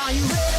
Are you ready?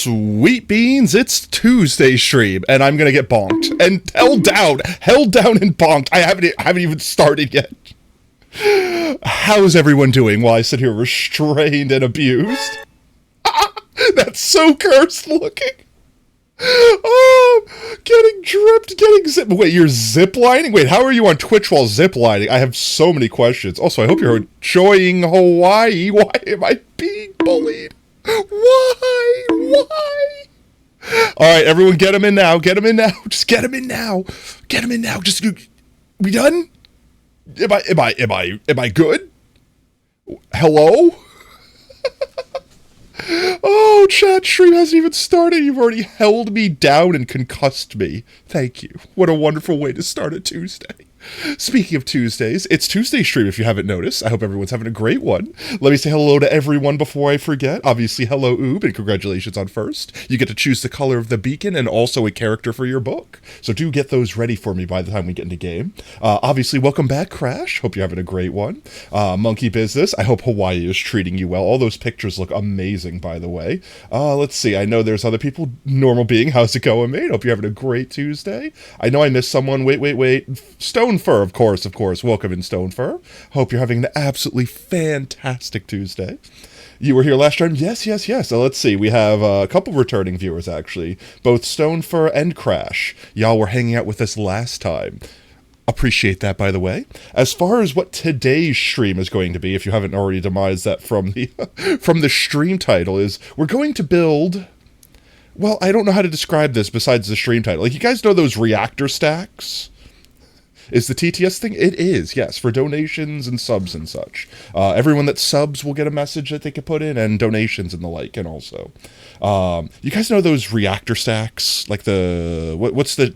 Sweet beans, it's Tuesday stream, and I'm gonna get bonked. And held down and bonked. I haven't even started yet. How's everyone doing while I sit here restrained and abused? That's so cursed looking. Oh, getting dripped, getting zip. Wait, you're ziplining? Wait, how are you on Twitch while ziplining? I have so many questions. Also, I hope you're enjoying Hawaii. Why am I being bullied? Why? Alright, everyone get him in now. Just get him in now. Just, we done? Am I good? Hello? Oh, chat stream hasn't even started. You've already held me down and concussed me. Thank you. What a wonderful way to start a Tuesday. Speaking of Tuesdays, it's Tuesday stream if you haven't noticed. I hope everyone's having a great one. Let me say hello to everyone before I forget. Obviously, hello Oob, and congratulations on first. You get to choose the color of the beacon and also a character for your book. So do get those ready for me by the time we get into game. Obviously, welcome back, Crash. Hope you're having a great one. Monkey Business, I hope Hawaii is treating you well. All those pictures look amazing, by the way. Let's see, I know there's other people. Normal Being, how's it going, mate? Hope you're having a great Tuesday. I know I missed someone. Wait. Stone Fur, of course. Welcome in, Stone Fur. Hope you're having an absolutely fantastic Tuesday. You were here last time? Yes. So let's see. We have a couple returning viewers, actually. Both Stone Fur and Crash. Y'all were hanging out with us last time. Appreciate that, by the way. As far as what today's stream is going to be, if you haven't already demised that from the stream title, is we're going to build... Well, I don't know how to describe this besides the stream title. Like, you guys know those reactor stacks? Is the TTS thing? It is, yes, for donations and subs and such. Everyone that subs will get a message that they can put in, and donations and the like, and also. You guys know those reactor stacks? Like what's the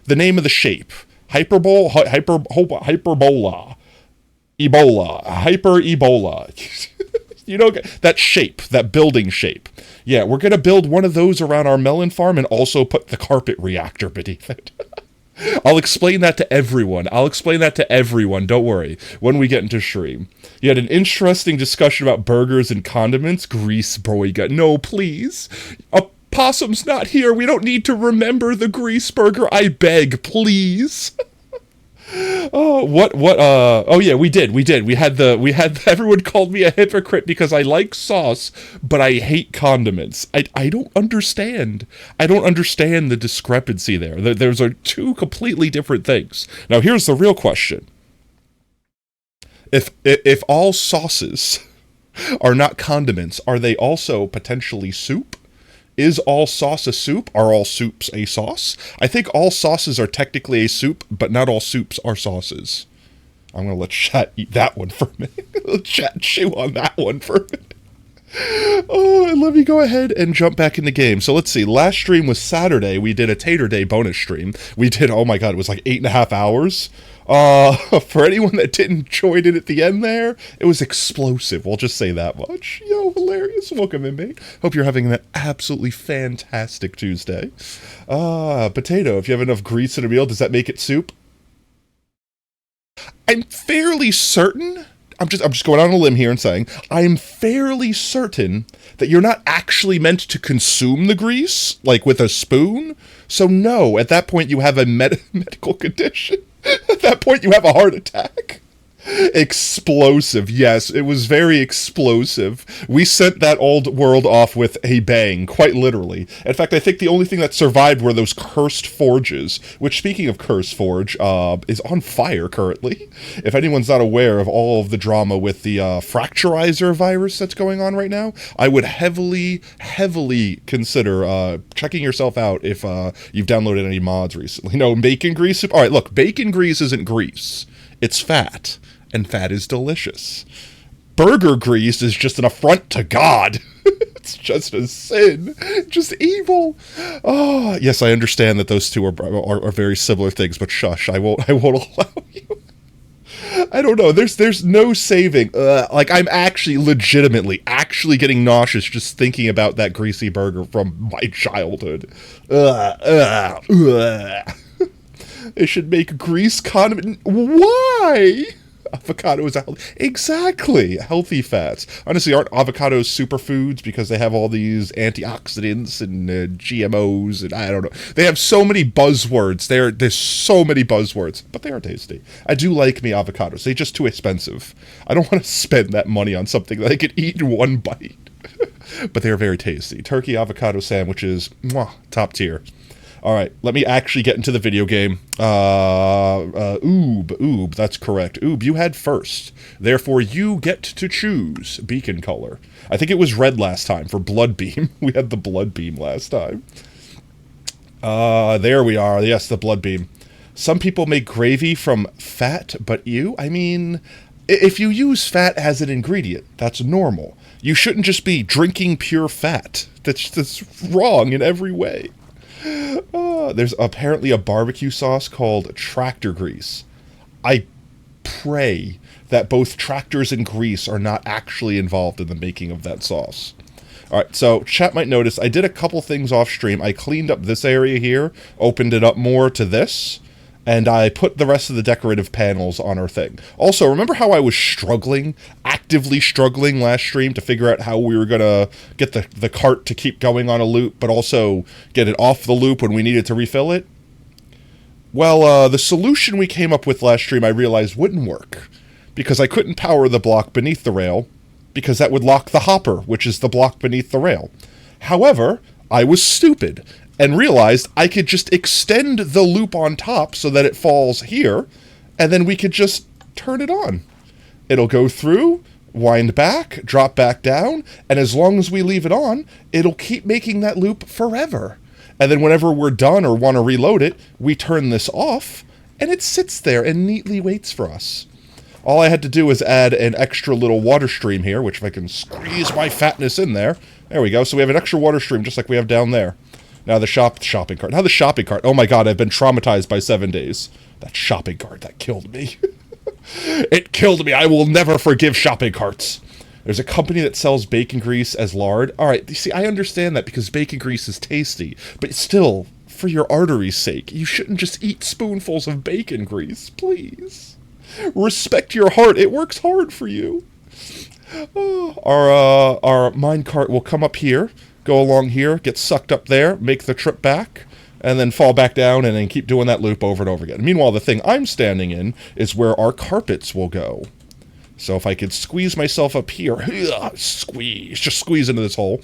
name of the shape? Hyperbola? Hyper-Ebola. You know, that shape, that building shape. Yeah, we're going to build one of those around our melon farm and also put the carpet reactor beneath it. I'll explain that to everyone. Don't worry, when we get into stream. You had an interesting discussion about burgers and condiments. Grease burger. No, please. A possum's not here. We don't need to remember the grease burger. I beg, please. Oh yeah, we did. We had everyone called me a hypocrite because I like sauce, but I hate condiments. I don't understand. I don't understand the discrepancy there. Those are two completely different things. Now here's the real question. If all sauces are not condiments, are they also potentially soup? Is all sauce a soup? Are all soups a sauce? I think all sauces are technically a soup, but not all soups are sauces. I'm going to let chat eat that one for me. Let chat chew on that one for me. Oh, and let me go ahead and jump back in the game. So let's see. Last stream was Saturday. We did a Tater Day bonus stream. We did, oh my god, it was like 8.5 hours. For anyone that didn't join in at the end there, it was explosive. We'll just say that much. Yo, hilarious. Welcome in, mate. Hope you're having an absolutely fantastic Tuesday. Potato, if you have enough grease in a meal, does that make it soup? I'm fairly certain... I'm just going on a limb here and saying, I'm fairly certain that you're not actually meant to consume the grease, like with a spoon. So no, at that point you have a medical condition. At that point you have a heart attack. Explosive, yes, it was very explosive. We sent that old world off with a bang, quite literally. In fact, I think the only thing that survived were those cursed forges, which, speaking of cursed forge, is on fire currently. If anyone's not aware of all of the drama with the fracturizer virus that's going on right now, I would heavily consider checking yourself out if you've downloaded any mods recently. No, bacon grease? Alright, look, bacon grease isn't grease. It's fat. And fat is delicious. Burger grease is just an affront to God. It's just a sin. Just evil. Oh, yes, I understand that those two are very similar things, but shush, I won't allow you. I don't know. There's no saving. Like, I'm actually legitimately getting nauseous just thinking about that greasy burger from my childhood. They should make grease condiment. Why? Avocado is exactly healthy fats. Honestly, aren't avocados superfoods because they have all these antioxidants and GMOs and I don't know. They have so many buzzwords. There's so many buzzwords, but they are tasty. I do like me avocados. They're just too expensive. I don't want to spend that money on something that I could eat in one bite. But they're very tasty. Turkey avocado sandwiches, mwah, top tier. All right, let me actually get into the video game. Oob, that's correct. Oob, you had first. Therefore, you get to choose beacon color. I think it was red last time for blood beam. We had the blood beam last time. There we are. Yes, the blood beam. Some people make gravy from fat, but you? I mean, if you use fat as an ingredient, that's normal. You shouldn't just be drinking pure fat. That's wrong in every way. There's apparently a barbecue sauce called tractor grease. I pray that both tractors and grease are not actually involved in the making of that sauce. Alright, so chat might notice I did a couple things off stream. I cleaned up this area here, opened it up more to this, and I put the rest of the decorative panels on our thing. Also, remember how I was actively struggling last stream to figure out how we were going to get the cart to keep going on a loop, but also get it off the loop when we needed to refill it? Well, the solution we came up with last stream I realized wouldn't work, because I couldn't power the block beneath the rail, because that would lock the hopper, which is the block beneath the rail. However, I was stupid and realized I could just extend the loop on top so that it falls here, and then we could just turn it on. It'll go through, wind back, drop back down, and as long as we leave it on, it'll keep making that loop forever. And then whenever we're done or want to reload it, we turn this off, and it sits there and neatly waits for us. All I had to do was add an extra little water stream here, which if I can squeeze my fatness in there, there we go. So we have an extra water stream just like we have down there. Now the shopping cart. Now the shopping cart. Oh my god, I've been traumatized by 7 days. That shopping cart, that killed me. It killed me. I will never forgive shopping carts. There's a company that sells bacon grease as lard. Alright, you see, I understand that because bacon grease is tasty. But still, for your arteries' sake, you shouldn't just eat spoonfuls of bacon grease, please. Respect your heart. It works hard for you. Our minecart will come up here, go along here, get sucked up there, make the trip back, and then fall back down and then keep doing that loop over and over again. Meanwhile, the thing I'm standing in is where our carpets will go. So if I could squeeze myself up here, just squeeze into this hole.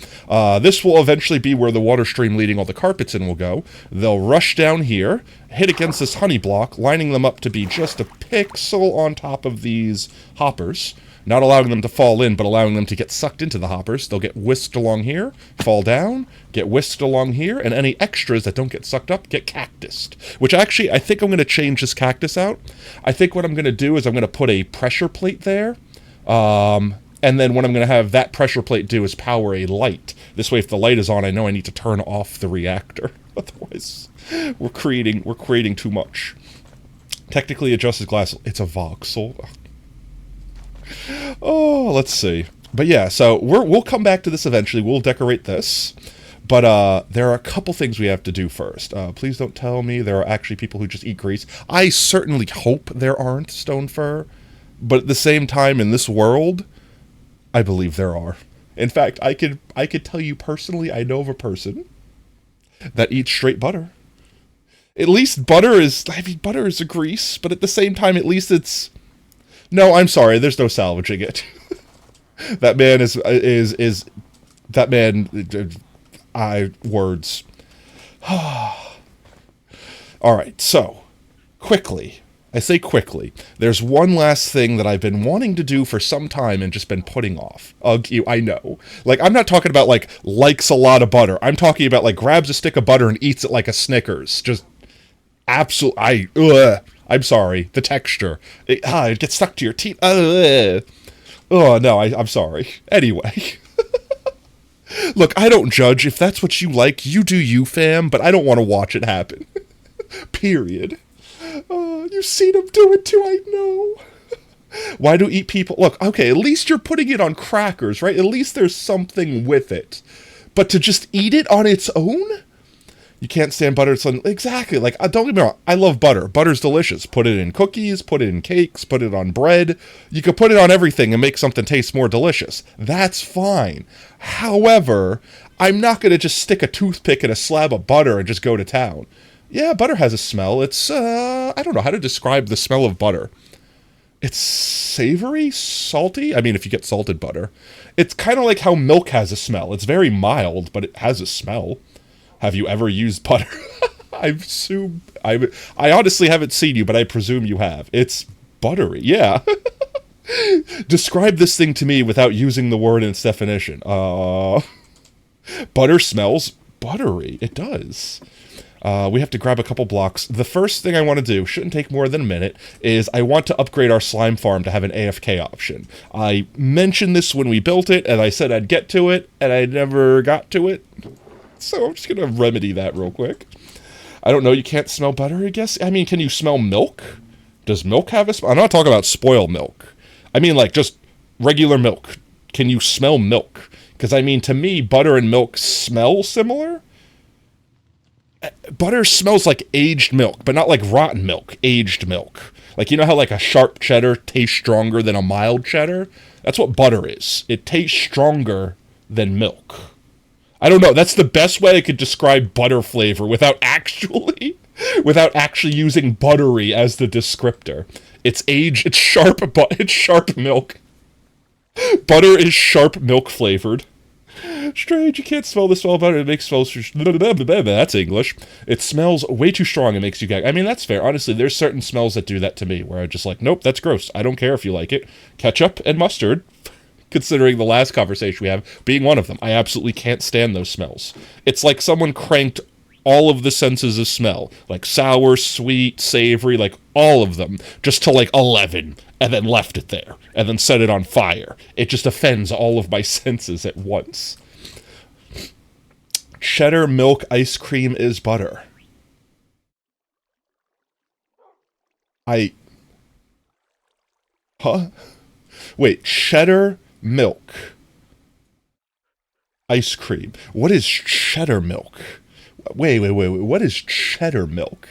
This will eventually be where the water stream leading all the carpets in will go. They'll rush down here, hit against this honey block, lining them up to be just a pixel on top of these hoppers. Not allowing them to fall in, but allowing them to get sucked into the hoppers. They'll get whisked along here, fall down, get whisked along here, and any extras that don't get sucked up get cactused. Which actually, I think I'm going to change this cactus out. I think what I'm going to do is I'm going to put a pressure plate there. And then what I'm going to have that pressure plate do is power a light. This way, if the light is on, I know I need to turn off the reactor. Otherwise, we're creating too much. Technically adjusted glass. It's a voxel. Oh, let's see. But yeah, so we'll come back to this eventually. We'll decorate this. But there are a couple things we have to do first. Please don't tell me there are actually people who just eat grease. I certainly hope there aren't, Stone Fur. But at the same time, in this world, I believe there are. In fact, I could tell you personally, I know of a person that eats straight butter. At least butter is a grease, but at the same time, at least it's... No, I'm sorry. There's no salvaging it. That man that man. Words. All right. So, quickly. I say quickly. There's one last thing that I've been wanting to do for some time and just been putting off. I know. Like, I'm not talking about likes a lot of butter. I'm talking about grabs a stick of butter and eats it like a Snickers. Just I'm sorry. The texture. It gets stuck to your teeth. Oh, no, I'm sorry. Anyway. Look, I don't judge. If that's what you like, you do you, fam, but I don't want to watch it happen. Period. You've seen him do it too, I know. Why do eat people... Look, okay, at least you're putting it on crackers, right? At least there's something with it. But to just eat it on its own? You can't stand butter. Exactly. Like, don't get me wrong. I love butter. Butter's delicious. Put it in cookies, put it in cakes, put it on bread. You could put it on everything and make something taste more delicious. That's fine. However, I'm not going to just stick a toothpick in a slab of butter and just go to town. Yeah, butter has a smell. It's, I don't know how to describe the smell of butter. It's savory, salty. I mean, if you get salted butter. It's kind of like how milk has a smell. It's very mild, but it has a smell. Have you ever used butter? I assume I honestly haven't seen you, but I presume you have. It's buttery, yeah. Describe this thing to me without using the word in its definition. Butter smells buttery. It does. We have to grab a couple blocks. The first thing I want to do, shouldn't take more than a minute, is I want to upgrade our slime farm to have an AFK option. I mentioned this when we built it, and I said I'd get to it, and I never got to it. So I'm just going to remedy that real quick. I don't know, you can't smell butter, I guess? I mean, can you smell milk? Does milk have a smell? I'm not talking about spoiled milk. I mean, like, just regular milk. Can you smell milk? Because, I mean, to me, butter and milk smell similar. Butter smells like aged milk, but not like rotten milk. Aged milk. Like, you know how, like, a sharp cheddar tastes stronger than a mild cheddar? That's what butter is. It tastes stronger than milk. I don't know. That's the best way I could describe butter flavor without actually using buttery as the descriptor. It's sharp milk. Butter is sharp milk flavored. Strange, you can't smell the smell of butter. It makes smells. That's English. It smells way too strong. It makes you gag. I mean, that's fair. Honestly, there's certain smells that do that to me where I'm just like, nope, that's gross. I don't care if you like it. Ketchup and mustard. Considering the last conversation we have being one of them. I absolutely can't stand those smells. It's like someone cranked all of the senses of smell. Like sour, sweet, savory, like all of them. Just to like 11. And then left it there. And then set it on fire. It just offends all of my senses at once. Cheddar milk ice cream is butter. Huh? Wait, cheddar milk ice cream. What is cheddar milk? Wait. What is cheddar milk?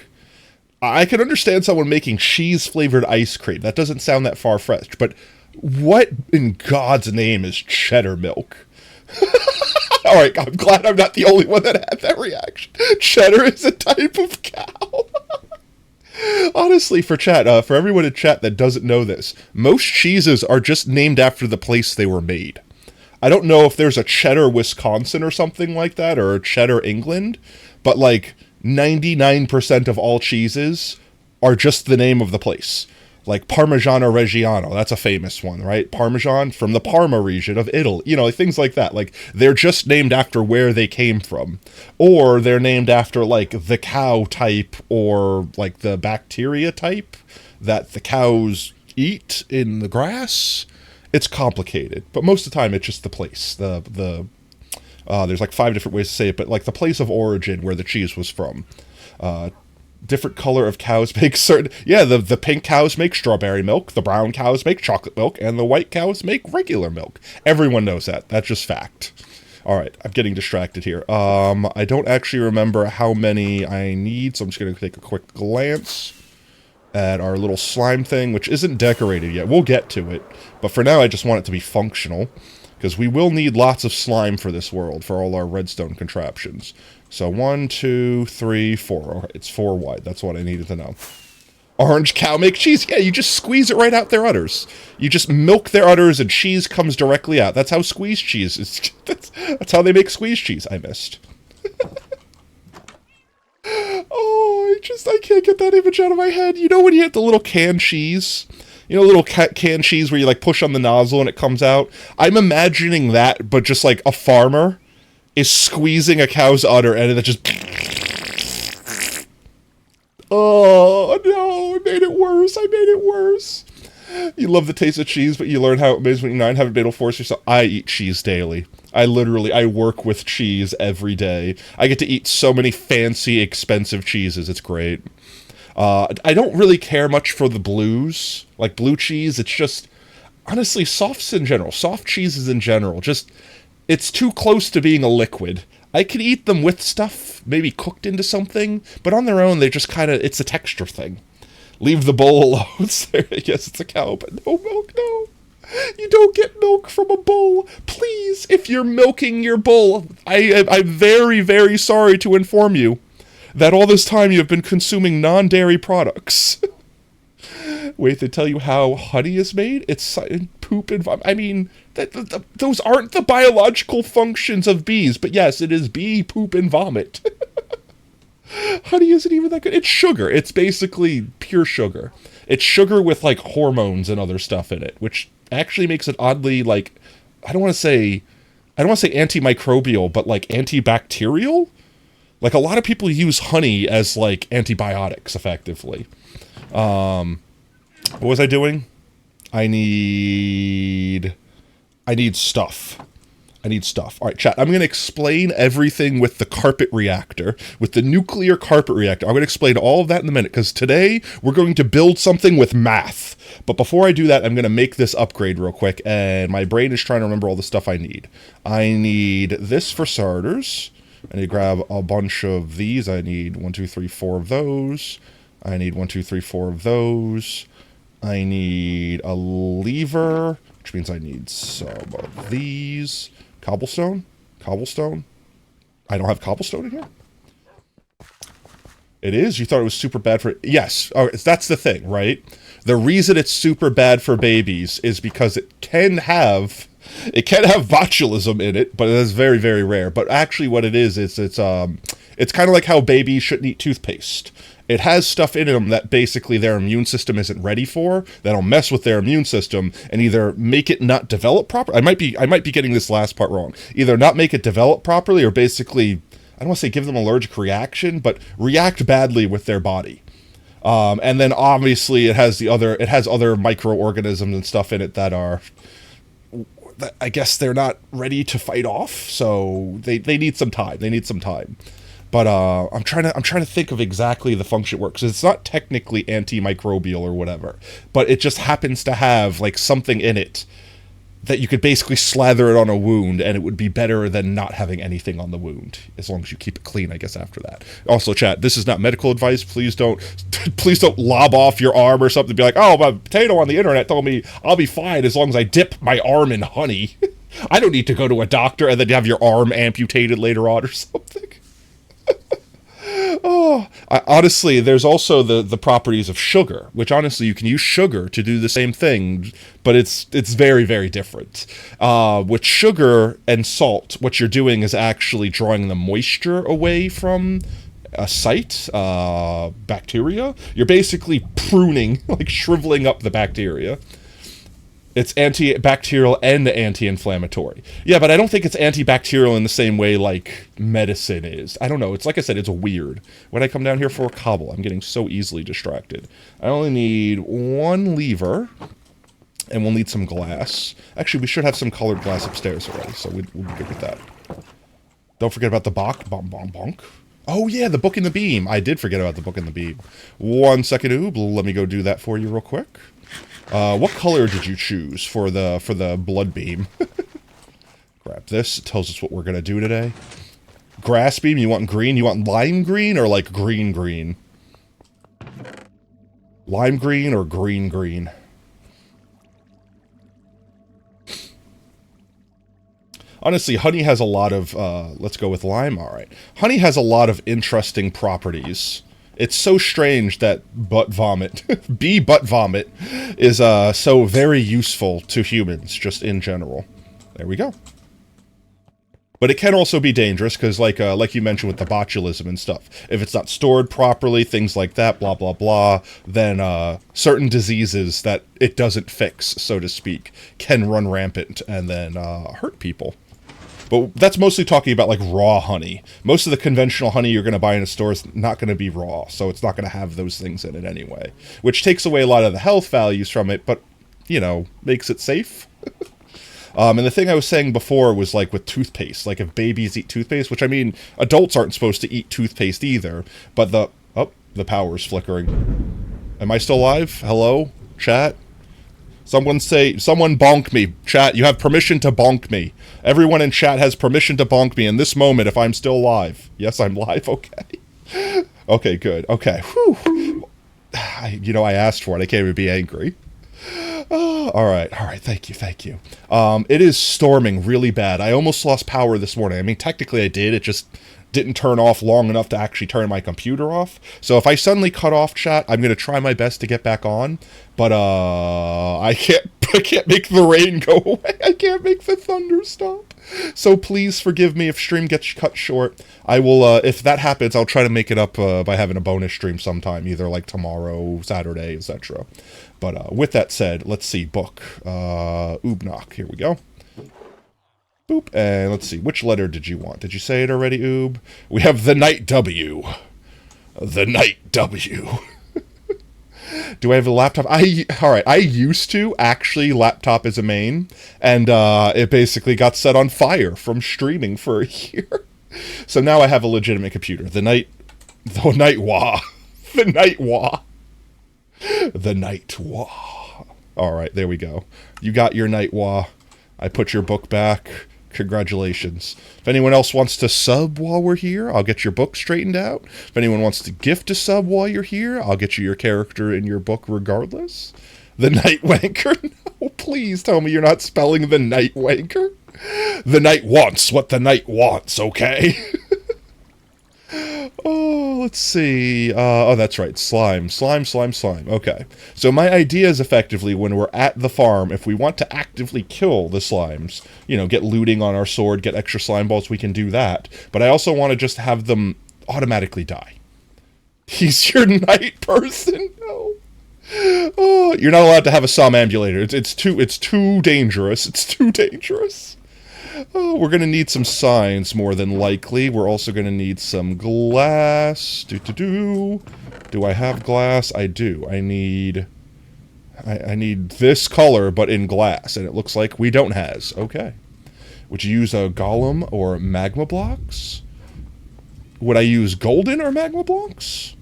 I can understand someone making cheese-flavored ice cream. That doesn't sound that far-fetched. But what in God's name is cheddar milk? All right, I'm glad I'm not the only one that had that reaction. Cheddar is a type of cow. Honestly, for everyone in chat that doesn't know this, most cheeses are just named after the place they were made. I don't know if there's a Cheddar, Wisconsin or something like that, or a Cheddar, England, but like 99% of all cheeses are just the name of the place. Like Parmigiano Reggiano, that's a famous one, right? Parmesan from the Parma region of Italy. You know, things like that. Like, they're just named after where they came from. Or they're named after, like, the cow type or, like, the bacteria type that the cows eat in the grass. It's complicated. But most of the time, it's just the place. There's, like, 5 different ways to say it, but, like, the place of origin where the cheese was from. Different color of cows make certain... Yeah, the pink cows make strawberry milk, the brown cows make chocolate milk, and the white cows make regular milk. Everyone knows that. That's just fact. Alright, I'm getting distracted here. I don't actually remember how many I need, so I'm just going to take a quick glance at our little slime thing, which isn't decorated yet. We'll get to it, but for now I just want it to be functional, because we will need lots of slime for this world, for all our redstone contraptions. So 1, 2, 3, 4. Okay, it's 4 wide. That's what I needed to know. Orange cow make cheese. Yeah, you just squeeze it right out their udders. You just milk their udders and cheese comes directly out. That's how squeeze cheese is. That's how they make squeeze cheese. I missed. Oh, I can't get that image out of my head. You know when you get the little canned cheese? You know, little canned cheese where you like push on the nozzle and it comes out? I'm imagining that, but just like a farmer is squeezing a cow's udder and it just... Oh, no, I made it worse. You love the taste of cheese, but you learn how it is when you haven't been able to force yourself. I eat cheese daily. I work with cheese every day. I get to eat so many fancy, expensive cheeses. It's great. I don't really care much for the blues, like blue cheese. It's just, honestly, soft cheeses in general, just... It's too close to being a liquid. I could eat them with stuff, maybe cooked into something, but on their own, they just kind of, it's a texture thing. Leave the bowl alone. Yes, it's a cow, but no milk, no. You don't get milk from a bull. Please, if you're milking your bull, I'm very, very sorry to inform you that all this time you have been consuming non-dairy products. Wait, they tell you how honey is made? It's poop and vomit. I mean, those aren't the biological functions of bees, but yes, it is bee poop and vomit. Honey isn't even that good. It's sugar. It's basically pure sugar. It's sugar with, like, hormones and other stuff in it, which actually makes it oddly, like, I don't want to say antimicrobial, but, like, antibacterial? Like, a lot of people use honey as, like, antibiotics, effectively. What was I doing? I need stuff. All right, chat. I'm going to explain everything with the carpet reactor, with the nuclear carpet reactor. I'm going to explain all of that in a minute, because today we're going to build something with math. But before I do that, I'm going to make this upgrade real quick, and my brain is trying to remember all the stuff I need. I need this for starters. I need to grab a bunch of these. I need 1, 2, 3, 4 of those. I need 1, 2, 3, 4 of those. I need a lever, which means I need some of these. Cobblestone? I don't have cobblestone in here? It is? You thought it was super bad for... Yes. Oh, that's the thing, right? The reason it's super bad for babies is because it can have botulism in it, but it is very, very rare. But actually what it is it's kind of like how babies shouldn't eat toothpaste. It has stuff in them that basically their immune system isn't ready for, that'll mess with their immune system and either make it not develop properly. I might be getting this last part wrong. Either not make it develop properly or basically, I don't want to say give them an allergic reaction, but react badly with their body. And then obviously it has other microorganisms and stuff in it that I guess they're not ready to fight off, so they need some time. But I'm trying to think of exactly the function it works. It's not technically antimicrobial or whatever, but it just happens to have, like, something in it that you could basically slather it on a wound and it would be better than not having anything on the wound, as long as you keep it clean, I guess, after that. Also, chat, this is not medical advice. Please don't lob off your arm or something and be like, oh, my potato on the internet told me I'll be fine as long as I dip my arm in honey. I don't need to go to a doctor and then have your arm amputated later on or something. Honestly, there's also the properties of sugar, which honestly you can use sugar to do the same thing, but it's very, very different. With sugar and salt, what you're doing is actually drawing the moisture away from a site, bacteria. You're basically pruning, like shriveling up the bacteria. It's antibacterial and anti-inflammatory. Yeah, but I don't think it's antibacterial in the same way like medicine is. I don't know. It's like I said, it's weird. When I come down here for a cobble, I'm getting so easily distracted. I only need one lever, and we'll need some glass. Actually, we should have some colored glass upstairs already, so we'll be good with that. Don't forget about the bonk. Oh yeah, the book and the beam. I did forget about the book and the beam. 1 second, Oob. Let me go do that for you real quick. What color did you choose for the blood beam? Grab this. It tells us what we're gonna do today. Grass beam, you want green? You want lime green or like green? Lime green or green? Honestly, honey has a lot of, let's go with lime, alright. Honey has a lot of interesting properties. It's so strange that bee butt vomit, is so very useful to humans, just in general. There we go. But it can also be dangerous, because like you mentioned with the botulism and stuff, if it's not stored properly, things like that, blah, blah, blah, then certain diseases that it doesn't fix, so to speak, can run rampant and then hurt people. But that's mostly talking about, like, raw honey. Most of the conventional honey you're going to buy in a store is not going to be raw, so it's not going to have those things in it anyway. Which takes away a lot of the health values from it, but, you know, makes it safe. And the thing I was saying before was, like, with toothpaste. Like, if babies eat toothpaste, which, I mean, adults aren't supposed to eat toothpaste either, but the power's flickering. Am I still live? Hello? Chat? Someone bonk me. Chat, you have permission to bonk me. Everyone in chat has permission to bonk me in this moment if I'm still live. Yes, I'm live, okay. Okay, good, okay. Whew. I asked for it, I can't even be angry. Alright, thank you. It is storming really bad. I almost lost power this morning. I mean, technically I did, it just didn't turn off long enough to actually turn my computer off. So if I suddenly cut off chat, I'm going to try my best to get back on. But, I can't make the rain go away. I can't make the thunder stop. So please forgive me if stream gets cut short. I will, if that happens, I'll try to make it up by having a bonus stream sometime, either like tomorrow, Saturday, etc. But with that said, let's see, book. Oobnock, here we go. Boop, and let's see, which letter did you want? Did you say it already, Oob? We have the Night W. The Night W. Do I have a laptop? Alright, I used to actually laptop as a main, and it basically got set on fire from streaming for a year. So now I have a legitimate computer. The Night Wah. The Night Wah. The Night Wah. Alright, there we go. You got your Night Wah. I put your book back. Congratulations. If anyone else wants to sub while we're here, I'll get your book straightened out. If anyone wants to gift a sub while you're here, I'll get you your character in your book regardless. The Night Wanker? No, please tell me you're not spelling the Night Wanker. The Night wants what the Night wants, okay? Oh, let's see. Oh, that's right. Slime. Okay. So my idea is effectively when we're at the farm, if we want to actively kill the slimes, get looting on our sword, get extra slime balls, we can do that. But I also want to just have them automatically die. He's your night person? No. Oh, you're not allowed to have a somnambulator. It's too dangerous. It's too dangerous. Oh, we're going to need some signs, more than likely. We're also going to need some glass. Do I have glass? I do. I need this color, but in glass. And it looks like we don't has. Okay. Would you use a golem or magma blocks? Would I use golden or magma blocks?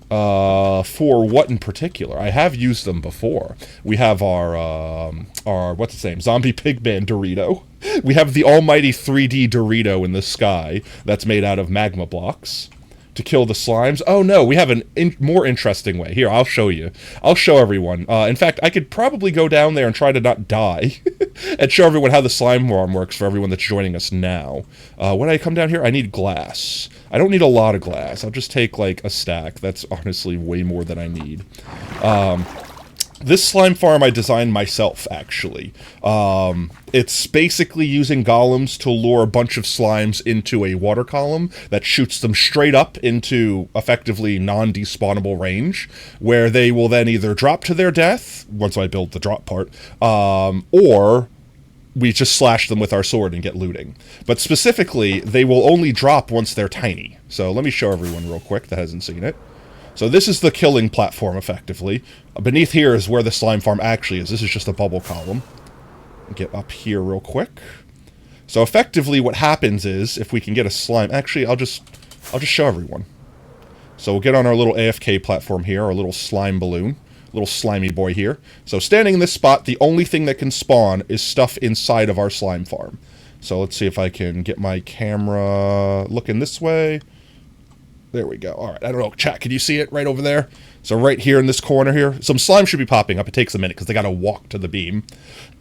For what in particular? I have used them before. We have our what's its name? Zombie Pigman Dorito. We have the almighty 3D Dorito in the sky that's made out of magma blocks to kill the slimes. Oh no, we have an more interesting way. Here, I'll show you. I'll show everyone. In fact, I could probably go down there and try to not die and show everyone how the slime farm works for everyone that's joining us now. When I come down here, I need glass. I don't need a lot of glass. I'll just take, like, a stack. That's honestly way more than I need. This slime farm I designed myself, actually. It's basically using golems to lure a bunch of slimes into a water column that shoots them straight up into, effectively, non-despawnable range, where they will then either drop to their death, once I build the drop part, or we just slash them with our sword and get looting. But specifically, they will only drop once they're tiny. So let me show everyone real quick that hasn't seen it. So this is the killing platform, effectively. Beneath here is where the slime farm actually is. This is just a bubble column. Get up here real quick. So effectively what happens is, if we can get a slime... Actually, I'll just show everyone. So we'll get on our little AFK platform here, our little slime balloon. Little slimy boy here. So standing in this spot, the only thing that can spawn is stuff inside of our slime farm. So let's see if I can get my camera looking this way. There we go. Alright, I don't know. Chat, can you see it right over there? So right here in this corner here, some slime should be popping up. It takes a minute because they got to walk to the beam.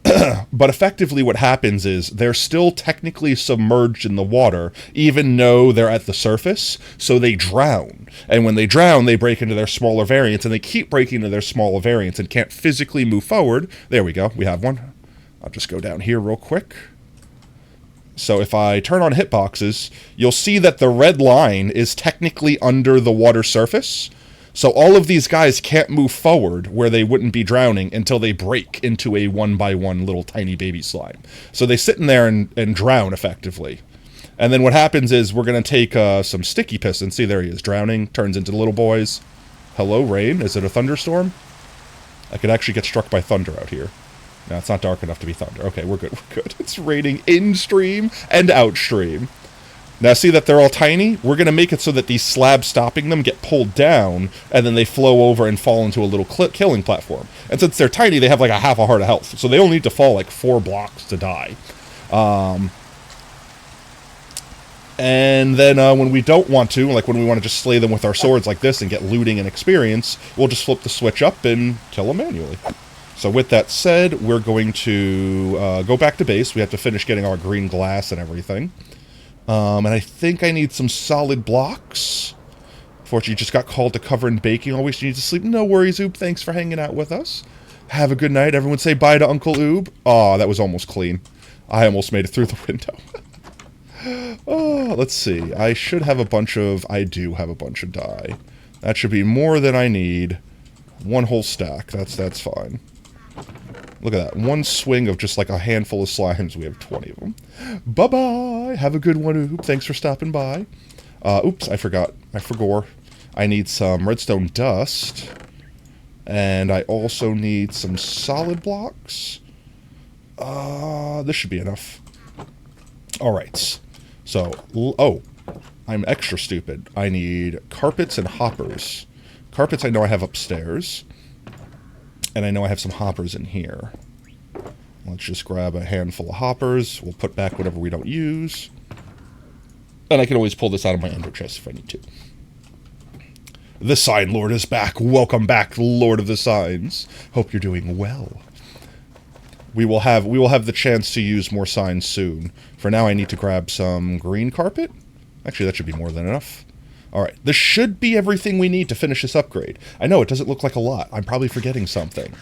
But effectively what happens is they're still technically submerged in the water, even though they're at the surface, so they drown. And when they drown, they break into their smaller variants, and they keep breaking into their smaller variants and can't physically move forward. There we go. We have one. I'll just go down here real quick. So if I turn on hitboxes, you'll see that the red line is technically under the water surface. So all of these guys can't move forward where they wouldn't be drowning until they break into a one-by-one little tiny baby slime. So they sit in there and drown, effectively. And then what happens is we're going to take some sticky pistons. See, there he is, drowning, turns into little boys. Hello, rain? Is it a thunderstorm? I could actually get struck by thunder out here. No, it's not dark enough to be thunder. Okay, we're good, we're good. It's raining in-stream and out-stream. Now see that they're all tiny? We're going to make it so that these slabs stopping them get pulled down, and then they flow over and fall into a little killing platform. And since they're tiny, they have like a half a heart of health. So they only need to fall like 4 blocks to die. And then when we don't want to, like when we want to just slay them with our swords like this and get looting and experience, we'll just flip the switch up and kill them manually. So with that said, we're going to go back to base. We have to finish getting our green glass and everything. And I think I need some solid blocks. Fortunately, just got called to cover and baking. Always need to sleep. No worries, Oob. Thanks for hanging out with us. Have a good night. Everyone say bye to Uncle Oob. Oh, that was almost clean. I almost made it through the window. Oh, let's see. I should have a bunch of... I do have a bunch of dye. That should be more than I need. 1 whole stack. That's fine. Look at that. 1 swing of just like a handful of slimes. We have 20 of them. Bye-bye. Have a good one, Oop. Thanks for stopping by. Oops, I forgot. I forgot. I need some redstone dust. And I also need some solid blocks. This should be enough. Alright. So, oh, I'm extra stupid. I need carpets and hoppers. Carpets I know I have upstairs. And I know I have some hoppers in here. Let's just grab a handful of hoppers. We'll put back whatever we don't use. And I can always pull this out of my ender chest if I need to. The Sign Lord is back. Welcome back, Lord of the Signs. Hope you're doing well. We will have the chance to use more signs soon. For now, I need to grab some green carpet. Actually, that should be more than enough. Alright, this should be everything we need to finish this upgrade. I know, it doesn't look like a lot. I'm probably forgetting something.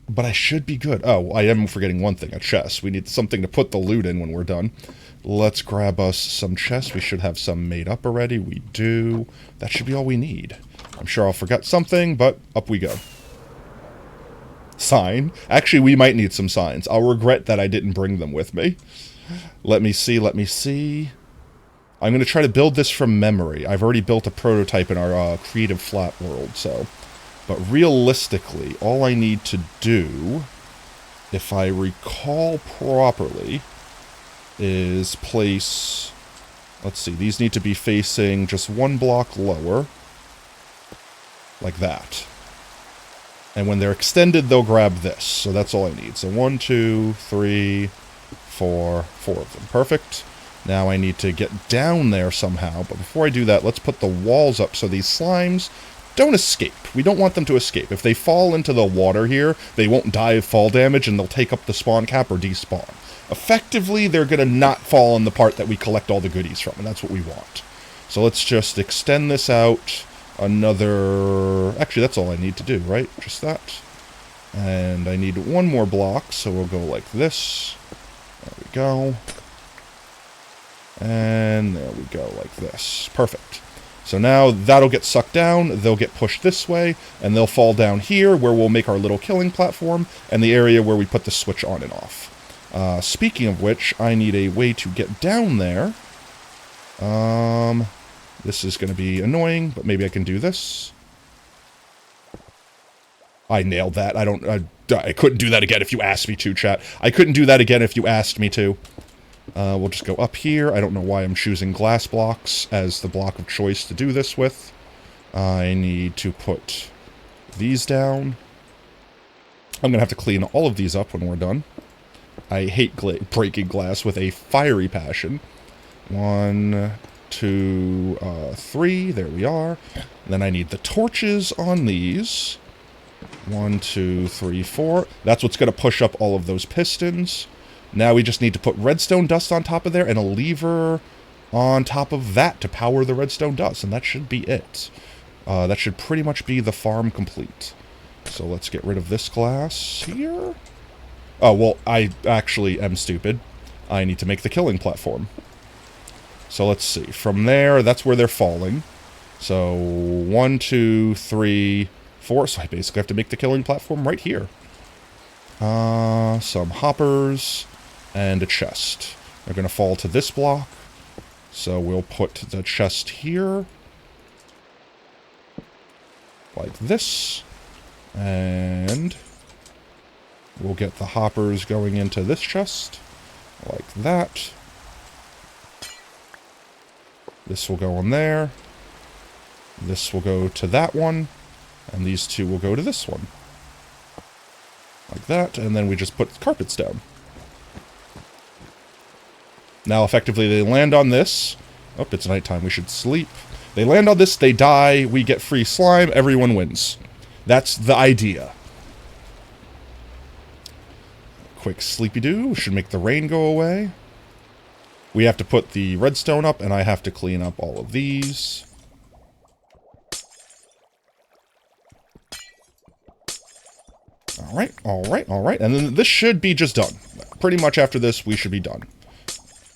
But I should be good. Oh, I am forgetting one thing, a chest. We need something to put the loot in when we're done. Let's grab us some chests. We should have some made up already. We do. That should be all we need. I'm sure I'll forget something, but up we go. Sign. Actually, we might need some signs. I'll regret that I didn't bring them with me. Let me see. I'm going to try to build this from memory. I've already built a prototype in our creative flat world, so... But realistically, all I need to do, if I recall properly, is place... Let's see, these need to be facing just 1 block lower. Like that. And when they're extended, they'll grab this. So that's all I need. So 1, 2, 3, 4 of them. Perfect. Now I need to get down there somehow. But before I do that, let's put the walls up so these slimes don't escape. We don't want them to escape. If they fall into the water here, they won't die of fall damage and they'll take up the spawn cap or despawn. Effectively, they're going to not fall on the part that we collect all the goodies from, and that's what we want. So let's just extend this out another... Actually, that's all I need to do, right? Just that. And I need 1 more block, so we'll go like this. There we go. And there we go, like this. Perfect. So now that'll get sucked down, they'll get pushed this way, and they'll fall down here where we'll make our little killing platform, and the area where we put the switch on and off. Speaking of which, I need a way to get down there. This is going to be annoying, but maybe I can do this. I nailed that. I couldn't do that again if you asked me to, chat. I couldn't do that again if you asked me to. We'll just go up here. I don't know why I'm choosing glass blocks as the block of choice to do this with. I need to put these down. I'm going to have to clean all of these up when we're done. I hate breaking glass with a fiery passion. 1, 2, 3. There we are. Then I need the torches on these. 1, 2, 3, 4. That's what's going to push up all of those pistons. Now we just need to put redstone dust on top of there and a lever on top of that to power the redstone dust. And that should be it. That should pretty much be the farm complete. So let's get rid of this glass here. Oh, well, I actually am stupid. I need to make the killing platform. So let's see. From there, that's where they're falling. So 1, 2, 3, 4. So I basically have to make the killing platform right here. Some hoppers and a chest. They're going to fall to this block. So we'll put the chest here. Like this. And we'll get the hoppers going into this chest. Like that. This will go on there. This will go to that one. And these two will go to this one. Like that. And then we just put carpets down. Now, effectively, they land on this. Oh, it's nighttime. We should sleep. They land on this. They die. We get free slime. Everyone wins. That's the idea. Quick sleepy-doo. Should make the rain go away. We have to put the redstone up, and I have to clean up all of these. Alright, alright, alright. And then this should be just done. Pretty much after this, we should be done.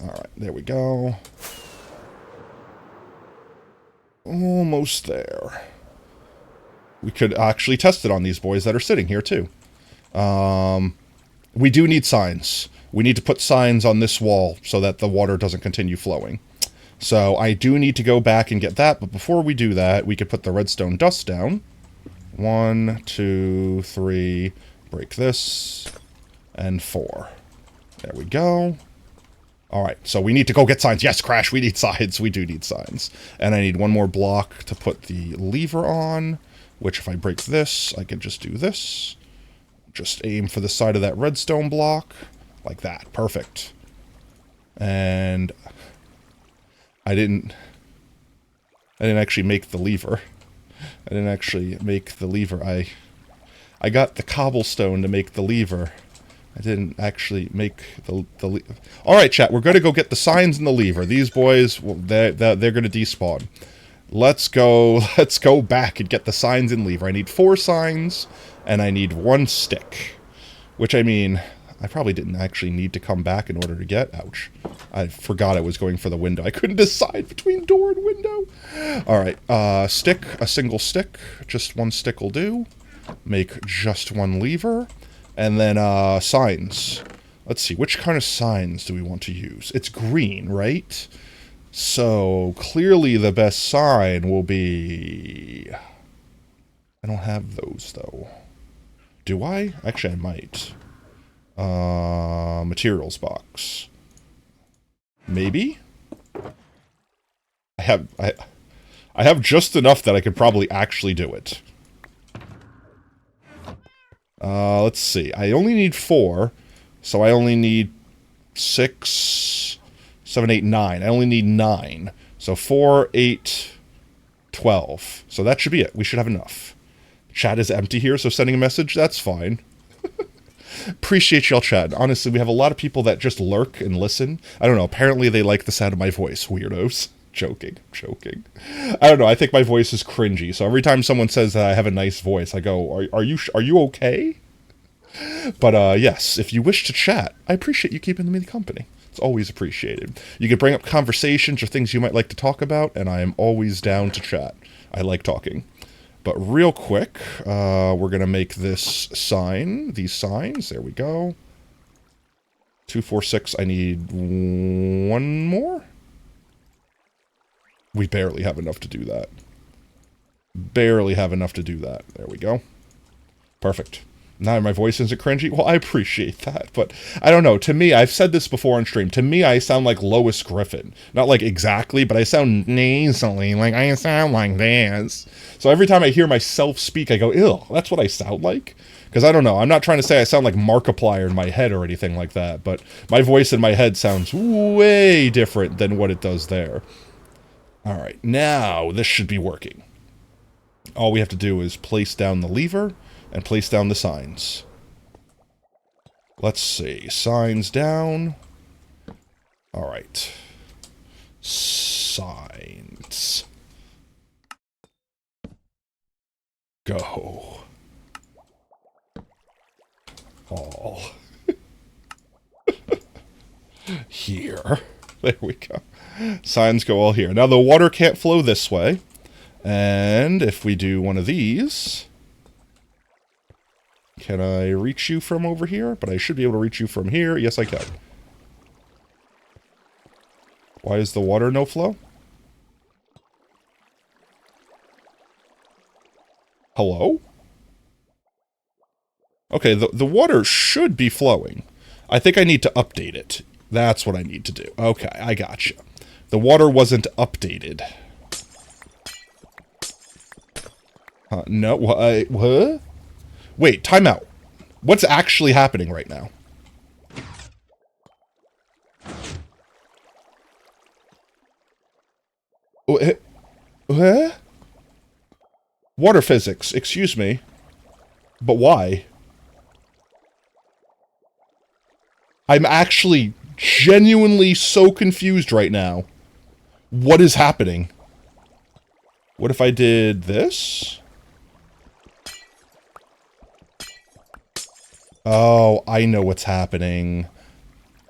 Alright, there we go. Almost there. We could actually test it on these boys that are sitting here, too. We do need signs. We need to put signs on this wall so that the water doesn't continue flowing. So I do need to go back and get that, but before we do that, we could put the redstone dust down. 1, 2, 3, break this, and 4. There we go. Alright, so we need to go get signs. Yes, Crash, we need signs. We do need signs. And I need one more block to put the lever on, which if I break this, I can just do this. Just aim for the side of that redstone block. Like that. Perfect. And I didn't actually make the lever. I didn't actually make the lever. I got the cobblestone to make the lever. I didn't actually make the lever. Alright, chat, we're going to go get the signs and the lever. These boys, well, they're going to despawn. Let's go back and get the signs and lever. I need 4 signs, and I need 1 stick. Which, I mean, I probably didn't actually need to come back in order to get. Ouch. I forgot I was going for the window. I couldn't decide between door and window. Alright, stick, a single stick. Just 1 stick will do. Make just 1 lever. And then, signs. Let's see, which kind of signs do we want to use? It's green, right? So, clearly the best sign will be... I don't have those, though. Do I? Actually, I might. Materials box. Maybe? I have just enough that I could probably actually do it. Let's see. I only need 4, so I only need 6, 7, 8, 9. I only need 9. So 4, 8, 12. So that should be it. We should have enough. Chat is empty here, so sending a message, that's fine. Appreciate y'all chat. Honestly, we have a lot of people that just lurk and listen. I don't know, apparently they like the sound of my voice. Weirdos. Joking. I don't know, I think my voice is cringy, so every time someone says that I have a nice voice, I go, are you okay? But, yes, if you wish to chat, I appreciate you keeping me company. It's always appreciated. You can bring up conversations or things you might like to talk about, and I am always down to chat. I like talking. But real quick, we're going to make this sign, these signs, there we go. 2, 4, 6, I need 1 more? We barely have enough to do that. Barely have enough to do that. There we go. Perfect. Now my voice isn't cringy? Well, I appreciate that, but I don't know. To me, I've said this before on stream, to me I sound like Lois Griffin. Not like exactly, but I sound nasally, like I sound like this. So every time I hear myself speak, I go, ew, that's what I sound like? Because I don't know, I'm not trying to say I sound like Markiplier in my head or anything like that, but my voice in my head sounds way different than what it does there. Alright, now this should be working. All we have to do is place down the lever and place down the signs. Let's see. Signs down. Alright. Signs. Go. All. Here. There we go. Signs go all here. Now the water can't flow this way. And if we do one of these... Can I reach you from over here? But I should be able to reach you from here. Yes, I can. Why is the water no flow? Hello? Okay, the water should be flowing. I think I need to update it. That's what I need to do. Okay, I gotcha. The water wasn't updated. No, what? Wait, time out. What's actually happening right now? What? Water physics, excuse me. But why? I'm actually genuinely so confused right now. What is happening? What if I did this? Oh, I know what's happening.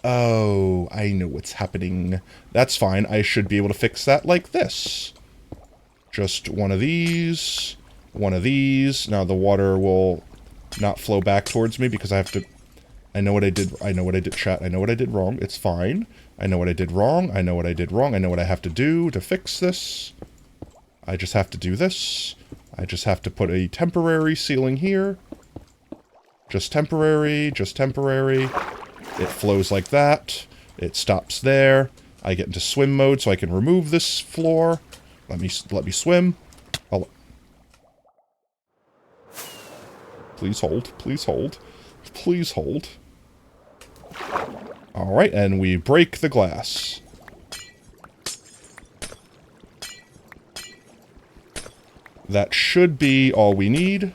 Oh, I know what's happening. That's fine. I should be able to fix that like this. Just one of these. One of these. Now the water will not flow back towards me because I have to... I know what I did. I know what I did, chat. I know what I did wrong. It's fine. I know what I did wrong. I know what I did wrong. I know what I have to do to fix this. I just have to do this. I just have to put a temporary ceiling here. Just temporary. Just temporary. It flows like that. It stops there. I get into swim mode so I can remove this floor. Let me swim. Please hold. Please hold. Please hold. Alright, and we break the glass. That should be all we need.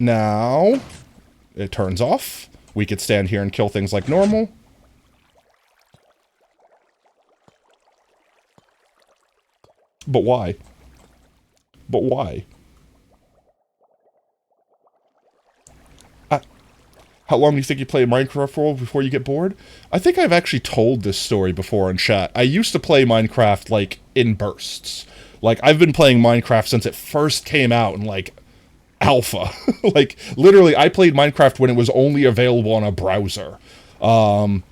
Now, it turns off. We could stand here and kill things like normal. But why? But why? How long do you think you play Minecraft for before you get bored? I think I've actually told this story before in chat. I used to play Minecraft, like, in bursts. Like, I've been playing Minecraft since it first came out in, like, alpha. Like, literally, I played Minecraft when it was only available on a browser. And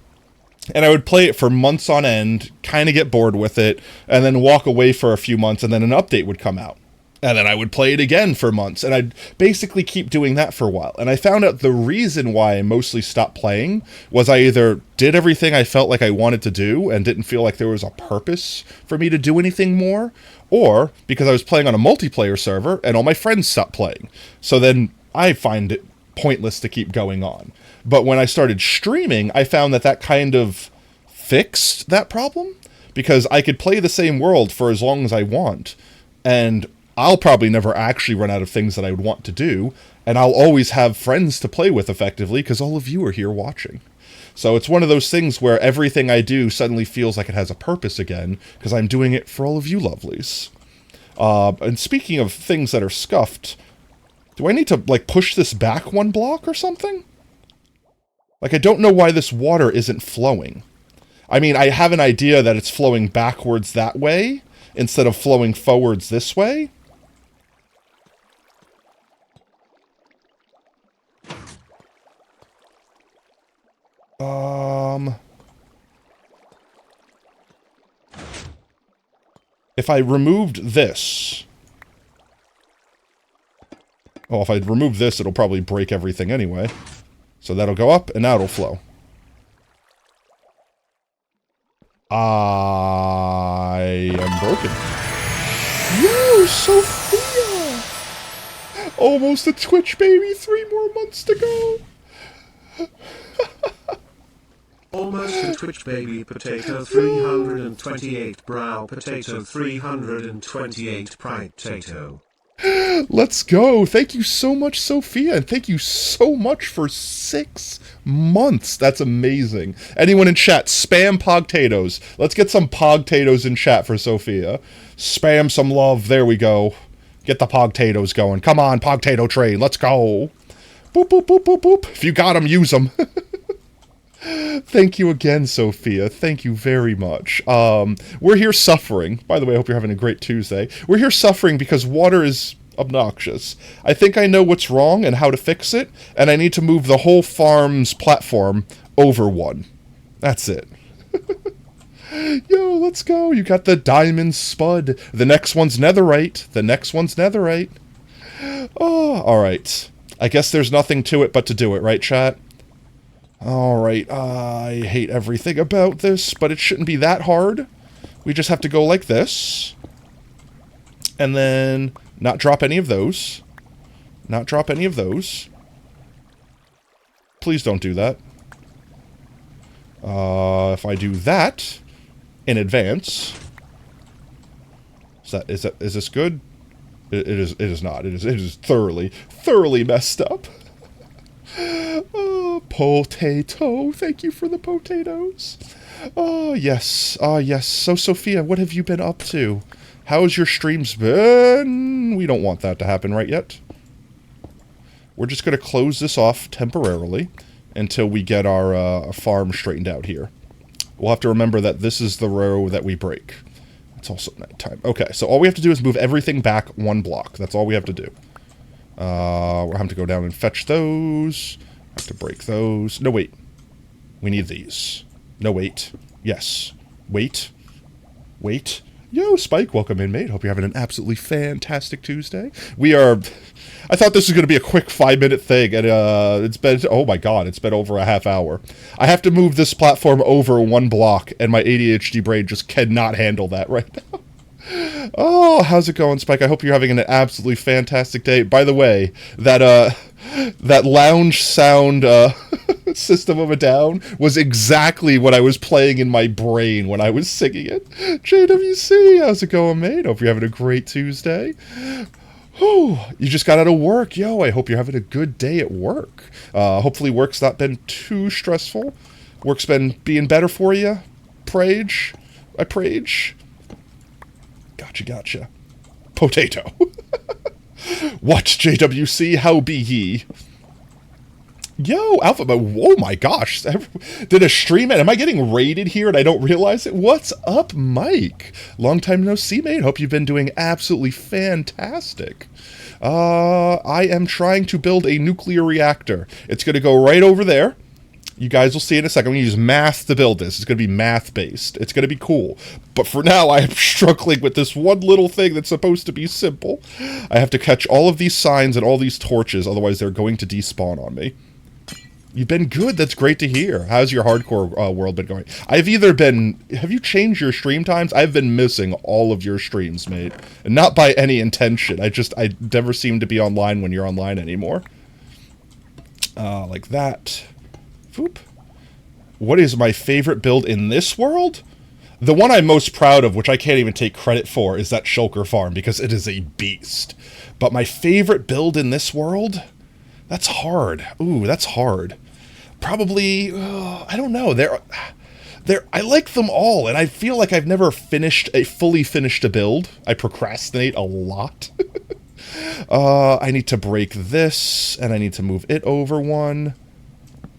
I would play it for months on end, kind of get bored with it, and then walk away for a few months, and then an update would come out. And then I would play it again for months, and I'd basically keep doing that for a while. And I found out the reason why I mostly stopped playing was I either did everything I felt like I wanted to do and didn't feel like there was a purpose for me to do anything more, or because I was playing on a multiplayer server and all my friends stopped playing. So then I find it pointless to keep going on. But when I started streaming, I found that that kind of fixed that problem, because I could play the same world for as long as I want, and I'll probably never actually run out of things that I would want to do, and I'll always have friends to play with effectively, because all of you are here watching. So it's one of those things where everything I do suddenly feels like it has a purpose again, because I'm doing it for all of you lovelies. And speaking of things that are scuffed, do I need to, like, push this back one block or something? Like, I don't know why this water isn't flowing. I mean, I have an idea that it's flowing backwards that way, instead of flowing forwards this way. If I removed this... Well, if I remove this, it'll probably break everything anyway. So that'll go up, and now it'll flow. I am broken. Yo, Sophia! Almost a Twitch baby, 3 more months to go. Almost a Twitch baby, potato 328, brow potato 328, pride potato. Let's go. Thank you so much, Sophia, and thank you so much for 6 months. That's amazing. Anyone in chat, spam Pogtatoes. Let's get some Pogtatoes in chat for Sophia. Spam some love. There we go. Get the Pogtatoes going. Come on, Pogtato train. Let's go. Boop, boop, boop, boop, boop. If you got them, use them. Thank you again, Sophia. Thank you very much. We're here suffering. By the way, I hope you're having a great Tuesday. We're here suffering because water is obnoxious. I think I know what's wrong and how to fix it, and I need to move the whole farm's platform over one. That's it. Yo, let's go. You got the diamond spud. The next one's netherite. The next one's netherite. Oh, alright. I guess there's nothing to it but to do it, right, chat? Alright, I hate everything about this, but it shouldn't be that hard. We just have to go like this. And then not drop any of those. Not drop any of those. Please don't do that. If I do that in advance, is this good? It is not. It is thoroughly messed up. Oh, potato. Thank you for the potatoes. Oh, yes. Oh, yes. So, Sophia, what have you been up to? How's your streams been? We don't want that to happen right yet. We're just going to close this off temporarily until we get our farm straightened out here. We'll have to remember that this is the row that we break. It's also nighttime. Okay, so all we have to do is move everything back 1 block. That's all we have to do. We'll have to go down and fetch those. Have to break those. No, wait. We need these. No, wait. Yes. Wait. Wait. Yo, Spike, welcome in, mate. Hope you're having an absolutely fantastic Tuesday. We are... I thought this was going to be a quick 5-minute thing, and it's been... Oh my god, it's been over a half hour. I have to move this platform over 1 block, and my ADHD brain just cannot handle that right now. Oh, how's it going, Spike? I hope you're having an absolutely fantastic day. By the way, that lounge sound System of a Down was exactly what I was playing in my brain when I was singing it. JWC, how's it going, mate? Hope you're having a great Tuesday. Oh, you just got out of work. Yo, I hope you're having a good day at work. Hopefully work's not been too stressful. Work's been being better for you. Prage. I prage. Gotcha. Potato. What, JWC? How be ye? Yo, Alpha, oh my gosh. Did a stream end? Am I getting raided here and I don't realize it? What's up, Mike? Long time no see, mate. Hope you've been doing absolutely fantastic. I am trying to build a nuclear reactor. It's going to go right over there. You guys will see in a second. I'm going to use math to build this. It's going to be math-based. It's going to be cool. But for now, I am struggling with this one little thing that's supposed to be simple. I have to catch all of these signs and all these torches, otherwise they're going to despawn on me. You've been good. That's great to hear. How's your hardcore world been going? Have you changed your stream times? I've been missing all of your streams, mate. And not by any intention. I never seem to be online when you're online anymore. Like that. Boop. What is my favorite build in this world? The one I'm most proud of, which I can't even take credit for, is that Shulker farm, because it is a beast. But my favorite build in this world? That's hard. Ooh, that's hard. Probably, I don't know. I like them all, and I feel like I've never fully finished a build. I procrastinate a lot. I need to break this, and I need to move it over 1.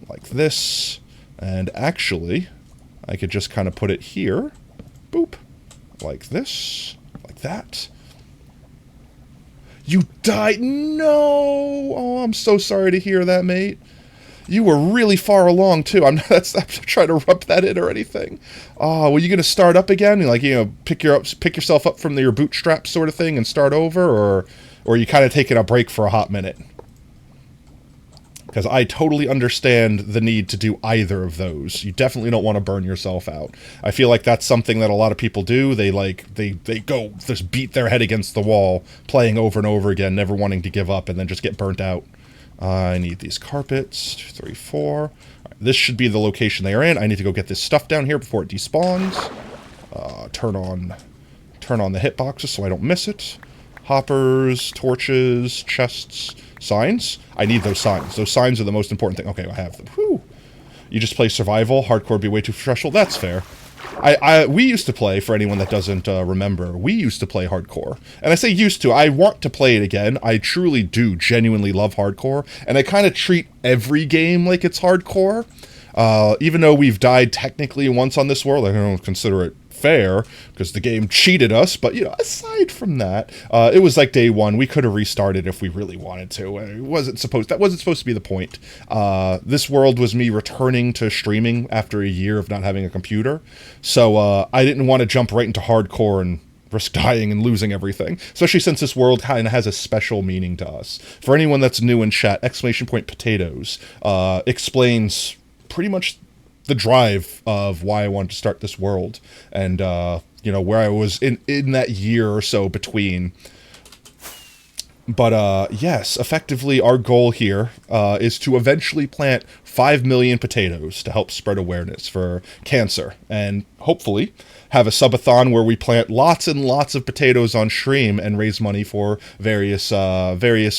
Like this, and actually, I could just kind of put it here, boop, like this, like that. You died? No! Oh, I'm so sorry to hear that, mate. You were really far along, too. I'm not trying to rub that in or anything. Oh, were you going to start up again? Like, pick yourself up from your bootstraps sort of thing and start over, or are you kind of taking a break for a hot minute? Because I totally understand the need to do either of those. You definitely don't want to burn yourself out. I feel like that's something that a lot of people do. They go just beat their head against the wall, playing over and over again, never wanting to give up, and then just get burnt out. I need these carpets. 2, 3, 4. Right, this should be the location they are in. I need to go get this stuff down here before it despawns. Turn on the hitboxes so I don't miss it. Hoppers, torches, chests, signs. I need those signs. Those signs are the most important thing. Okay, I have them. Whew. You just play survival. Hardcore would be way too stressful. That's fair. We used to play, for anyone that doesn't remember, we used to play hardcore. And I say used to, I want to play it again. I truly do genuinely love hardcore. And I kind of treat every game like it's hardcore. Even though we've died technically once on this world, I don't consider it fair, because the game cheated us, but, aside from that, it was like day 1. We could have restarted if we really wanted to. That wasn't supposed to be the point. This world was me returning to streaming after a year of not having a computer, so I didn't want to jump right into hardcore and risk dying and losing everything, especially since this world kind of has a special meaning to us. For anyone that's new in chat, exclamation point potatoes explains pretty much the drive of why I wanted to start this world, and where I was in that year or so between. But yes, effectively our goal here is to eventually plant 5 million potatoes to help spread awareness for cancer, and hopefully have a subathon where we plant lots and lots of potatoes on stream and raise money for various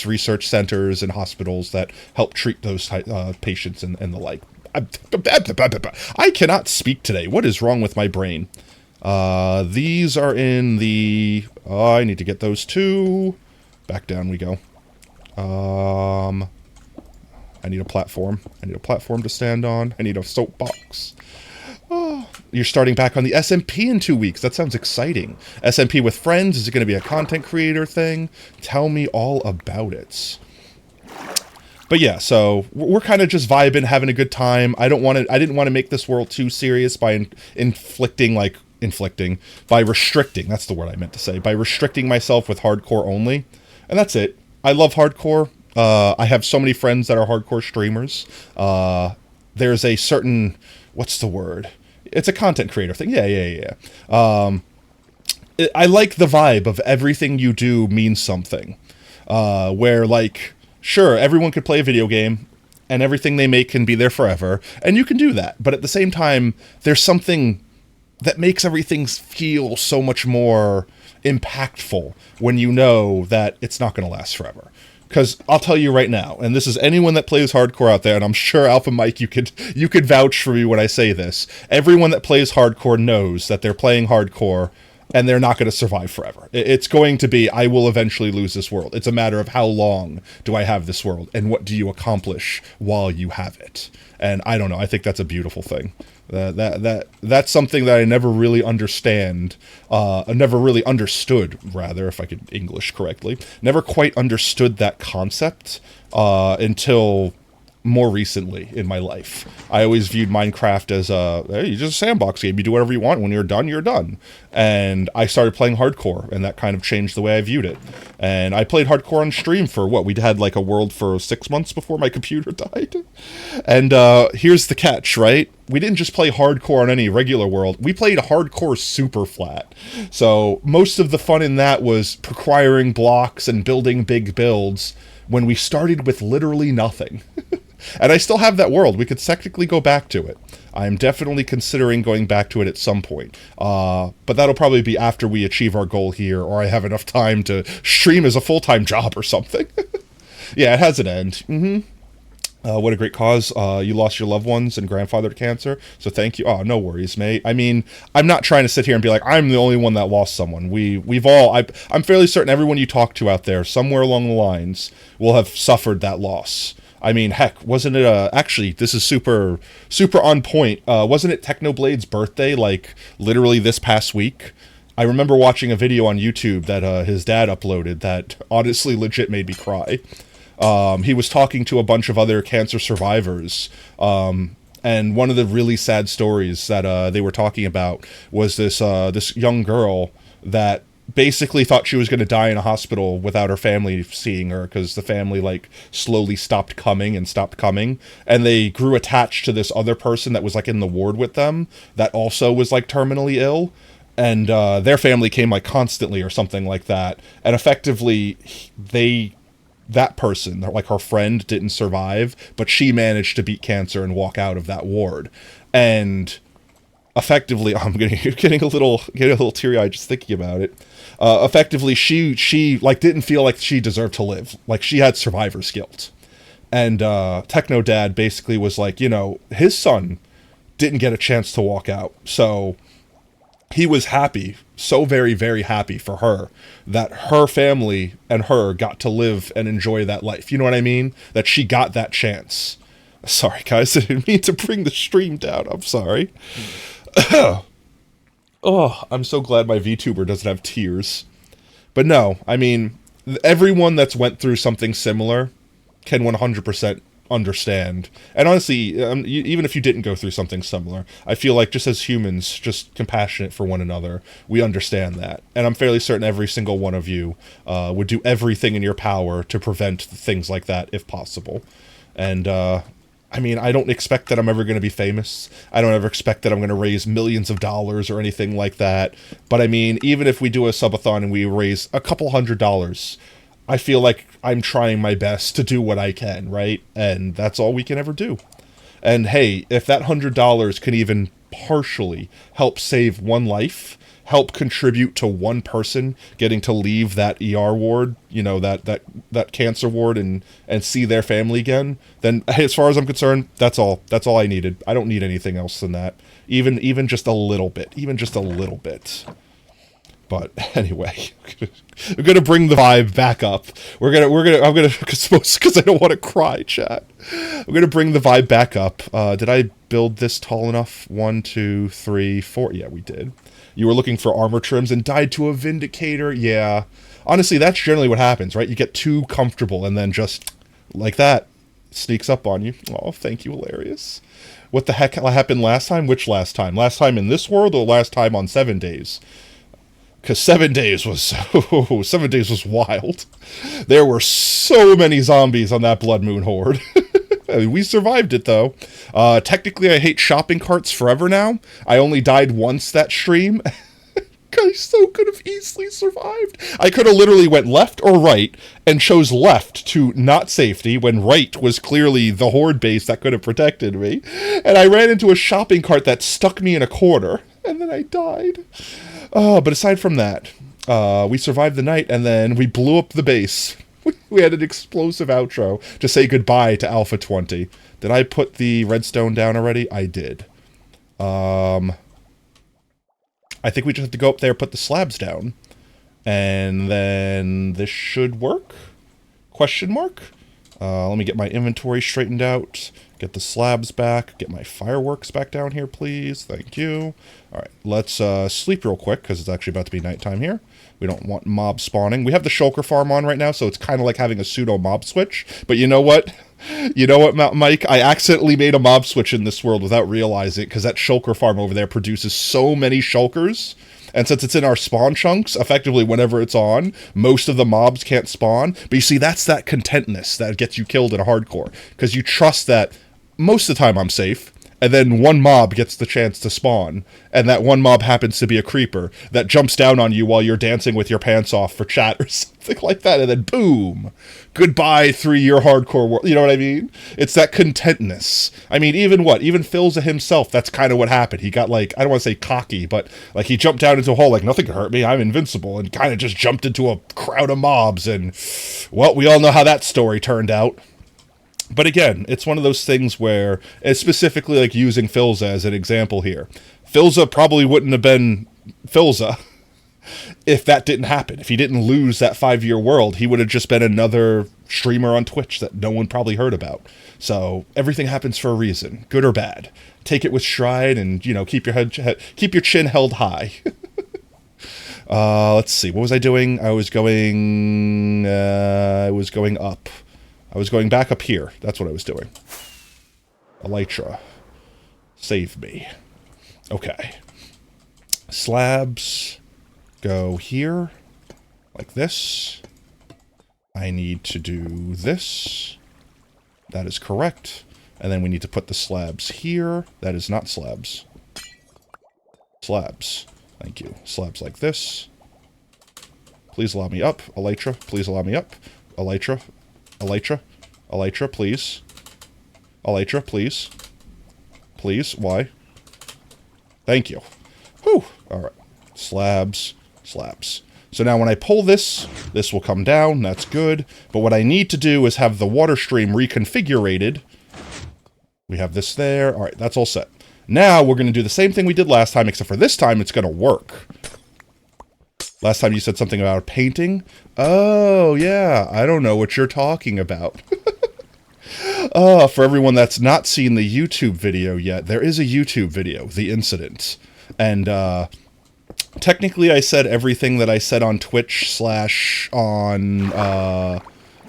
research centers and hospitals that help treat those patients and the like. I cannot speak today. What is wrong with my brain? These are in the... I need to get those too. Back down we go. I need a platform. I need a platform to stand on. I need a soapbox. Oh, you're starting back on the SMP in 2 weeks. That sounds exciting. SMP with friends? Is it going to be a content creator thing? Tell me all about it. But yeah, so we're kind of just vibing, having a good time. I didn't want to make this world too serious by by restricting. That's the word I meant to say. By restricting myself with hardcore only. And that's it. I love hardcore. I have so many friends that are hardcore streamers. There's a certain... What's the word? It's a content creator thing. Yeah. I like the vibe of everything you do means something. Where, like, sure, everyone could play a video game, and everything they make can be there forever, and you can do that. But at the same time, there's something that makes everything feel so much more impactful when you know that it's not going to last forever. Because I'll tell you right now, and this is anyone that plays hardcore out there, and I'm sure Alpha Mike, you could vouch for me when I say this. Everyone that plays hardcore knows that they're playing hardcore, and they're not going to survive forever. It's going to be, I will eventually lose this world. It's a matter of how long do I have this world, and what do you accomplish while you have it. And I don't know, I think that's a beautiful thing. That's something that I never really understood, rather, if I could English correctly. Never quite understood that concept until more recently in my life. I always viewed Minecraft as it's just a sandbox game. You do whatever you want. When you're done, you're done. And I started playing hardcore, and that kind of changed the way I viewed it. And I played hardcore on stream for we had like a world for 6 months before my computer died. And here's the catch, right? We didn't just play hardcore on any regular world. We played hardcore super flat. So most of the fun in that was acquiring blocks and building big builds when we started with literally nothing. And I still have that world. We could technically go back to it. I'm definitely considering going back to it at some point. But that'll probably be after we achieve our goal here, or I have enough time to stream as a full-time job or something. Yeah, it has an end. What a great cause. You lost your loved ones and grandfather to cancer, so thank you. Oh, no worries, mate. I mean, I'm not trying to sit here and be like, I'm the only one that lost someone. I'm fairly certain everyone you talk to out there, somewhere along the lines, will have suffered that loss. I mean, heck, wasn't it, actually, this is super on point, wasn't it Technoblade's birthday, like, literally this past week? I remember watching a video on YouTube that his dad uploaded that honestly legit made me cry. He was talking to a bunch of other cancer survivors, and one of the really sad stories that they were talking about was this young girl that basically thought she was going to die in a hospital without her family seeing her, because the family like slowly stopped coming, and they grew attached to this other person that was like in the ward with them that also was like terminally ill, and their family came like constantly or something like that, and effectively that person, like her friend, didn't survive, but she managed to beat cancer and walk out of that ward. And effectively, I'm getting a little teary-eyed just thinking about it. Effectively, she like didn't feel like she deserved to live. Like, she had survivor's guilt. And Techno Dad basically was like, his son didn't get a chance to walk out. So he was happy, so very, very happy for her, that her family and her got to live and enjoy that life. You know what I mean? That she got that chance. Sorry, guys, I didn't mean to bring the stream down. I'm sorry. Oh, I'm so glad my VTuber doesn't have tears. But no, I mean, everyone that's went through something similar can 100% understand. And honestly, even if you didn't go through something similar, I feel like just as humans, just compassionate for one another, we understand that. And I'm fairly certain every single one of you would do everything in your power to prevent things like that if possible. And I mean, I don't expect that I'm ever going to be famous. I don't ever expect that I'm going to raise millions of dollars or anything like that. But I mean, even if we do a subathon and we raise a couple $100, I feel like I'm trying my best to do what I can, right? And that's all we can ever do. And hey, if that $100 can even partially help save one life, help contribute to one person getting to leave that ER ward, you know, that cancer ward and see their family again, then as far as I'm concerned, that's all I needed. I don't need anything else than that. Even just a little bit. But anyway, I'm gonna bring the vibe back up. I'm gonna because I don't want to cry, chat. I'm gonna bring the vibe back up. Did I build this tall enough? 1, 2, 3, 4. Yeah, we did. You were looking for armor trims and died to a Vindicator. Yeah, honestly, that's generally what happens, right? You get too comfortable and then just like that sneaks up on you. Oh, thank you, hilarious. What the heck happened last time? Which last time? Last time in this world or last time on 7 days? Because 7 days was 7 days was wild. There were so many zombies on that Blood Moon Horde. I mean, we survived it though. Technically, I hate shopping carts forever now. I only died once that stream. I so could have easily survived. I could have literally went left or right and chose left to not safety when right was clearly the horde base that could have protected me. And I ran into a shopping cart that stuck me in a corner and then I died. But aside from that, we survived the night and then we blew up the base. We had an explosive outro to say goodbye to Alpha 20. Did I put the redstone down already? I did. I think we just have to go up there, put the slabs down. And then this should work? Question mark? Let me get my inventory straightened out. Get the slabs back. Get my fireworks back down here, please. Thank you. Alright, let's sleep real quick, because it's actually about to be nighttime here. We don't want mob spawning. We have the shulker farm on right now, so it's kind of like having a pseudo mob switch. But you know what? You know what, Mike? I accidentally made a mob switch in this world without realizing it, because that shulker farm over there produces so many shulkers. And since it's in our spawn chunks, effectively whenever it's on, most of the mobs can't spawn. But you see, that's that contentness that gets you killed in a hardcore. Because you trust that most of the time I'm safe. And then one mob gets the chance to spawn, and that one mob happens to be a creeper that jumps down on you while you're dancing with your pants off for chat or something like that, and then boom! Goodbye 3-year hardcore world, you know what I mean? It's that contentness. I mean, even Philza himself, that's kind of what happened. He got like, I don't want to say cocky, but like he jumped down into a hole like, nothing can hurt me, I'm invincible, and kind of just jumped into a crowd of mobs, and, well, we all know how that story turned out. But again, it's one of those things where, it's specifically like using Philza as an example here. Philza probably wouldn't have been Philza if that didn't happen. If he didn't lose that 5-year world, he would have just been another streamer on Twitch that no one probably heard about. So everything happens for a reason, good or bad. Take it with stride and, you know, keep your chin held high. Let's see, what was I doing? I was going up. I was going back up here. That's what I was doing. Elytra. Save me. Okay. Slabs go here. Like this. I need to do this. That is correct. And then we need to put the slabs here. That is not slabs. Slabs. Thank you. Slabs like this. Please allow me up. Elytra, please allow me up. Elytra. Elytra. Elytra, please. Elytra, please. Please, why? Thank you. Whew. Alright. Slabs. Slabs. So now when I pull this, this will come down. That's good. But what I need to do is have the water stream reconfigurated. We have this there. Alright, that's all set. Now we're going to do the same thing we did last time, except for this time it's going to work. Last time you said something about a painting. Oh, yeah. I don't know what you're talking about. For everyone that's not seen the YouTube video yet, there is a YouTube video, The Incident. And, technically I said everything that I said on Twitch / on,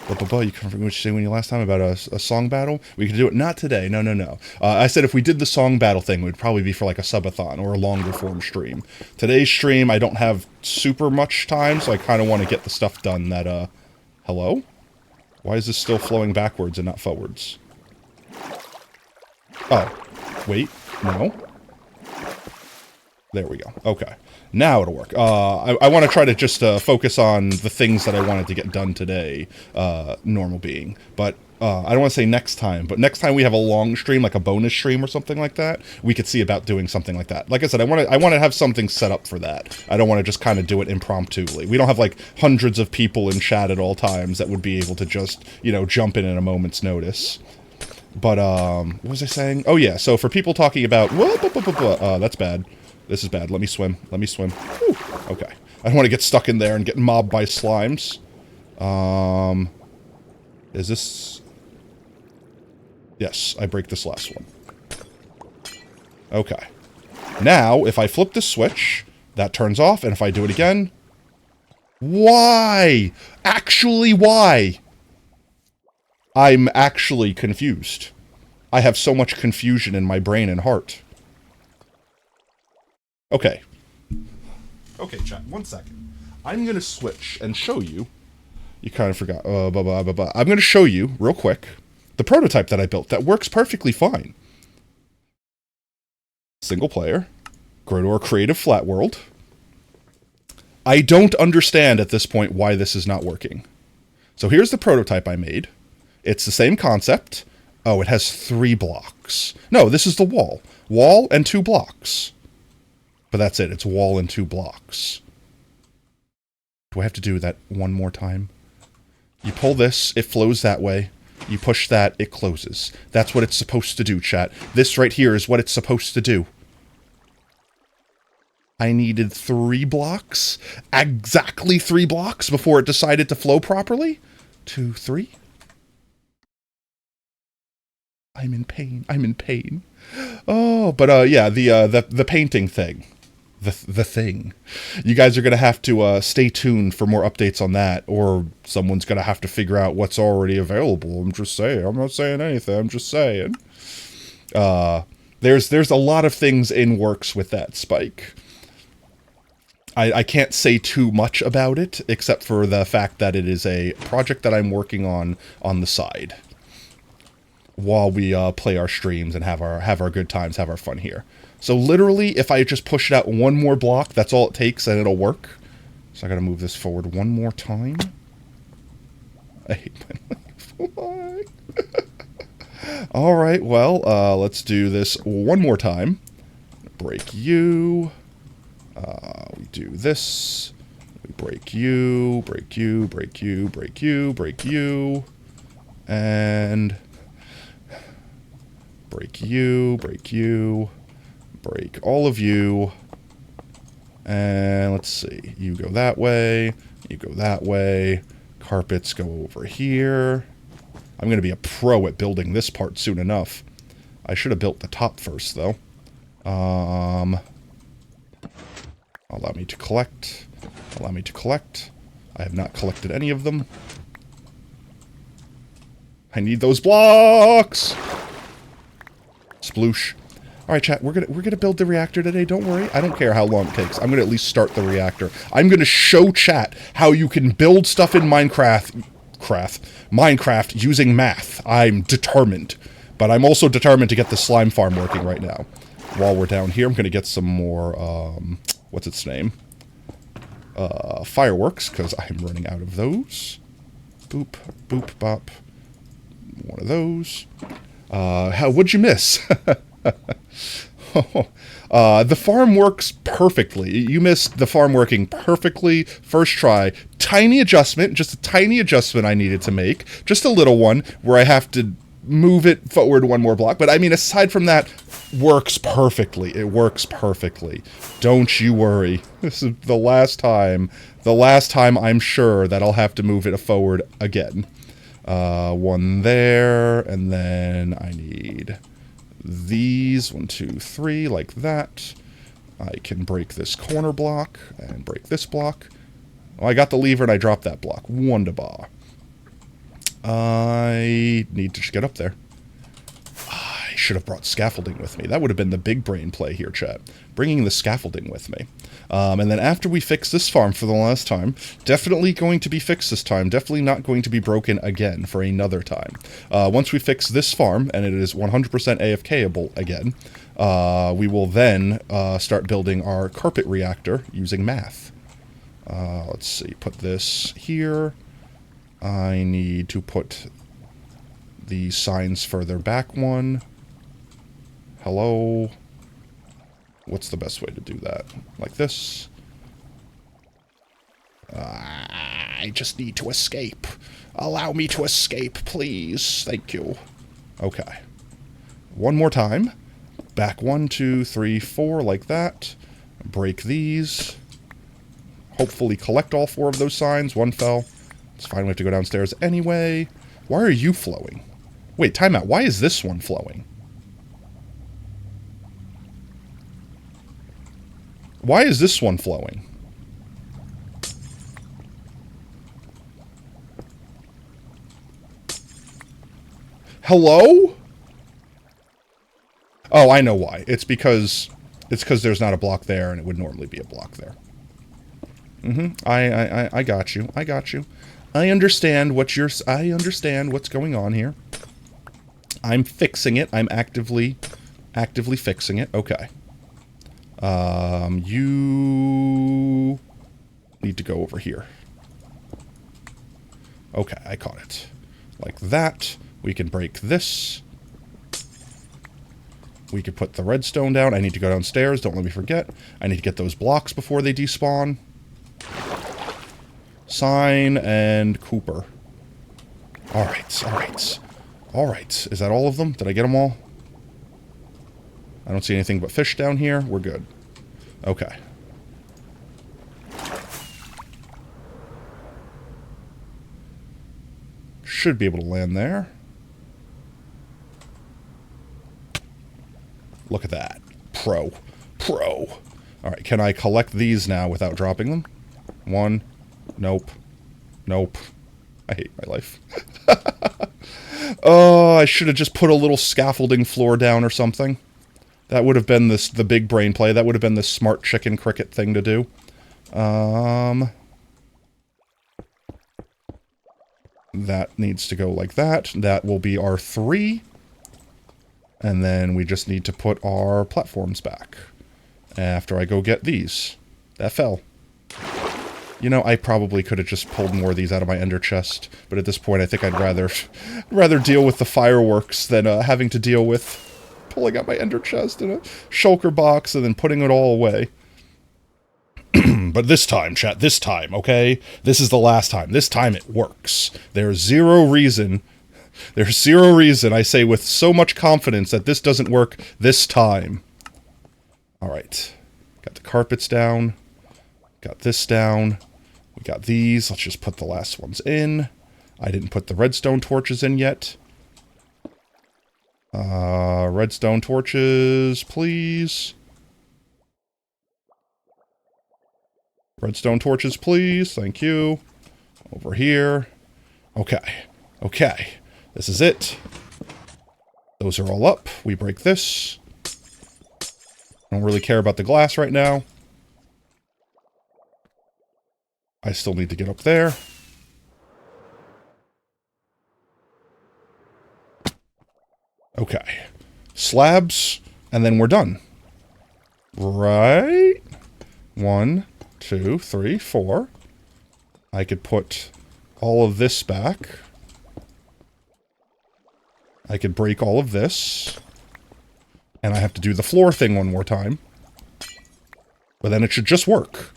But you can't forget what you said when you last time about a song battle. We could do it. Not today. No, no, no. I said if we did the song battle thing, it would probably be for like a subathon or a longer form stream. Today's stream, I don't have super much time, so I kind of want to get the stuff done that, hello? Why is this still flowing backwards and not forwards? Oh. Wait. No. There we go. Okay. Now it'll work. I want to try to just focus on the things that I wanted to get done today, normal being. But I don't want to say next time, but next time we have a long stream, like a bonus stream or something like that, we could see about doing something like that. Like I said, I want to have something set up for that. I don't want to just kind of do it impromptuli. We don't have like hundreds of people in chat at all times that would be able to just, you know, jump in at a moment's notice. But what was I saying? Oh yeah, so for people talking about, that's bad. This is bad. Let me swim. Let me swim. Whew. Okay. I don't want to get stuck in there and get mobbed by slimes. Is this... Yes, I break this last one. Okay. Now, if I flip the switch, that turns off, and if I do it again... Why? Actually, why? I'm actually confused. I have so much confusion in my brain and heart. Okay. Okay, chat. 1 second. I'm going to switch and show you. You kind of forgot. I'm going to show you, real quick, the prototype that I built that works perfectly fine. Single player. Go to our creative flat world. I don't understand at this point why this is not working. So here's the prototype I made. It's the same concept. Oh, it has 3 blocks. No, this is the wall. Wall and 2 blocks. But that's it. It's wall and 2 blocks. Do I have to do that one more time? You pull this, it flows that way. You push that, it closes. That's what it's supposed to do, chat. This right here is what it's supposed to do. I needed 3 blocks? Exactly 3 blocks before it decided to flow properly? 2, 3? I'm in pain. I'm in pain. Oh, but yeah, the painting thing. The thing. You guys are going to have to stay tuned for more updates on that, or someone's going to have to figure out what's already available. I'm just saying. I'm not saying anything. I'm just saying. There's a lot of things in works with that, Spike. I can't say too much about it, except for the fact that it is a project that I'm working on the side. While we play our streams and have our good times, have our fun here. So literally, if I just push it out 1 more block, that's all it takes, and it'll work. So I gotta move this forward 1 more time. I hate my life. Alright, well, let's do this 1 more time. Break you. We do this. We break you, break you, break you, break you, break you. And... break you, break you, break all of you, and let's see, you go that way, you go that way, carpets go over here. I'm going to be a pro at building this part soon enough. I should have built the top first, though. Allow me to collect, allow me to collect. I have not collected any of them. I need those blocks! Sploosh. Alright, chat, we're gonna build the reactor today, don't worry. I don't care how long it takes. I'm gonna at least start the reactor. I'm gonna show chat how you can build stuff in Minecraft using math. I'm determined. But I'm also determined to get the slime farm working right now. While we're down here, I'm gonna get some more, what's its name? Fireworks, because I'm running out of those. Boop, boop, bop. One of those. What'd you miss? The farm works perfectly. You missed the farm working perfectly. First try. Tiny adjustment, just a tiny adjustment I needed to make. Just a little one where I have to move it forward 1 more block. But I mean, aside from that, works perfectly. It works perfectly. Don't you worry. This is the last time I'm sure that I'll have to move it forward again. 1 there, and then I need these 1, 2, 3, like that. I can break this corner block and break this block. Oh, I got the lever and I dropped that block. Wonderbar. I need to just get up there. I should have brought scaffolding with me. That would have been the big brain play here, chat. Bringing the scaffolding with me. And then after we fix this farm for the last time, definitely going to be fixed this time, definitely not going to be broken again for another time. Once we fix this farm, and it is 100% AFK-able again, we will then start building our carpet reactor using math. Let's see, put this here. I need to put the signs further back one. Hello. What's the best way to do that? Like this? I just need to escape. Allow me to escape, please. Thank you. Okay. One more time. Back 1, 2, 3, 4, like that. Break these. Hopefully collect all 4 of those signs. One fell. It's fine, we have to go downstairs anyway. Why are you flowing? Wait, time out. Why is this one flowing? Why is this one flowing? Hello? Oh, I know why. It's because there's not a block there, and it would normally be a block there. I got you. I got you. I understand I understand what's going on here. I'm fixing it. I'm actively fixing it. Okay. You need to go over here. Okay, I caught it. Like that. We can break this. We could put the redstone down. I need to go downstairs. Don't let me forget. I need to get those blocks before they despawn. Sign and Cooper. Alright, alright. Alright. Is that all of them? Did I get them all? I don't see anything but fish down here. We're good. Okay. Should be able to land there. Look at that. Pro. Pro. Alright, can I collect these now without dropping them? 1. Nope. Nope. I hate my life. Oh, I should have just put a little scaffolding floor down or something. That would have been the big brain play. That would have been the smart chicken cricket thing to do. That needs to go like that. That will be our 3. And then we just need to put our platforms back. After I go get these. That fell. You know, I probably could have just pulled more of these out of my ender chest. But at this point, I think I'd rather deal with the fireworks than having to deal with pulling out my ender chest in a shulker box and then putting it all away. But this time, chat, this time, okay? This is the last time. This time it works. There's zero reason, I say with so much confidence that this doesn't work this time. Alright. Got the carpets down. Got this down. We got these. Let's just put the last ones in. I didn't put the redstone torches in yet. Redstone torches, please. Redstone torches, please. Thank you. Over here. Okay. Okay. This is it. Those are all up. We break this. I don't really care about the glass right now. I still need to get up there. Okay. Slabs, and then we're done. Right? 1, 2, 3, 4. I could put all of this back. I could break all of this. And I have to do the floor thing one more time. But then it should just work.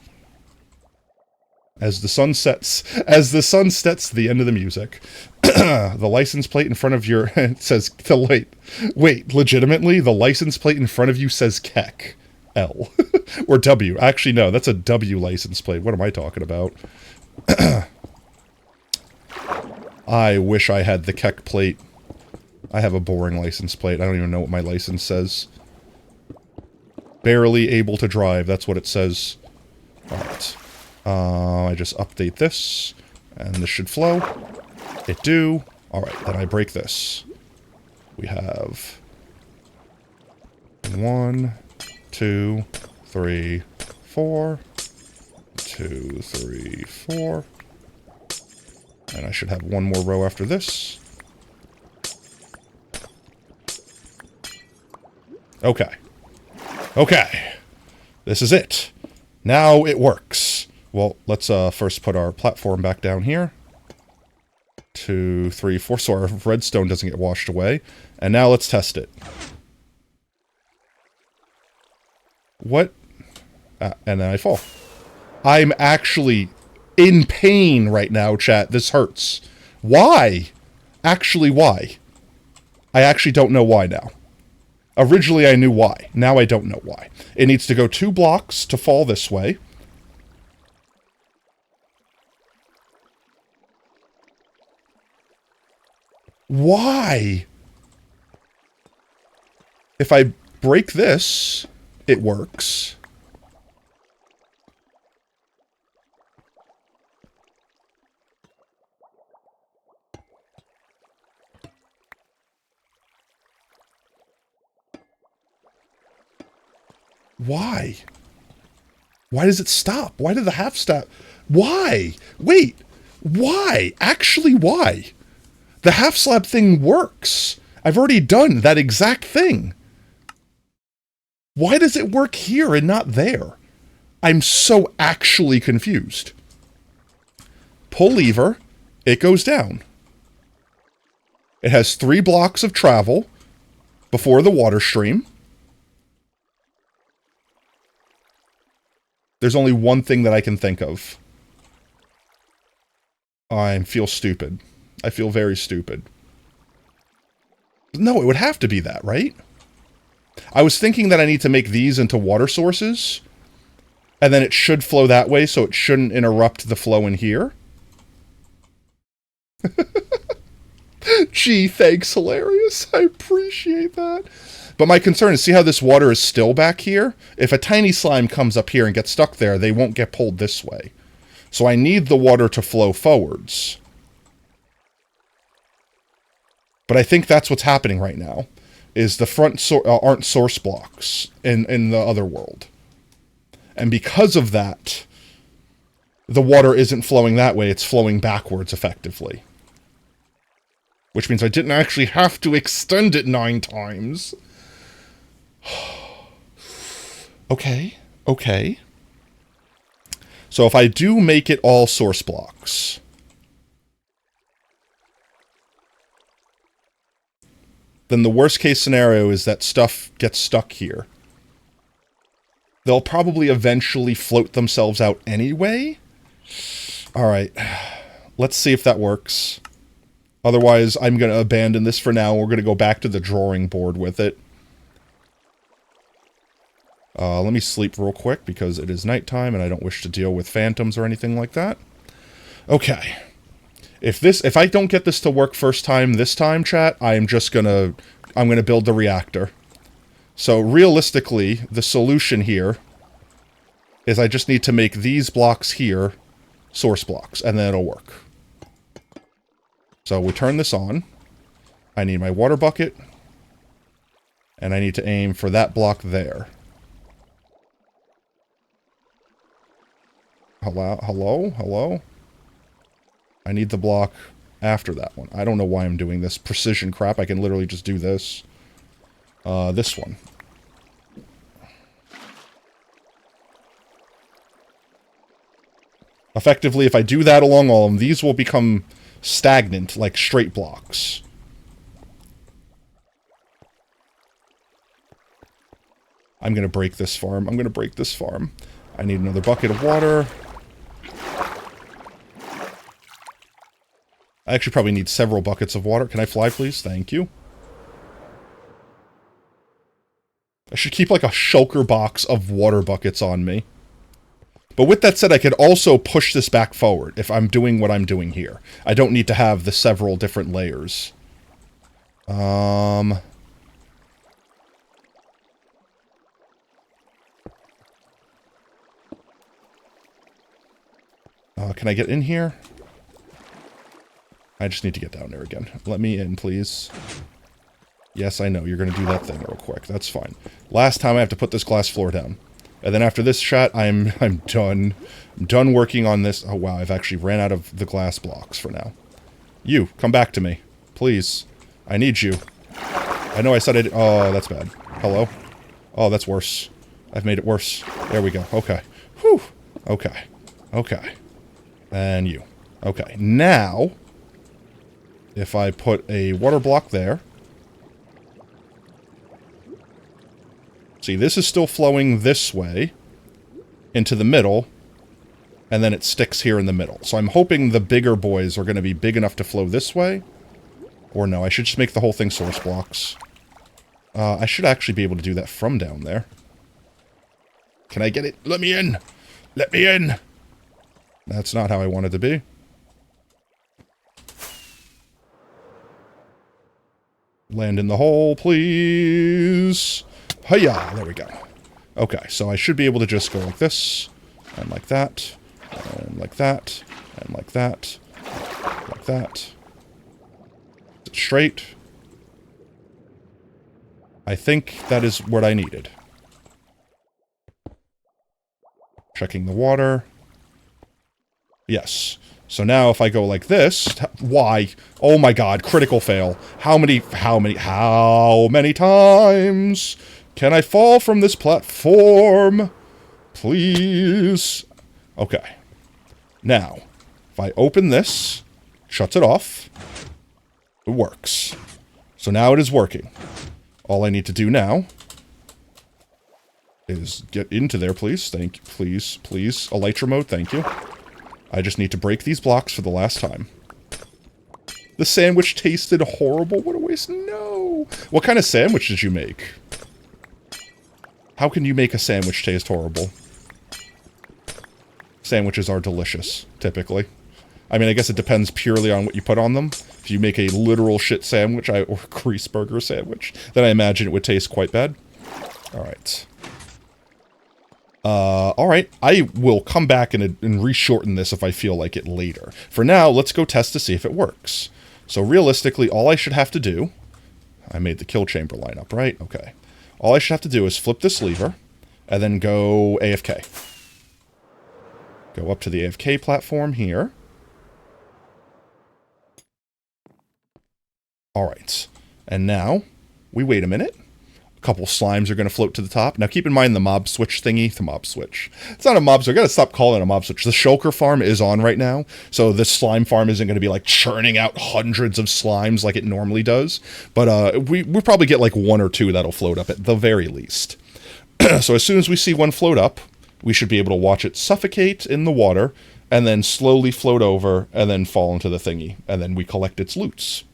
As the sun sets, the end of the music. The license plate in front of your, it says, wait, legitimately, the license plate in front of you says Keck. L. Or W. Actually, no, that's a W license plate. What am I talking about? I wish I had the Keck plate. I have a boring license plate. I don't even know what my license says. Barely able to drive, that's what it says. Alright. I just update this, and this should flow. It do. Alright, then I break this. We have 1, 2, 3, 4. 2, 3, 4. And I should have one more row after this. Okay. Okay. This is it. Now it works. Well, let's first put our platform back down here. 2, 3, 4, so our redstone doesn't get washed away. And now let's test it. What? And then I fall. I'm actually in pain right now, chat. This hurts. Why? Actually, why? I actually don't know why now. Originally, I knew why. Now I don't know why. It needs to go 2 blocks to fall this way. Why? If I break this, it works. Why? Why does it stop? Why did the half stop? Why? Wait. Why? Actually, why? The half slab thing works. I've already done that exact thing. Why does it work here and not there? I'm so actually confused. Pull lever. It goes down. It has 3 blocks of travel before the water stream. There's only one thing that I can think of. I feel stupid. I feel very stupid. No, it would have to be that, right? I was thinking that I need to make these into water sources, and then it should flow that way, so it shouldn't interrupt the flow in here. Gee, thanks, hilarious. I appreciate that. But my concern is, see how this water is still back here? If a tiny slime comes up here and gets stuck there, they won't get pulled this way. So I need the water to flow forwards. But I think that's what's happening right now, is the front aren't source blocks in the other world. And because of that, the water isn't flowing that way, it's flowing backwards effectively. Which means I didn't actually have to extend it 9 times. Okay, okay. So if I do make it all source blocks, then the worst case scenario is that stuff gets stuck here. They'll probably eventually float themselves out anyway. Alright, let's see if that works. Otherwise, I'm going to abandon this for now. We're going to go back to the drawing board with it. Let me sleep real quick because it is nighttime and I don't wish to deal with phantoms or anything like that. Okay. If I don't get this to work first time this time, chat, I'm gonna build the reactor. So realistically, the solution here is I just need to make these blocks here source blocks, and then it'll work. So we turn this on. I need my water bucket, and I need to aim for that block there. Hello? I need the block after that one. I don't know why I'm doing this precision crap. I can literally just do this. This one. Effectively, if I do that along all of them, these will become stagnant, like straight blocks. I'm gonna break this farm. I need another bucket of water. I actually probably need several buckets of water. Can I fly, please? Thank you. I should keep like a shulker box of water buckets on me. But with that said, I could also push this back forward if I'm doing what I'm doing here. I don't need to have the several different layers. Can I get in here? I just need to get down there again. Let me in, please. Yes, I know. You're going to do that thing real quick. That's fine. Last time I have to put this glass floor down. And then after this shot, I'm done. I'm done working on this. Oh, wow. I've actually ran out of the glass blocks for now. You, come back to me. Please. I need you. I know I said it. Oh, that's bad. Hello? Oh, that's worse. I've made it worse. There we go. Okay. Whew. Okay. Okay. And you. Okay. Now, if I put a water block there. See, this is still flowing this way into the middle, and then it sticks here in the middle. So I'm hoping the bigger boys are going to be big enough to flow this way. Or no, I should just make the whole thing source blocks. I should actually be able to do that from down there. Can I get it? Let me in! Let me in! That's not how I wanted to be. Land in the hole, please! Hiya! There we go. Okay, so I should be able to just go like this, and like that, and like that, and like that, like that. Straight. I think that is what I needed. Checking the water. Yes. So now if I go like this, why? Oh my god, critical fail. How many times can I fall from this platform? Please. Okay. Now, if I open this, shuts it off, it works. So now it is working. All I need to do now is get into there, please. Thank you. Please, please. Elytra mode, thank you. I just need to break these blocks for the last time. The sandwich tasted horrible. What a waste. No. What kind of sandwich did you make? How can you make a sandwich taste horrible? Sandwiches are delicious, typically. I mean, I guess it depends purely on what you put on them. If you make a literal shit sandwich, or grease burger sandwich, then I imagine it would taste quite bad. Alright. Alright. I will come back and re-shorten this if I feel like it later. For now, let's go test to see if it works. So realistically, all I should have to do... I made the kill chamber line up, right? Okay. All I should have to do is flip this lever, and then go AFK. Go up to the AFK platform here. Alright. And now, we wait a minute. A couple slimes are going to float to the top. Now keep in mind the mob switch thingy. The mob switch. It's not a mob switch. I gotta stop calling it a mob switch. The shulker farm is on right now. So this slime farm isn't going to be like churning out hundreds of slimes like it normally does. But we probably get like one or two that'll float up at the very least. So as soon as we see one float up, we should be able to watch it suffocate in the water, and then slowly float over, and then fall into the thingy. And then we collect its loots.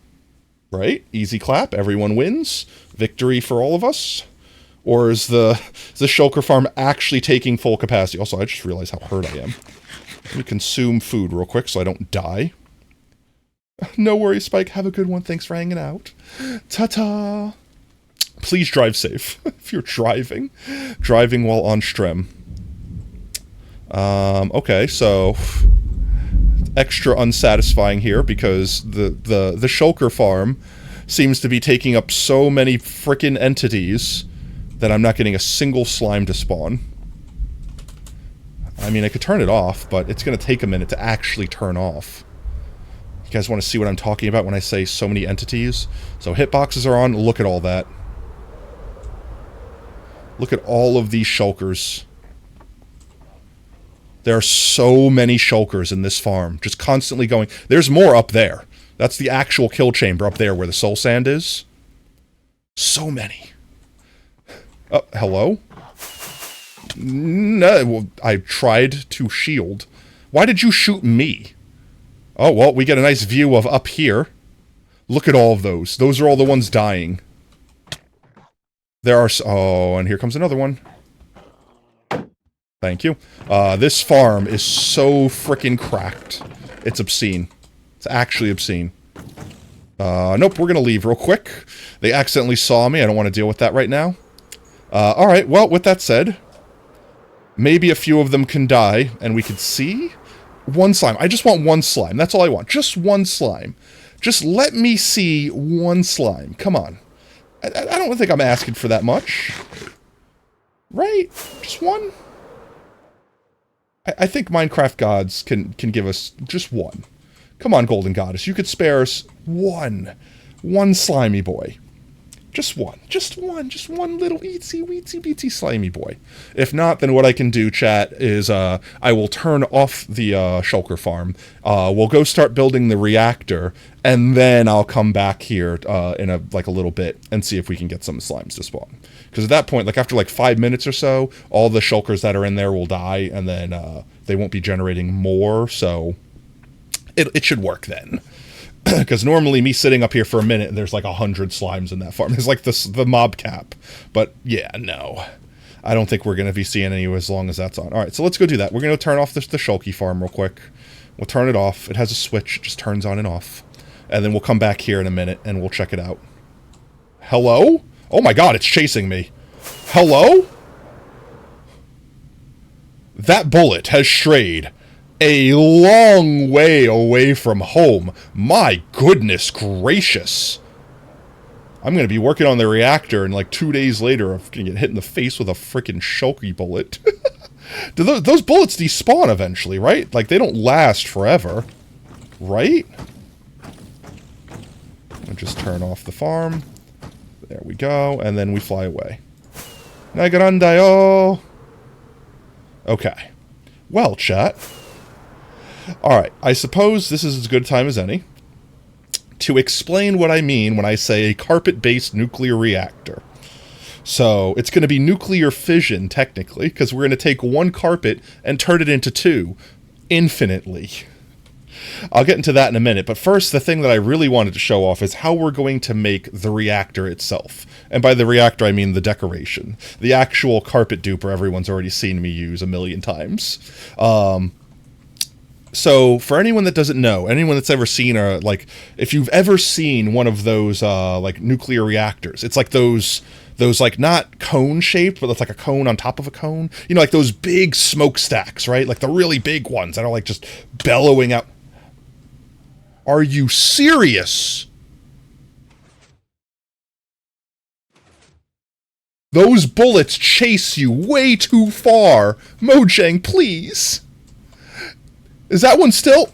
Right? Easy clap. Everyone wins. Victory for all of us. Or is the shulker farm actually taking full capacity? Also, I just realized how hurt I am. Let me consume food real quick so I don't die. No worries, Spike. Have a good one. Thanks for hanging out. Ta-ta. Please drive safe if you're driving. Driving while on stream. Okay, so... extra unsatisfying here because the shulker farm seems to be taking up so many frickin' entities that I'm not getting a single slime to spawn. I mean, I could turn it off, but it's going to take a minute to actually turn off. You guys want to see what I'm talking about when I say so many entities? So hitboxes are on. Look at all that. Look at all of these shulkers. There are so many shulkers in this farm, just constantly going. There's more up there. That's the actual kill chamber up there where the soul sand is. So many. Oh, hello? No, well, I tried to shield. Why did you shoot me? Oh, well, we get a nice view of up here. Look at all of those. Those are all the ones dying. There are... oh, and here comes another one. Thank you. This farm is so frickin' cracked. It's obscene. It's actually obscene. Nope, we're gonna leave real quick. They accidentally saw me. I don't want to deal with that right now. Alright, well, with that said, maybe a few of them can die, and we could see One slime. I just want one slime. That's all I want. Just one slime. Just let me see one slime. Come on. I don't think I'm asking for that much. Right? Just one? I think Minecraft gods can give us just one. Come on, Golden Goddess. You could spare us one. One slimy boy. Just one. Just one little itsy weetsy beatsy slimy boy. If not, then what I can do, chat, is I will turn off the shulker farm. We'll go start building the reactor, and then I'll come back here in a little bit and see if we can get some slimes to spawn. Because at that point, like after like 5 minutes or so, all the shulkers that are in there will die, and then they won't be generating more, so it should work then. Because normally me sitting up here for a minute and there's like 100 slimes in that farm. It's like the mob cap. But yeah, no. I don't think we're going to be seeing any as long as that's on. Alright, so let's go do that. We're going to turn off the shulky farm real quick. We'll turn it off. It has a switch. It just turns on and off. And then we'll come back here in a minute and we'll check it out. Hello? Oh my god, it's chasing me. Hello? That bullet has strayed a long way away from home. My goodness gracious. I'm going to be working on the reactor, and like 2 days later, I'm going to get hit in the face with a freaking shulky bullet. Do those bullets despawn eventually, right? Like, they don't last forever. Right? I'll just turn off the farm. There we go. And then we fly away. Nagarandayo. Okay. Well, chat. Alright, I suppose this is as good a time as any to explain what I mean when I say a carpet-based nuclear reactor. So, it's going to be nuclear fission, technically, because we're going to take one carpet and turn it into two, infinitely. I'll get into that in a minute, but first, the thing that I really wanted to show off is how we're going to make the reactor itself. And by the reactor, I mean the decoration. The actual carpet duper everyone's already seen me use a million times. So, for anyone that doesn't know, anyone that's ever seen if you've ever seen one of those, nuclear reactors, it's like those like, not cone-shaped, but it's like a cone on top of a cone. You know, like those big smokestacks, right? Like the really big ones that are, like, just bellowing out. Are you serious? Those bullets chase you way too far. Mojang, please. Is that one still?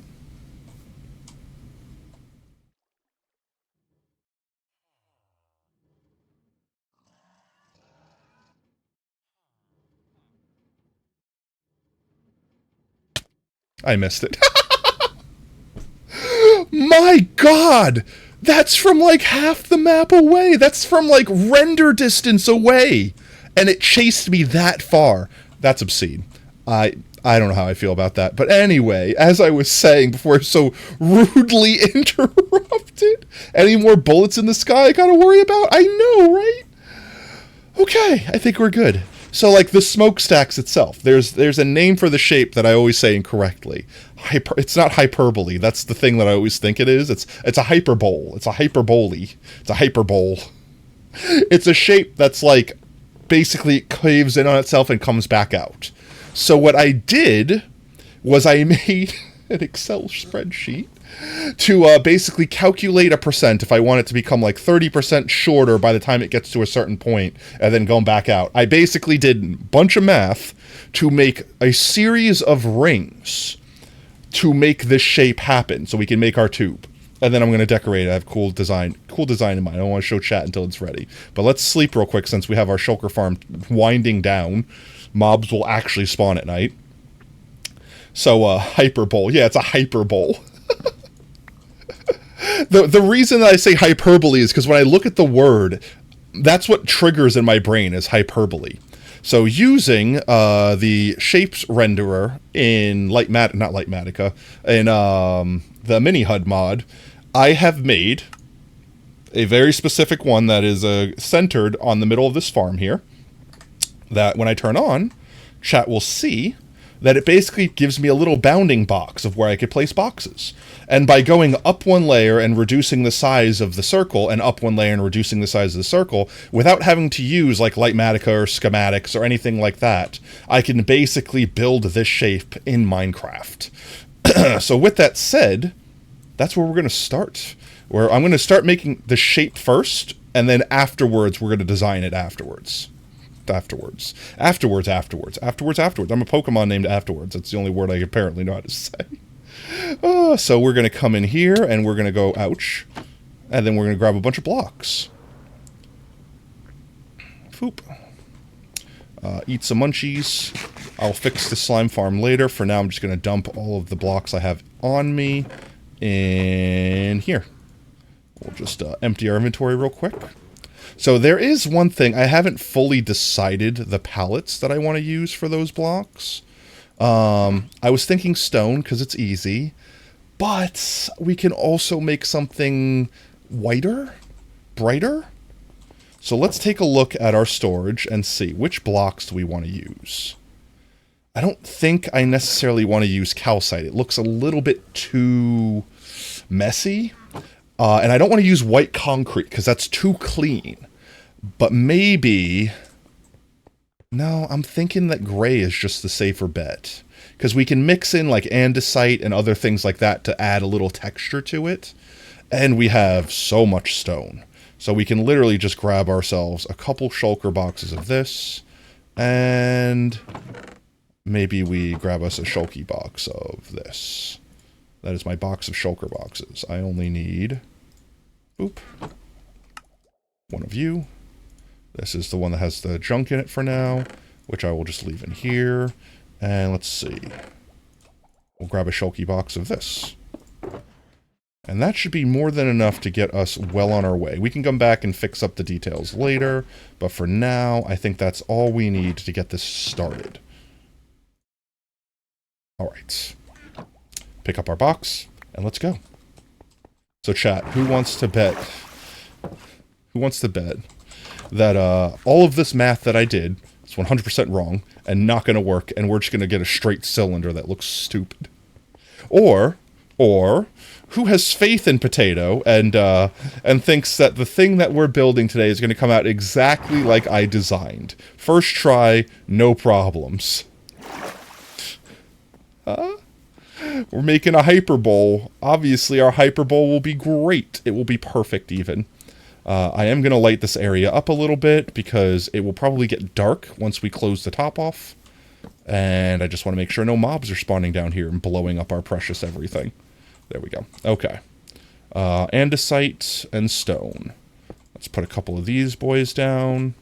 I missed it. My god! That's from like half the map away. That's from like render distance away. And it chased me that far. That's obscene. I don't know how I feel about that. But anyway, as I was saying before I was so rudely interrupted, any more bullets in the sky I gotta worry about? I know, right? Okay, I think we're good. So, like, the smokestacks itself, there's a name for the shape that I always say incorrectly. It's not hyperbole. That's the thing that I always think it is. It's a hyperbole. It's a hyperbole. It's a hyperbole. It's a shape that's, like, basically it caves in on itself and comes back out. So what I did was I made an Excel spreadsheet to basically calculate a percent if I want it to become like 30% shorter by the time it gets to a certain point and then going back out. I basically did a bunch of math to make a series of rings to make this shape happen so we can make our tube. And then I'm going to decorate it. I have cool design in mind. I don't want to show chat until it's ready. But let's sleep real quick since we have our shulker farm winding down. Mobs will actually spawn at night. So, hyperbole. Yeah, it's a hyperbole. The reason that I say hyperbole is because when I look at the word, that's what triggers in my brain is hyperbole. So using the shapes renderer in Lightmatica, in the mini HUD mod, I have made a very specific one that is centered on the middle of this farm here. That when I turn on, chat will see that it basically gives me a little bounding box of where I could place boxes. And by going up one layer and reducing the size of the circle, and up one layer and reducing the size of the circle, without having to use like Lightmatica or schematics or anything like that, I can basically build this shape in Minecraft. So with that said, that's where we're going to start. Where I'm going to start making the shape first, and then afterwards we're going to design it afterwards. Afterwards. I'm a Pokemon named Afterwards. That's the only word I apparently know how to say. So we're going to come in here, and we're going to go, ouch. And then we're going to grab a bunch of blocks. Foop. Eat some munchies. I'll fix the slime farm later. For now, I'm just going to dump all of the blocks I have on me in here. We'll just empty our inventory real quick. So there is one thing. I haven't fully decided the pallets that I want to use for those blocks. I was thinking stone because it's easy. But we can also make something whiter, brighter. So let's take a look at our storage and see which blocks do we want to use. I don't think I necessarily want to use calcite. It looks a little bit too messy. And I don't want to use white concrete because that's too clean. But maybe... No, I'm thinking that gray is just the safer bet. Because we can mix in like andesite and other things like that to add a little texture to it. And we have so much stone. So we can literally just grab ourselves a couple shulker boxes of this. And maybe we grab us a shulky box of this. That is my box of shulker boxes. I only need... Oop. One of you. This is the one that has the junk in it for now, which I will just leave in here. And let's see. We'll grab a shulky box of this. And that should be more than enough to get us well on our way. We can come back and fix up the details later, but for now, I think that's all we need to get this started. Alright. Pick up our box, and let's go. So chat, who wants to bet that all of this math that I did is 100% wrong and not going to work, and we're just going to get a straight cylinder that looks stupid? Or who has faith in Potato and thinks that the thing that we're building today is going to come out exactly like I designed? First try, no problems. We're making a hyperbowl. Obviously, our hyperbowl will be great. It will be perfect, even. I am going to light this area up a little bit because it will probably get dark once we close the top off. And I just want to make sure no mobs are spawning down here and blowing up our precious everything. There we go. Okay. Andesite and stone. Let's put a couple of these boys down.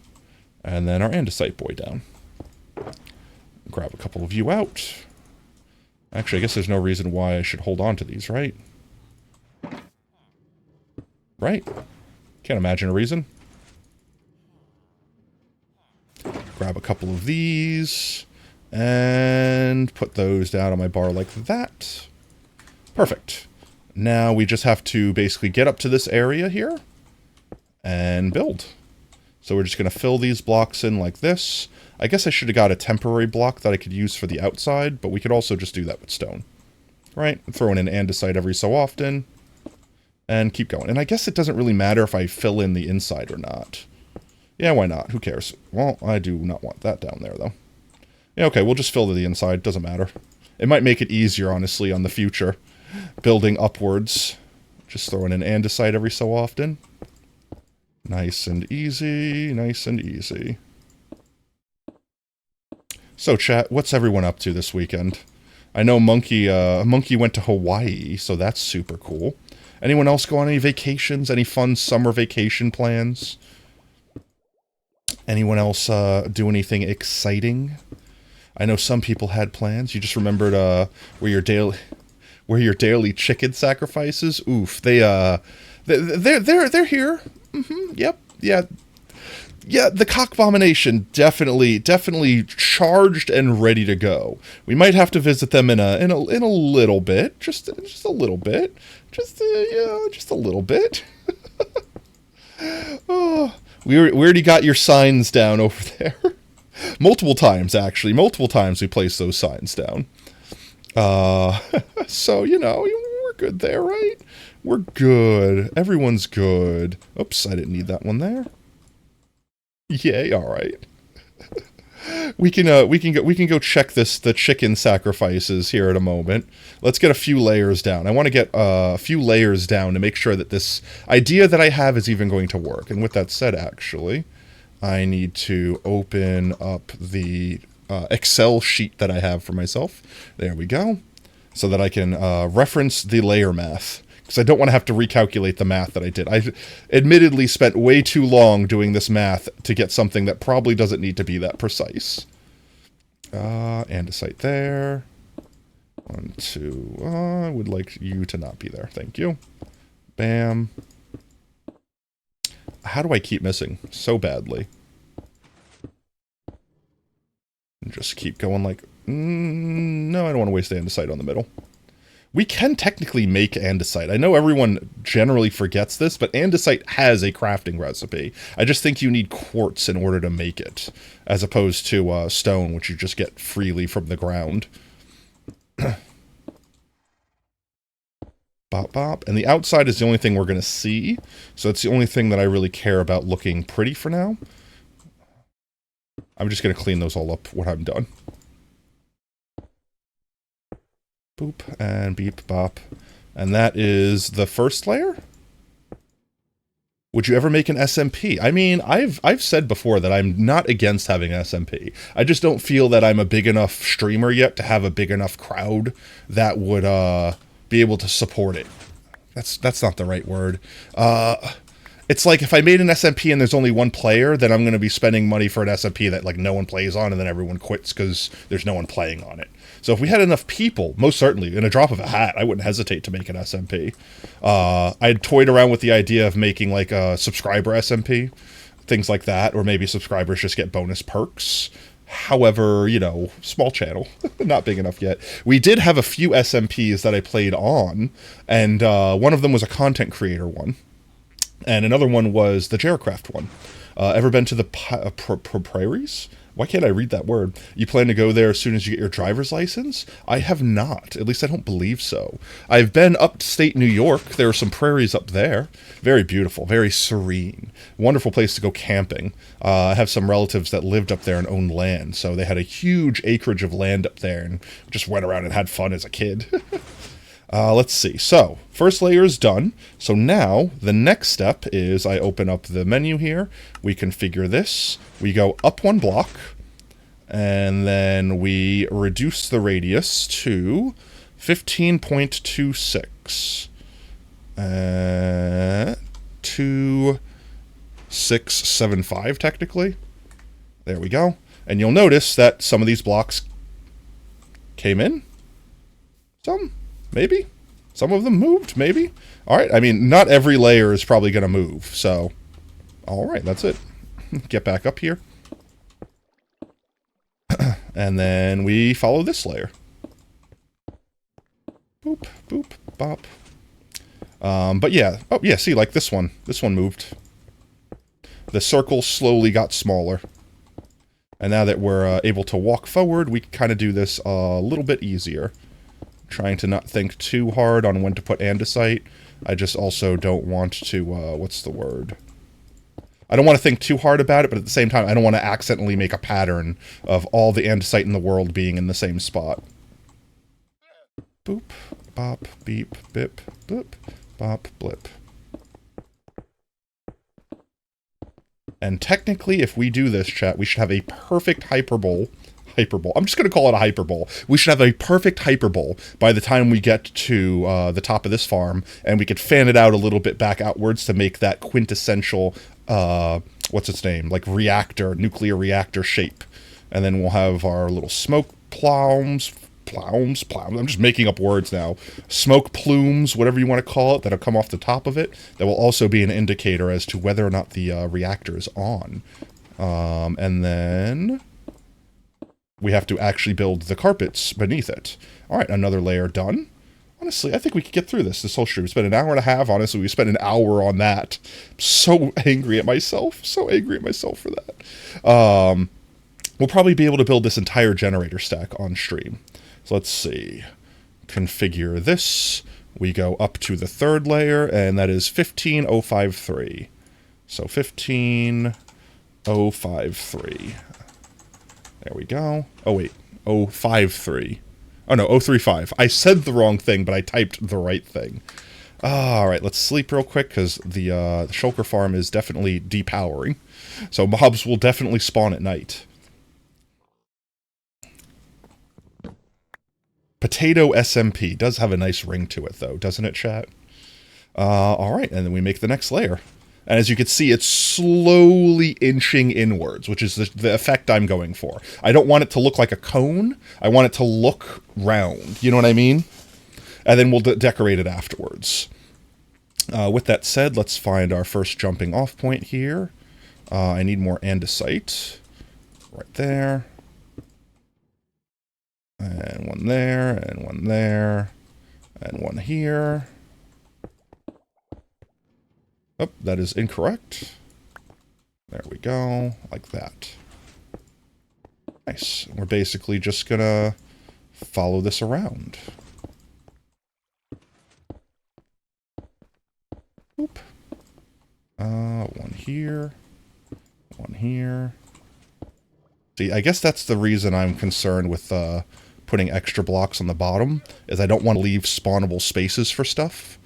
And then our andesite boy down. Grab a couple of you out. Actually, I guess there's no reason why I should hold on to these, right? Right? Can't imagine a reason. Grab a couple of these. And put those down on my bar like that. Perfect. Now we just have to basically get up to this area here. And build. So we're just going to fill these blocks in like this. I guess I should have got a temporary block that I could use for the outside, but we could also just do that with stone. Right? Throw in an andesite every so often. And keep going. And I guess it doesn't really matter if I fill in the inside or not. Yeah, why not? Who cares? Well, I do not want that down there, though. Yeah, okay, we'll just fill the inside. Doesn't matter. It might make it easier, honestly, on the future. Building upwards. Just throw in an andesite every so often. Nice and easy. Nice and easy. So, chat, what's everyone up to this weekend? I know Monkey went to Hawaii, so that's super cool. Anyone else go on any vacations? Any fun summer vacation plans? Anyone else do anything exciting? I know some people had plans. You just remembered where your daily chicken sacrifices. Oof, they're here. Yep, yeah. Yeah, the cock abomination definitely charged and ready to go. We might have to visit them in a little bit, just a little bit, just a little bit. Oh, we already got your signs down over there. Multiple times, actually. Multiple times we placed those signs down. So, we're good there, right? We're good. Everyone's good. Oops, I didn't need that one there. Yay, alright. we can go check the chicken sacrifices here in a moment. Let's get a few layers down. I want to get a few layers down to make sure that this idea that I have is even going to work. And with that said, actually, I need to open up the Excel sheet that I have for myself. There we go. So that I can reference the layer math. Because I don't want to have to recalculate the math that I did. I admittedly spent way too long doing this math to get something that probably doesn't need to be that precise. Andesite there. 1, 2, I would like you to not be there. Thank you. Bam. How do I keep missing so badly? And just keep going like... no, I don't want to waste andesite on the middle. We can technically make andesite. I know everyone generally forgets this, but andesite has a crafting recipe. I just think you need quartz in order to make it, as opposed to stone, which you just get freely from the ground. Bop, bop. And the outside is the only thing we're going to see, so it's the only thing that I really care about looking pretty for now. I'm just going to clean those all up when I'm done. Boop, and beep, bop. And that is the first layer? Would you ever make an SMP? I mean, I've said before that I'm not against having an SMP. I just don't feel that I'm a big enough streamer yet to have a big enough crowd that would be able to support it. That's not the right word. It's like if I made an SMP and there's only one player, then I'm going to be spending money for an SMP that like no one plays on, and then everyone quits because there's no one playing on it. So if we had enough people, most certainly, in a drop of a hat, I wouldn't hesitate to make an SMP. I had toyed around with the idea of making like a subscriber SMP, things like that, or maybe subscribers just get bonus perks. However, you know, small channel, not big enough yet. We did have a few SMPs that I played on, and one of them was a content creator one. And another one was the Jarcraft one. Ever been to the prairies? Why can't I read that word? You plan to go there as soon as you get your driver's license? I have not. At least I don't believe so. I've been upstate New York. There are some prairies up there. Very beautiful. Very serene. Wonderful place to go camping. I have some relatives that lived up there and owned land. So they had a huge acreage of land up there and just went around and had fun as a kid. Let's see. So, first layer is done. So now, the next step is I open up the menu here. We configure this. We go up one block. And then we reduce the radius to 15.26. 2675, technically. There we go. And you'll notice that some of these blocks came in. Some. Maybe. Some of them moved, maybe. Alright, I mean, not every layer is probably going to move, so... Alright, that's it. Get back up here. And then we follow this layer. Boop, boop, bop. But yeah. Oh, yeah, see, like this one. This one moved. The circle slowly got smaller. And now that we're able to walk forward, we can kind of do this a little bit easier. Trying to not think too hard on when to put andesite. I just also don't want to, what's the word? I don't want to think too hard about it, but at the same time, I don't want to accidentally make a pattern of all the andesite in the world being in the same spot. Boop, bop, beep, bip, boop, bop, blip. And technically, if we do this, chat, we should have a perfect hyperbole. I'm just going to call it a hyperbole. We should have a perfect hyperbole by the time we get to the top of this farm, and we could fan it out a little bit back outwards to make that quintessential, what's its name, like reactor, nuclear reactor shape. And then we'll have our little smoke plumes, I'm just making up words now. Smoke plumes, whatever you want to call it, that'll come off the top of it. That will also be an indicator as to whether or not the reactor is on. And then... we have to actually build the carpets beneath it. Alright, another layer done. Honestly, I think we could get through this whole stream. It's been an hour and a half, honestly. We spent an hour on that. I'm so angry at myself. So angry at myself for that. We'll probably be able to build this entire generator stack on stream. So let's see. Configure this. We go up to the third layer, and that is 15053. So 15053. There we go. Oh, wait. 053. Oh, no, 035. I said the wrong thing, but I typed the right thing. All right, let's sleep real quick, because the shulker farm is definitely depowering. So mobs will definitely spawn at night. Potato SMP does have a nice ring to it, though, doesn't it, chat? All right, and then we make the next layer. And as you can see, it's slowly inching inwards, which is the effect I'm going for. I don't want it to look like a cone. I want it to look round. You know what I mean? And then we'll decorate it afterwards. With that said, let's find our first jumping off point here. I need more andesite. Right there. And one there, and one there, and one here. Oh, that is incorrect. There we go, like that. Nice. We're basically just gonna follow this around. Oop. One here. One here. See, I guess that's the reason I'm concerned with putting extra blocks on the bottom, is I don't want to leave spawnable spaces for stuff.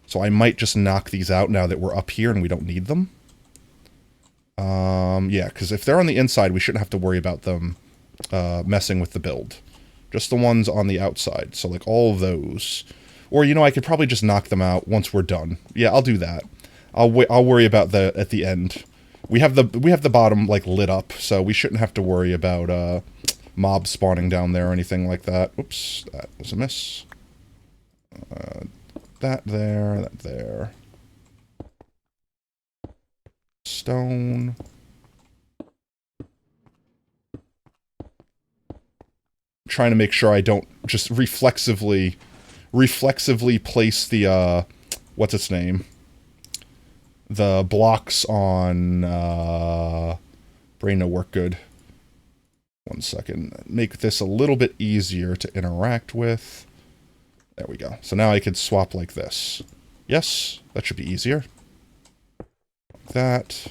So I might just knock these out now that we're up here and we don't need them. Yeah, because if they're on the inside, we shouldn't have to worry about them messing with the build. Just the ones on the outside. So, like, all of those. Or, you know, I could probably just knock them out once we're done. Yeah, I'll do that. I'll worry about that at the end. We have the bottom, like, lit up, so we shouldn't have to worry about mobs spawning down there or anything like that. Oops, that was a miss. That there. Stone. Trying to make sure I don't just reflexively place the, what's its name? The blocks on, brain no work good. One second. Make this a little bit easier to interact with. There we go. So now I can swap like this. Yes, that should be easier. Like that.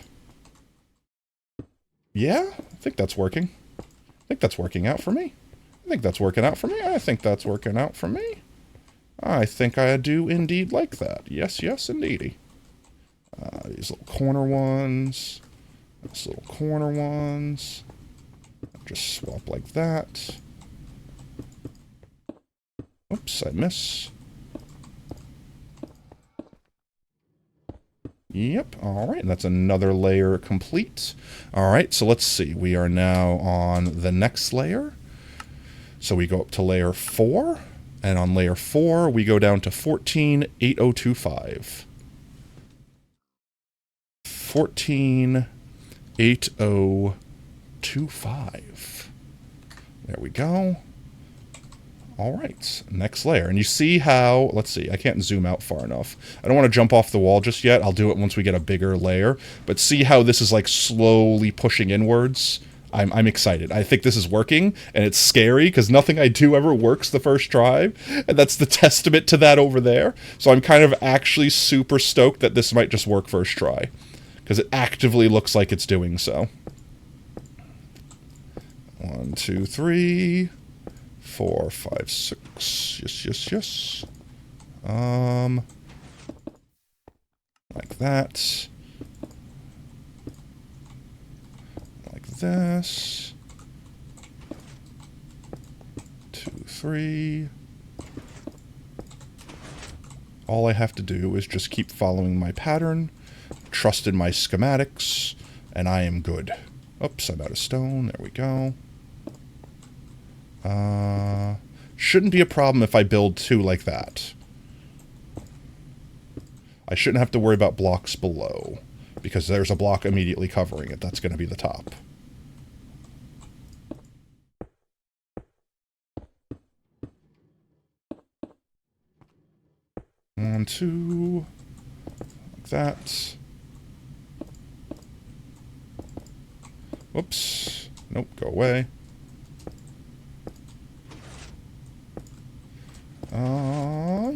Yeah, I think that's working. I think that's working out for me. I think that's working out for me. I think that's working out for me. I think I do indeed like that. Yes, yes, indeedy. These little corner ones. These little corner ones. Just swap like that. Oops, I miss. Yep, alright, and that's another layer complete. Alright, so let's see. We are now on the next layer. So we go up to layer 4, and on layer 4, we go down to 148025. 148025. There we go. Alright, next layer. And you see how, let's see, I can't zoom out far enough. I don't want to jump off the wall just yet. I'll do it once we get a bigger layer. But see how this is like slowly pushing inwards? I'm excited. I think this is working, and it's scary because nothing I do ever works the first try, and that's the testament to that over there. So I'm kind of actually super stoked that this might just work first try, because it actively looks like it's doing so. 1, 2, 3, 4, 5, 6. Yes, yes, yes. Like that. Like this. 2, 3. All I have to do is just keep following my pattern, trust in my schematics, and I am good. Oops, I'm out of stone. There we go. Shouldn't be a problem if I build 2 like that. I shouldn't have to worry about blocks below, because there's a block immediately covering it. That's going to be the top. One, 2, like that. Whoops. Nope, go away.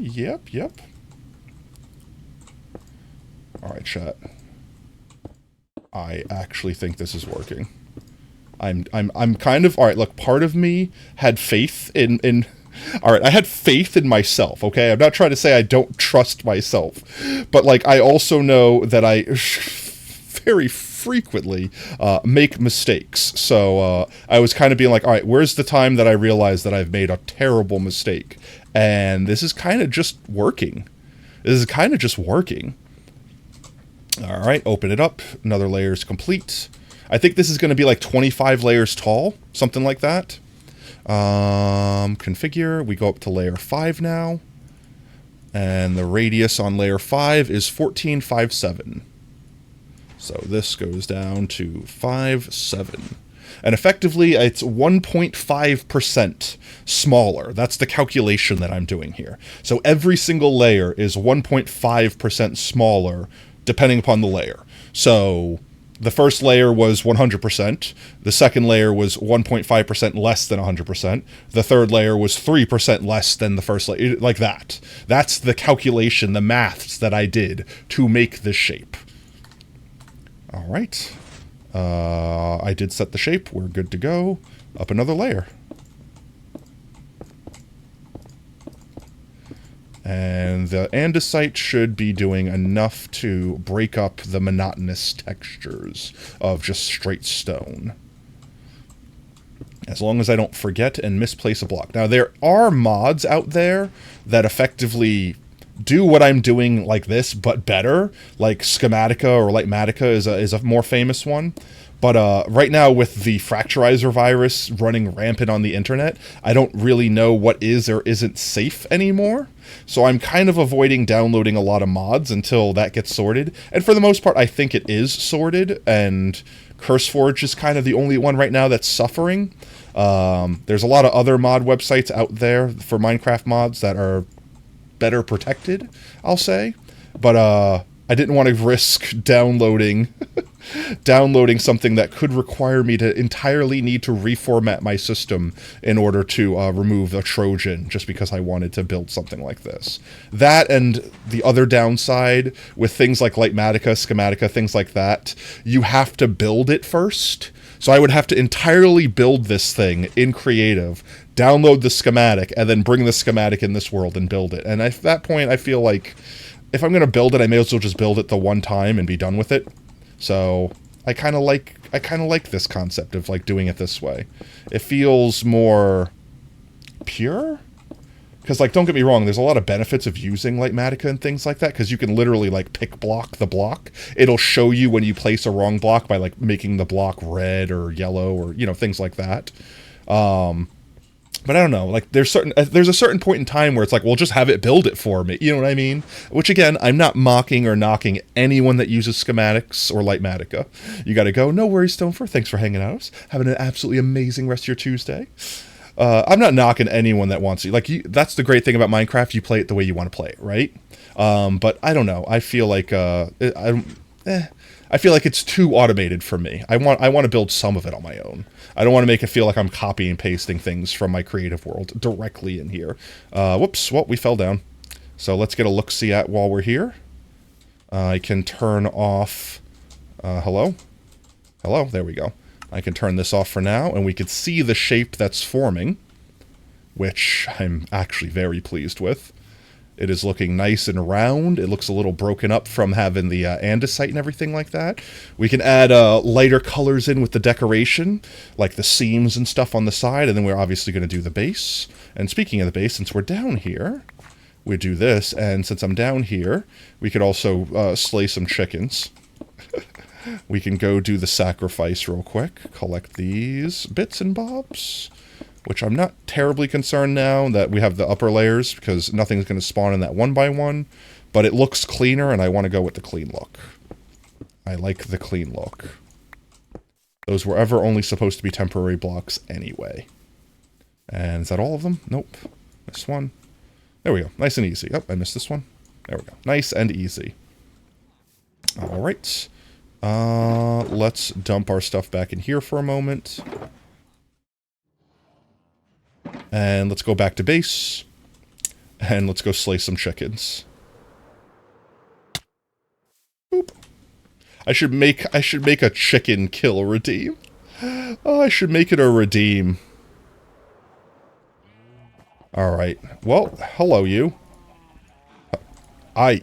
Yep. Alright, chat. I actually think this is working. I'm kind of, all right, look, part of me had faith in all right, I had faith in myself, okay? I'm not trying to say I don't trust myself, but, like, I also know that I very frequently make mistakes. So I was kind of being like, all right, where's the time that I realize that I've made a terrible mistake? And this is kind of just working. All right, open it up. Another layer is complete. I think this is going to be like 25 layers tall, something like that. Configure, we go up to layer 5 now, and the radius on layer 5 is 1457. So this goes down to 57. And effectively, it's 1.5% smaller. That's the calculation that I'm doing here. So every single layer is 1.5% smaller, depending upon the layer. So the first layer was 100%. The second layer was 1.5% less than 100%. The third layer was 3% less than the first layer. Like that. That's the calculation, the maths that I did to make this shape. All right. I did set the shape. We're good to go. Up another layer. And the andesite should be doing enough to break up the monotonous textures of just straight stone. As long as I don't forget and misplace a block. Now, there are mods out there that effectively do what I'm doing like this, but better. Like Schematica or Lightmatica is a more famous one. But right now, with the Fracturizer virus running rampant on the internet, I don't really know what is or isn't safe anymore. So I'm kind of avoiding downloading a lot of mods until that gets sorted. And for the most part, I think it is sorted, and CurseForge is kind of the only one right now that's suffering. There's a lot of other mod websites out there for Minecraft mods that are better protected, I'll say. But I didn't want to risk downloading something that could require me to entirely need to reformat my system in order to remove a Trojan, just because I wanted to build something like this. That, and the other downside with things like Lightmatica, Schematica, things like that, you have to build it first. So I would have to entirely build this thing in Creative, download the schematic, and then bring the schematic in this world and build it. And at that point, I feel like if I'm going to build it, I may as well just build it the one time and be done with it. So I kind of like this concept of like doing it this way. It feels more pure. Because, like, don't get me wrong, there's a lot of benefits of using Lightmatica and things like that, because you can literally, like, pick block the block. It'll show you when you place a wrong block by, like, making the block red or yellow or, you know, things like that. But I don't know, like, there's a certain point in time where it's like, well, just have it build it for me, you know what I mean? Which, again, I'm not mocking or knocking anyone that uses schematics or Lightmatica. You gotta go, no worries, Stonefur, thanks for hanging out. Having an absolutely amazing rest of your Tuesday. I'm not knocking anyone that wants to. Like, that's the great thing about Minecraft. You play it the way you want to play it, right? But I don't know. I feel like I feel like it's too automated for me. I want to build some of it on my own. I don't want to make it feel like I'm copying and pasting things from my creative world directly in here. Whoops! Well, we fell down. So let's get a look-see at while we're here. I can turn off. Hello. There we go. I can turn this off for now, and we can see the shape that's forming, which I'm actually very pleased with. It is looking nice and round. It looks a little broken up from having the andesite and everything like that. We can add lighter colors in with the decoration, like the seams and stuff on the side, and then we're obviously going to do the base. And speaking of the base, since we're down here, we do this, and since I'm down here, we could also slay some chickens. We can go do the sacrifice real quick, collect these bits and bobs, which I'm not terribly concerned now that we have the upper layers, because nothing's going to spawn in that one by one, but it looks cleaner, and I want to go with the clean look. I like the clean look. Those were ever only supposed to be temporary blocks anyway. And is that all of them? Nope. Missed one. There we go. Nice and easy. Oh, I missed this one. There we go. Nice and easy. All right. Let's dump our stuff back in here for a moment. And let's go back to base. And let's go slay some chickens. Boop. I should make a chicken kill redeem. Oh, I should make it a redeem. Alright. Well, hello, you. I...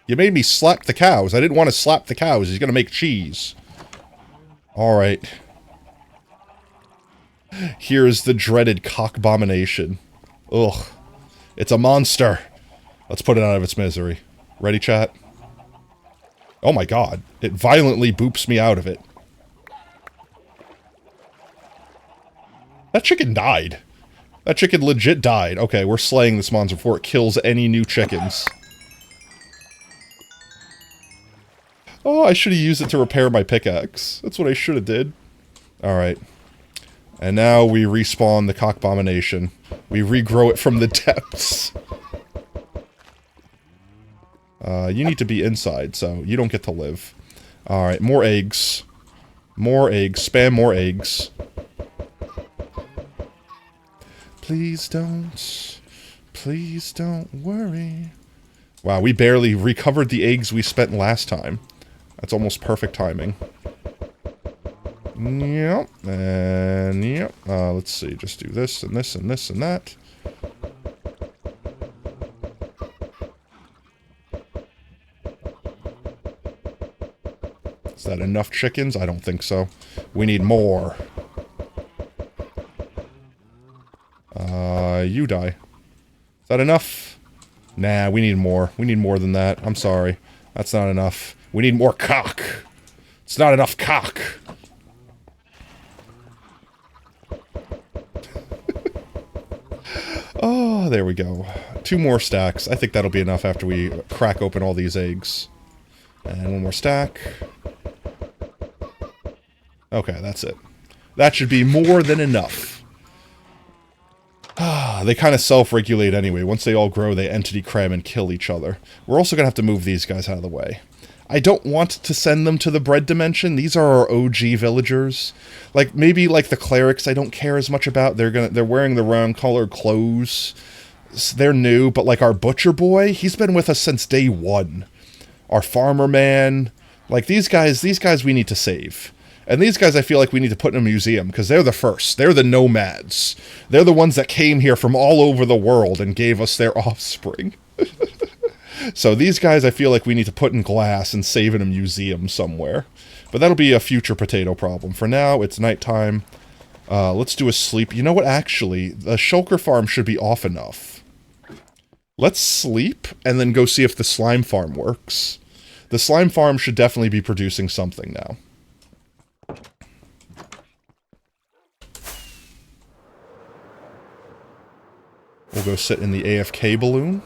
You made me slap the cows. I didn't want to slap the cows. He's gonna make cheese. Alright. Here's the dreaded cock-abomination. Ugh. It's a monster. Let's put it out of its misery. Ready, chat? Oh my god. It violently boops me out of it. That chicken died. That chicken legit died. Okay, we're slaying this monster before it kills any new chickens. Oh, I should have used it to repair my pickaxe. That's what I should have did. Alright. And now we respawn the cock-abomination. We regrow it from the depths. You need to be inside, so you don't get to live. Alright, more eggs. More eggs. Spam more eggs. Please don't worry. Wow, we barely recovered the eggs we spent last time. That's almost perfect timing. Yep, and yep. Let's see, just do this and this and this and that. Is that enough chickens? I don't think so. We need more. You die. Is that enough? Nah, we need more. We need more than that. I'm sorry. That's not enough. We need more cock. It's not enough cock. Oh, there we go. 2 more stacks. I think that'll be enough after we crack open all these eggs. And 1 more stack. Okay, that's it. That should be more than enough. They kind of self-regulate anyway. Once they all grow, they entity cram and kill each other. We're also going to have to move these guys out of the way. I don't want to send them to the bread dimension. These are our OG villagers. Like, maybe like the clerics I don't care as much about. They're wearing the wrong colored clothes. They're new, but like our butcher boy, he's been with us since day 1. Our farmer man, like these guys we need to save. And these guys I feel like we need to put in a museum, because they're the first. They're the nomads. They're the ones that came here from all over the world and gave us their offspring. So these guys I feel like we need to put in glass and save in a museum somewhere. But that'll be a future potato problem. For now, it's nighttime. Let's do a sleep. You know what, actually, the shulker farm should be off enough. Let's sleep, and then go see if the slime farm works. The slime farm should definitely be producing something now. We'll go sit in the AFK balloon.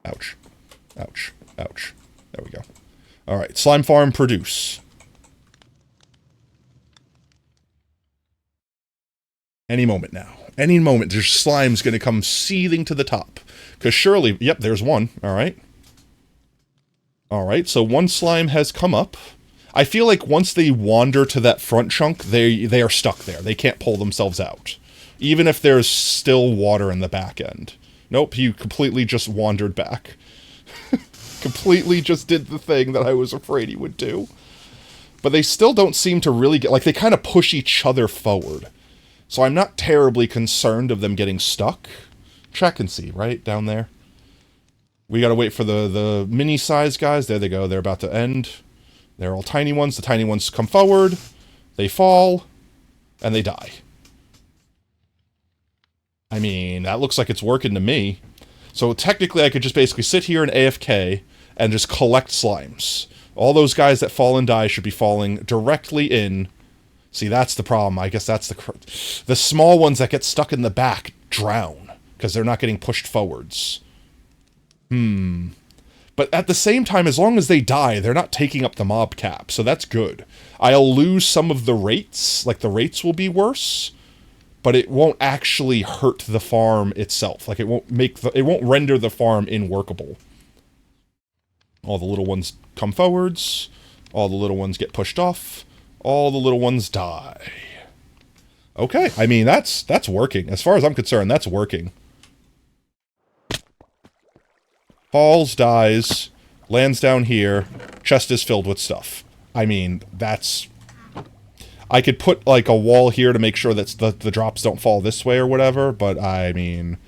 Ouch. Ouch. Ouch. There we go. Alright, slime farm produce. Any moment now. Any moment, there's slime's gonna come seething to the top. Because surely, yep, there's one. Alright. Alright, so 1 slime has come up. I feel like once they wander to that front chunk, they are stuck there. They can't pull themselves out. Even if there's still water in the back end. Nope, he completely just wandered back. Completely just did the thing that I was afraid he would do. But they still don't seem to really get... Like, they kind of push each other forward. So I'm not terribly concerned of them getting stuck. Check and see, right? Down there. We gotta wait for the mini-size guys. There they go. They're about to end. They're all tiny ones. The tiny ones come forward. They fall. And they die. I mean, that looks like it's working to me. So technically I could just basically sit here in AFK and just collect slimes. All those guys that fall and die should be falling directly in. See, that's the problem. I guess that's the small ones that get stuck in the back drown because they're not getting pushed forwards. But at the same time, as long as they die, they're not taking up the mob cap, so that's good. I'll lose some of the rates, like the rates will be worse, but it won't actually hurt the farm itself. Like, it won't render the farm inworkable. All the little ones come forwards, all the little ones get pushed off, all the little ones die. Okay, I mean, that's working. As far as I'm concerned, that's working. Falls, dies, Lands down here. Chest is filled with stuff. I mean, that's... I could put, like, a wall here to make sure that the drops don't fall this way or whatever, but, I mean...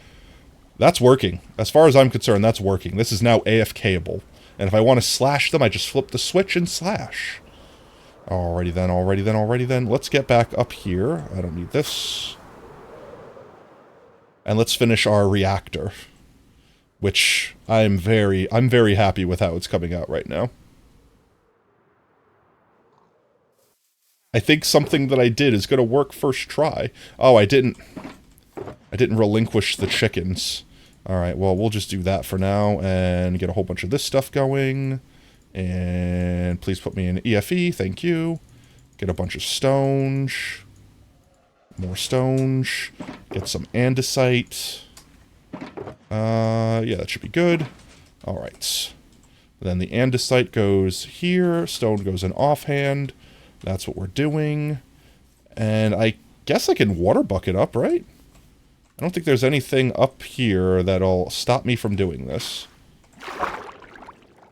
That's working. As far as I'm concerned, that's working. This is now AFK-able. And if I want to slash them, I just flip the switch and slash. Alrighty then, alrighty then, alrighty then. Let's get back up here. I don't need this. And let's finish our reactor. Which I'm very happy with how it's coming out right now. I think something that I did is going to work first try. Oh, I didn't relinquish the chickens. Alright, well, we'll just do that for now and get a whole bunch of this stuff going. And please put me in EFE, thank you. Get a bunch of stones. More stones. Get some andesite. Yeah, that should be good. Alright. Then the andesite goes here. Stone goes in offhand. That's what we're doing. And I guess I can water bucket up, right? I don't think there's anything up here that'll stop me from doing this.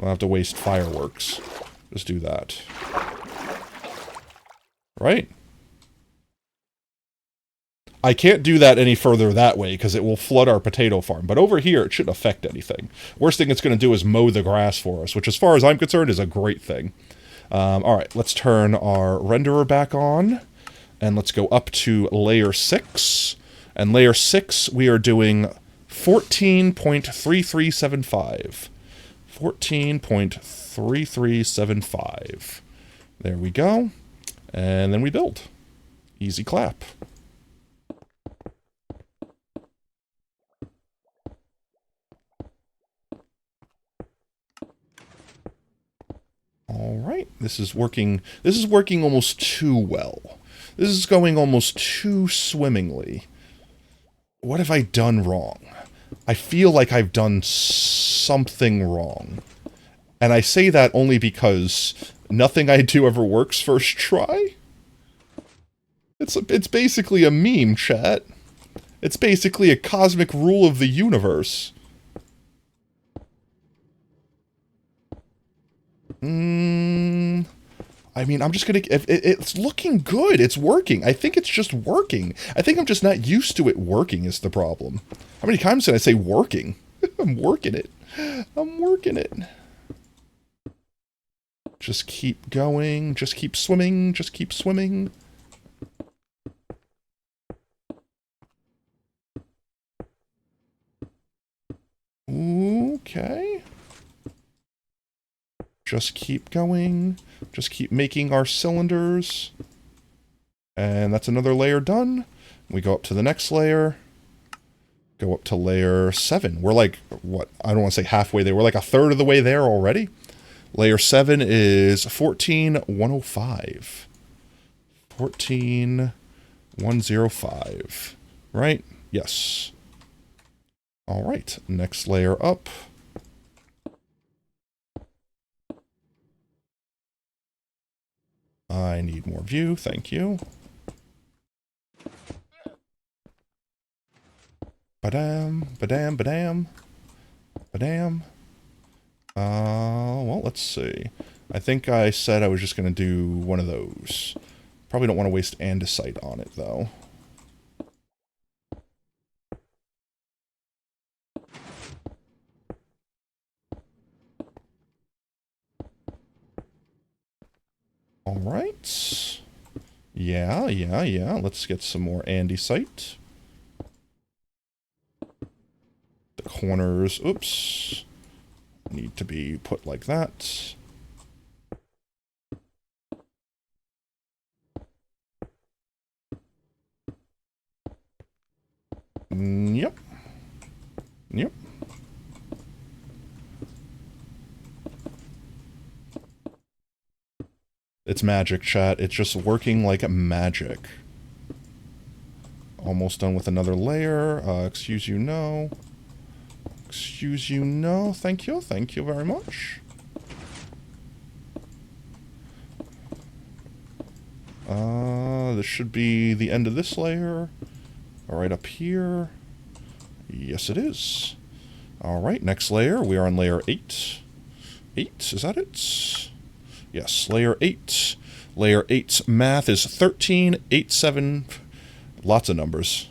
I'll have to waste fireworks. Just do that. Right? I can't do that any further that way, because it will flood our potato farm. But over here, it shouldn't affect anything. Worst thing it's going to do is mow the grass for us, which as far as I'm concerned is a great thing. Alright, let's turn our renderer back on. And let's go up to layer 6. And layer 6, we are doing 14.3375. 14.3375. There we go. And then we build. Easy clap. Alright, this is working almost too well. This is going almost too swimmingly. What have I done wrong? I feel like I've done something wrong. And I say that only because nothing I do ever works first try. It's basically a meme, chat. It's basically a cosmic rule of the universe. I mean, I'm just gonna... It's looking good. It's working. I think it's just working. I think I'm just not used to it working is the problem. How many times did I say working? I'm working it. I'm working it. Just keep going. Just keep swimming. Just keep swimming. Okay. Just keep going. Just keep making our cylinders. And that's another layer done. We go up to the next layer. Go up to layer 7. We're like, what? I don't want to say halfway there. We're like a third of the way there already. Layer 7 is 14.105. 14.105. Right? Yes. Alright. Next layer up. I need more view, thank you. Badam, badam, badam. Badam. Well, let's see. I think I said I was just going to do one of those. Probably don't want to waste andesite on it, though. Alright. Yeah. Let's get some more andesite. The corners, oops, need to be put like that. Yep. Yep. It's magic, chat. It's just working like magic. Almost done with another layer. Excuse you, no. Excuse you, no. Thank you. Thank you very much. This should be the end of this layer. Right up here. Yes, it is. Alright, next layer. We are on layer 8. 8, is that it? Yes, layer 8. Layer 8's math is 13, 8, 7, lots of numbers.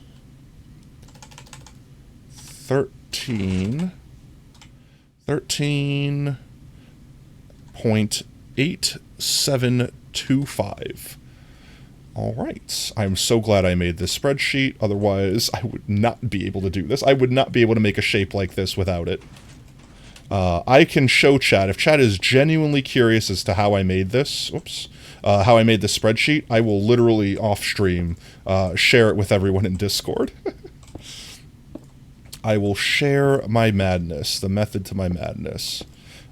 13.8725. Alright, I'm so glad I made this spreadsheet, otherwise I would not be able to do this. I would not be able to make a shape like this without it. I can show chat. If chat is genuinely curious as to how I made this, how I made this spreadsheet, I will literally off-stream share it with everyone in Discord. I will share my madness, the method to my madness.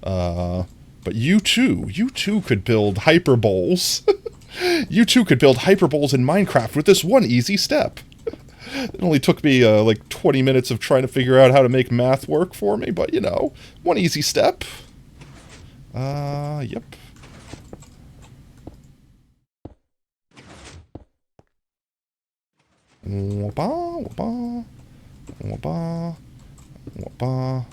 But you too could build hyperboles. You too could build hyperboles in Minecraft with this one easy step. It only took me like 20 minutes of trying to figure out how to make math work for me, but you know, one easy step. Yep. Wah-ba, wah-ba, wah-ba, wah-ba.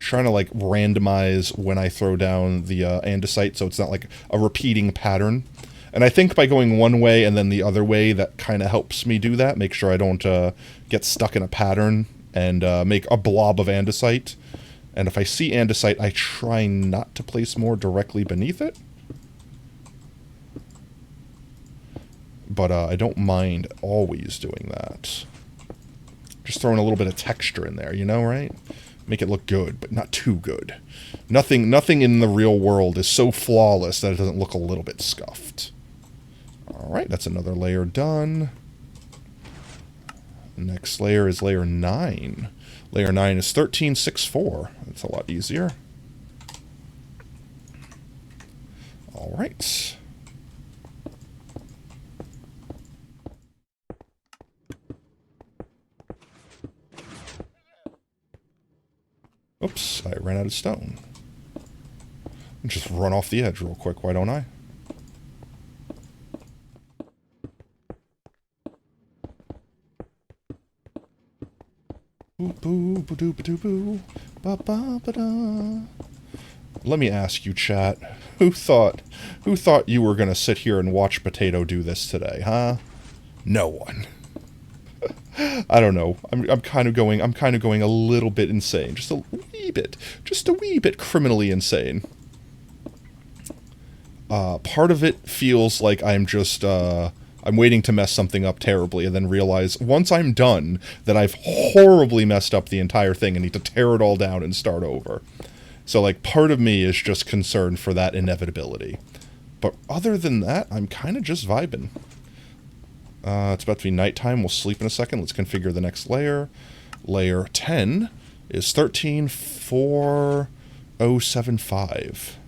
Trying to like randomize when I throw down the andesite so it's not like a repeating pattern. And I think by going one way and then the other way, that kind of helps me do that. Make sure I don't get stuck in a pattern and make a blob of andesite. And if I see andesite, I try not to place more directly beneath it. But I don't mind always doing that. Just throwing a little bit of texture in there, you know, right? Make it look good, but not too good. Nothing in the real world is so flawless that it doesn't look a little bit scuffed. Alright, that's another layer done. Next layer is layer 9. Layer 9 is 1364. That's a lot easier. Alright. Oops, I ran out of stone. Just run off the edge real quick, why don't I? Boo-boo-ba-doo-ba-doo-boo. Ba-ba-ba-da. Let me ask you, chat. Who thought you were gonna sit here and watch Potato do this today, huh? No one. I don't know. I'm kind of going a little bit insane. Just a wee bit criminally insane. Part of it feels like I'm just, I'm waiting to mess something up terribly and then realize once I'm done that I've horribly messed up the entire thing and need to tear it all down and start over. So, like, part of me is just concerned for that inevitability. But other than that, I'm kind of just vibing. It's about to be nighttime. We'll sleep in a second. Let's configure the next layer. Layer 10 is 134075.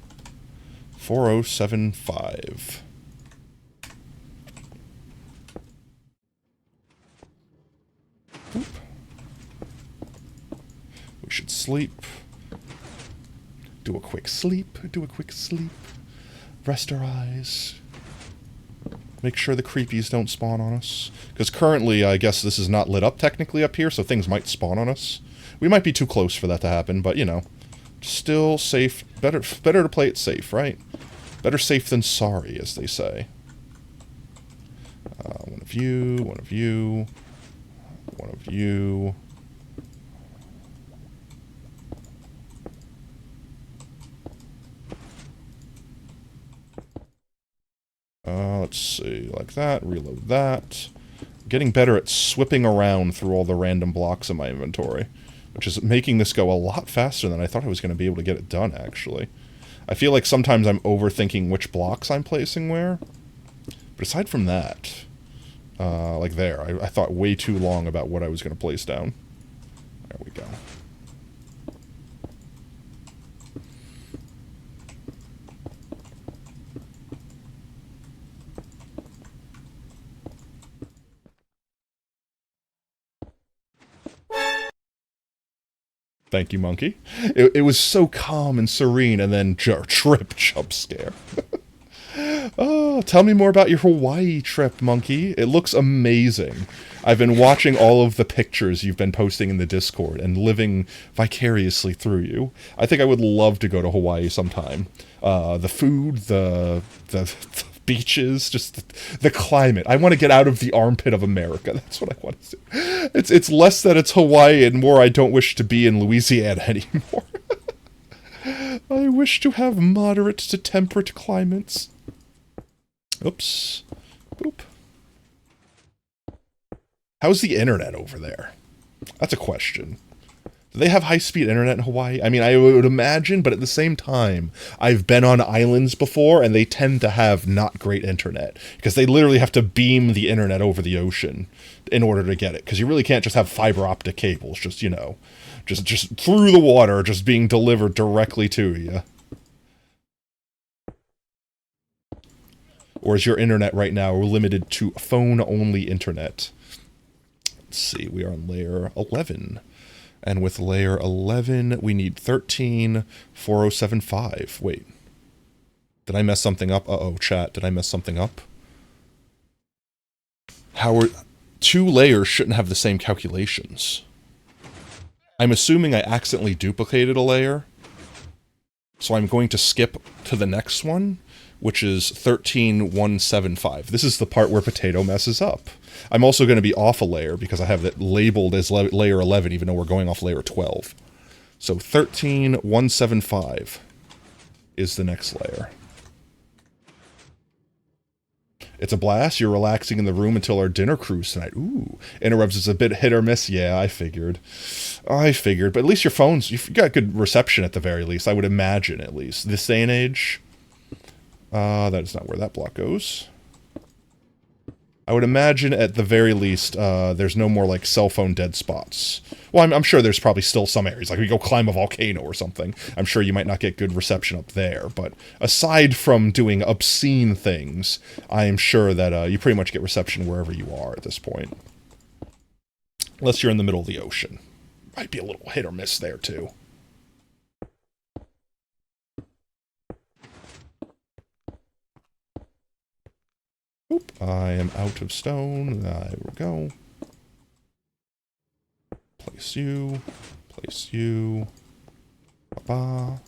4075. Oop. We should sleep. Do a quick sleep. Rest our eyes. Make sure the creepies don't spawn on us. Because currently, I guess this is not lit up technically up here, so things might spawn on us. We might be too close for that to happen, but, you know. Still safe. Better to play it safe, right? Better safe than sorry, as they say. One of you, one of you, one of you. Let's see, like that, reload that. Getting better at swipping around through all the random blocks in my inventory, which is making this go a lot faster than I thought I was going to be able to get it done, actually. I feel like sometimes I'm overthinking which blocks I'm placing where. But aside from that, like there, I thought way too long about what I was going to place down. There we go. Thank you, monkey. It was so calm and serene, and then trip jump scare. Oh, tell me more about your Hawaii trip, Monkey. It looks amazing. I've been watching all of the pictures you've been posting in the Discord and living vicariously through you. I think I would love to go to Hawaii sometime. The food, the beaches, just the climate. I want to get out of the armpit of America. That's what I want to do. It's less that it's Hawaii and more I don't wish to be in Louisiana anymore. I wish to have moderate to temperate climates. Oops. Boop. How's the internet over there? That's a question. Do they have high-speed internet in Hawaii? I mean, I would imagine, but at the same time, I've been on islands before, and they tend to have not great internet, because they literally have to beam the internet over the ocean in order to get it, because you really can't just have fiber optic cables, just, you know, just through the water, just being delivered directly to you. Or is your internet right now limited to phone-only internet? Let's see, we are on layer 11. And with layer 11, we need 134075. Wait. Did I mess something up? Uh-oh, chat. Did I mess something up? Two layers shouldn't have the same calculations. I'm assuming I accidentally duplicated a layer. So I'm going to skip to the next one, which is 13175. This is the part where Potato messes up. I'm also going to be off a layer because I have it labeled as layer 11, even though we're going off layer 12. So 13175 is the next layer. It's a blast. You're relaxing in the room until our dinner cruise tonight. Ooh. Interrupts is a bit hit or miss. Yeah, I figured. But at least your phone's... You've got good reception at the very least. I would imagine, at least. This day and age... that is not where that block goes. I would imagine at the very least, there's no more, like, cell phone dead spots. Well, I'm sure there's probably still some areas, like we go climb a volcano or something. I'm sure you might not get good reception up there, but aside from doing obscene things, I am sure that you pretty much get reception wherever you are at this point. Unless you're in the middle of the ocean. Might be a little hit or miss there, too. Oop, I am out of stone. There we go. Place you. Place you. Ba-ba.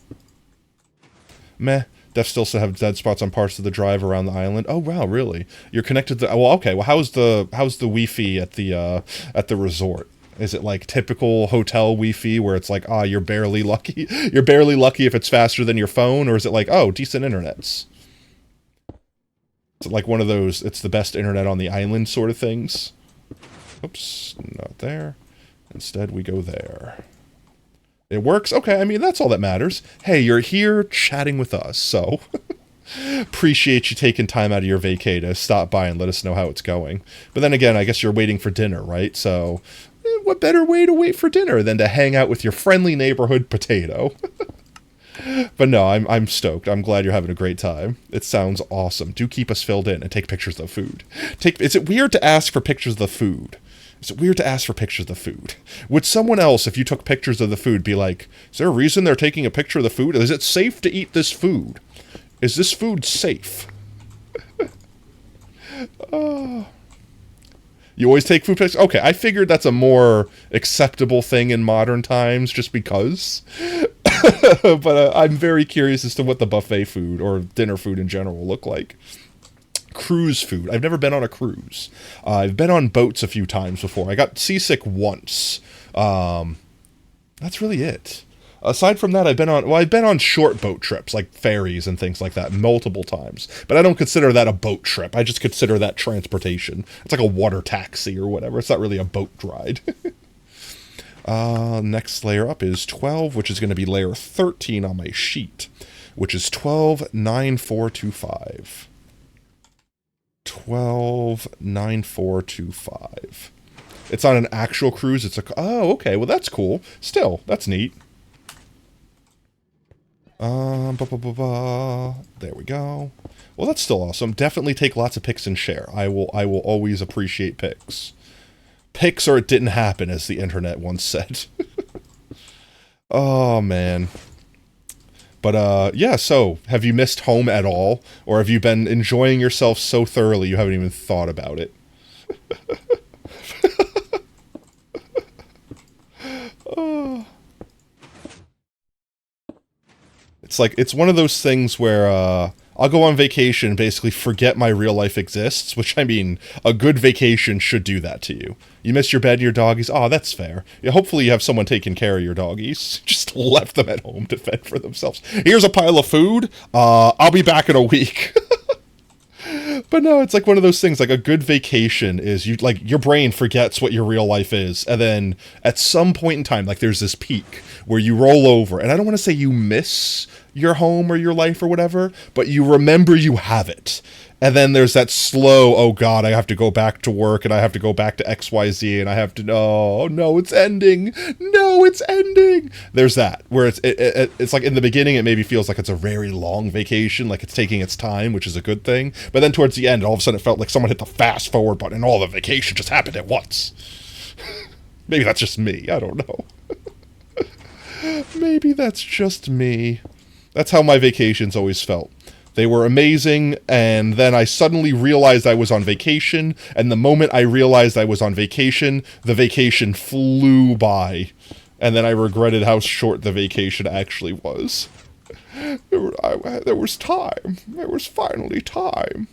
Meh. Def still have dead spots on parts of the drive around the island. Oh wow, really? You're connected to... Well, okay. Well, how's the Wi-Fi at the resort? Is it like typical hotel Wi-Fi where it's like, you're barely lucky? You're barely lucky if it's faster than your phone, or is it like, oh, decent internets? Is it like one of those, it's the best internet on the island sort of things? Oops, not there. Instead, we go there. It works? Okay, I mean, that's all that matters. Hey, you're here chatting with us, so... Appreciate you taking time out of your vacay to stop by and let us know how it's going. But then again, I guess you're waiting for dinner, right? So, what better way to wait for dinner than to hang out with your friendly neighborhood Potato? But no, I'm stoked. I'm glad you're having a great time. It sounds awesome. Do keep us filled in and take pictures of the food. Is it weird to ask for pictures of the food? Is it weird to ask for pictures of the food? Would someone else, if you took pictures of the food, be like, is there a reason they're taking a picture of the food? Is it safe to eat this food? Is this food safe? You always take food pictures? Okay, I figured that's a more acceptable thing in modern times just because. But I'm very curious as to what the buffet food or dinner food in general will look like. Cruise food. I've never been on a cruise. I've been on boats a few times before. I got seasick once. That's really it. Aside from that, I've been on short boat trips, like ferries and things like that, multiple times. But I don't consider that a boat trip. I just consider that transportation. It's like a water taxi or whatever. It's not really a boat ride. Next layer up is 12, which is going to be layer 13 on my sheet, which is 129425. 129425. It's on an actual cruise. It's oh, okay. Well, that's cool. Still, that's neat. There we go. Well, that's still awesome. Definitely take lots of pics and share. I will always appreciate pics. Pics or it didn't happen, as the internet once said. Oh, man. But yeah, so have you missed home at all? Or have you been enjoying yourself so thoroughly you haven't even thought about it? Oh. It's one of those things where I'll go on vacation and basically forget my real life exists, which, I mean, a good vacation should do that to you. You miss your bed and your doggies? Oh, that's fair. Yeah, hopefully you have someone taking care of your doggies. Just left them at home to fend for themselves. Here's a pile of food. I'll be back in a week. But no, it's like one of those things, like a good vacation is you, like, your brain forgets what your real life is. And then at some point in time, like, there's this peak where you roll over, and I don't want to say you miss your home or your life or whatever, but you remember you have it. And then there's that slow, oh god, I have to go back to work, and I have to go back to XYZ, and I have to, oh no, it's ending. No, it's ending. There's that, where it's like in the beginning, it maybe feels like it's a very long vacation, like it's taking its time, which is a good thing. But then towards the end, all of a sudden it felt like someone hit the fast forward button, and all the vacation just happened at once. Maybe that's just me, I don't know. Maybe that's just me. That's how my vacations always felt. They were amazing, and then I suddenly realized I was on vacation, and the moment I realized I was on vacation, the vacation flew by, and then I regretted how short the vacation actually was. There was time. There was finally time.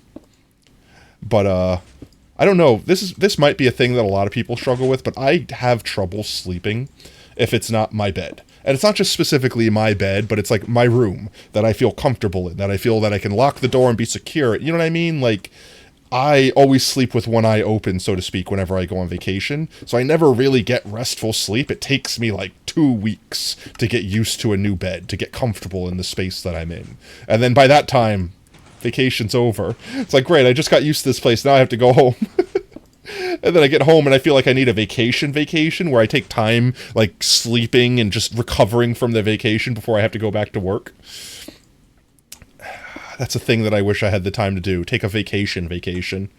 But, I don't know, this might be a thing that a lot of people struggle with, but I have trouble sleeping if it's not my bed. And it's not just specifically my bed, but it's like my room that I feel comfortable in, that I feel that I can lock the door and be secure. You know what I mean? Like, I always sleep with one eye open, so to speak, whenever I go on vacation. So I never really get restful sleep. It takes me like 2 weeks to get used to a new bed, to get comfortable in the space that I'm in. And then by that time, vacation's over. It's like, great, I just got used to this place, now I have to go home. And then I get home and I feel like I need a vacation where I take time, like, sleeping and just recovering from the vacation before I have to go back to work. That's a thing that I wish I had the time to do. Take a vacation.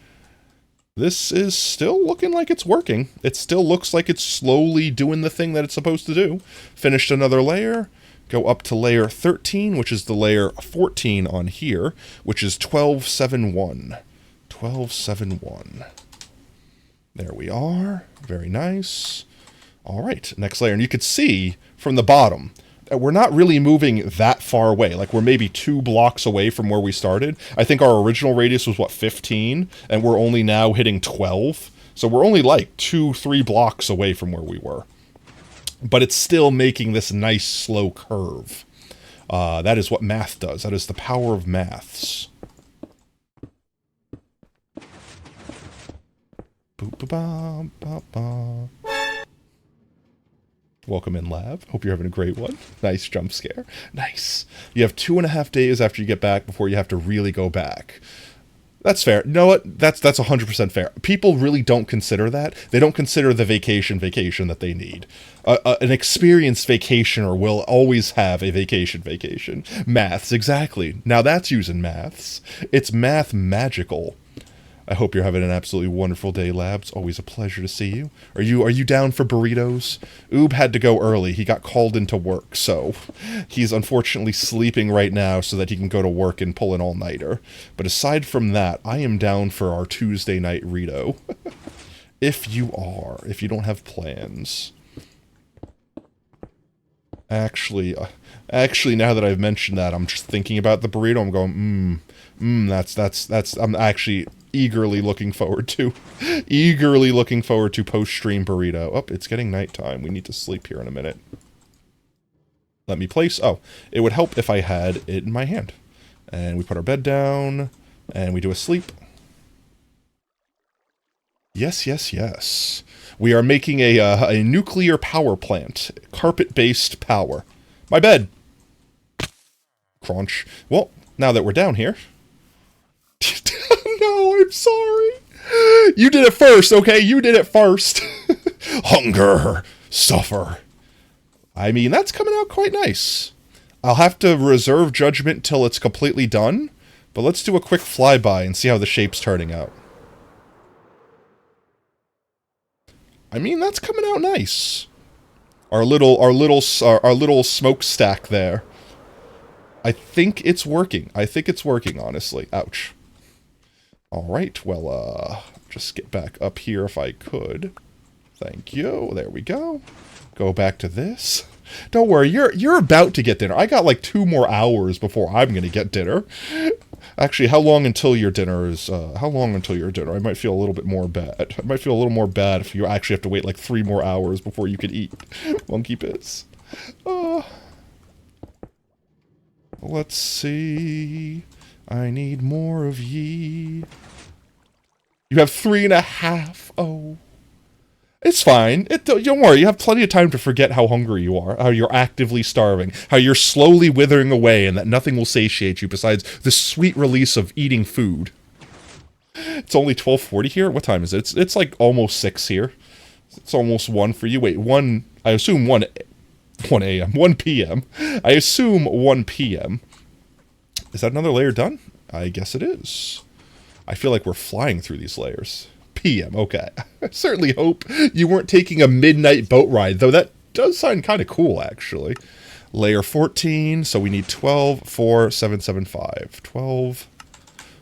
This is still looking like it's working. It still looks like it's slowly doing the thing that it's supposed to do. Finished another layer. Go up to layer 13, which is the layer 14 on here, which is 1271. 1271. There we are. Very nice. All right, next layer. And you could see from the bottom that we're not really moving that far away. Like, we're maybe 2 blocks away from where we started. I think our original radius was, 15? And we're only now hitting 12. So we're only like 2-3 blocks away from where we were. But it's still making this nice slow curve. That is what math does. That is the power of maths. Boop-ba-ba-ba-ba. Welcome in, Lab. Hope you're having a great one. Nice jump scare. Nice. You have 2.5 days after you get back before you have to really go back. That's fair. You know what? That's 100% fair. People really don't consider that. They don't consider the vacation that they need. An experienced vacationer will always have a vacation. Maths, exactly. Now that's using maths. It's math magical. I hope you're having an absolutely wonderful day, Labs. Always a pleasure to see you. Are you down for burritos? Oob had to go early. He got called into work, so he's unfortunately sleeping right now so that he can go to work and pull an all-nighter. But aside from that, I am down for our Tuesday night Rito. If you don't have plans. Actually, now that I've mentioned that, I'm just thinking about the burrito. I'm going, that's, I'm actually eagerly looking forward to post-stream burrito. Oh, it's getting nighttime. We need to sleep here in a minute. Let me place, it would help if I had it in my hand. And we put our bed down, and we do a sleep. Yes. We are making a nuclear power plant. Carpet-based power. My bed. Crunch. Well, now that we're down here. No, I'm sorry. You did it first, okay? You did it first. Hunger. Suffer. I mean, that's coming out quite nice. I'll have to reserve judgment till it's completely done, but let's do a quick flyby and see how the shape's turning out. I mean, that's coming out nice. Our little smokestack there. I think it's working. I think it's working, honestly. Ouch. Alright, well, just get back up here if I could. Thank you. There we go. Go back to this. Don't worry, you're about to get dinner. I got like 2 more hours before I'm gonna get dinner. Actually, how long until your dinner is, how long until your dinner? I might feel a little bit more bad. I might feel a little more bad if you actually have to wait like 3 more hours before you can eat. Monkey Biz. Let's see. I need more of ye. You have 3.5. Oh. It's fine. Don't worry, you have plenty of time to forget how hungry you are, how you're actively starving, how you're slowly withering away and that nothing will satiate you besides the sweet release of eating food. It's only 12:40 here? What time is it? It's like almost 6 here. It's almost 1 for you. Wait, 1, I assume 1 a.m., 1 p.m. I assume 1 p.m. Is that another layer done? I guess it is. I feel like we're flying through these layers. PM, okay. I certainly hope you weren't taking a midnight boat ride, though that does sound kind of cool, actually. Layer 14, so we need 12, 4, 7, 7, 5. 12,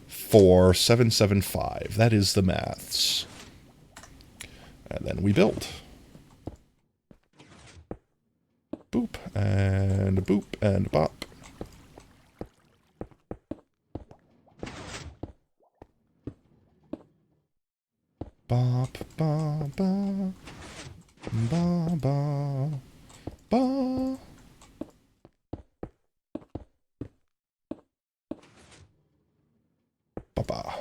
4, 7, 7, 5. That is the maths. And then we build. Boop, and boop, and bop. Bop, ba, ba, ba, ba, ba. Ba, ba.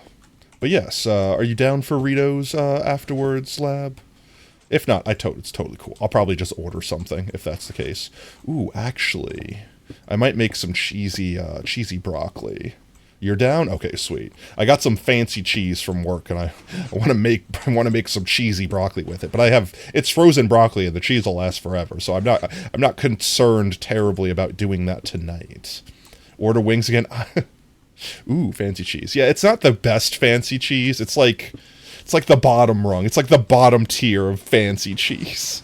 But yes, are you down for Ritos afterwards, Lab? If not, it's totally cool. I'll probably just order something if that's the case. Ooh, actually, I might make some cheesy broccoli. You're down? Okay, sweet. I got some fancy cheese from work, and I want to make some cheesy broccoli with it. But it's frozen broccoli, and the cheese will last forever. So I'm not concerned terribly about doing that tonight. Order wings again. Ooh, fancy cheese. Yeah, it's not the best fancy cheese. It's like the bottom rung. It's like the bottom tier of fancy cheese.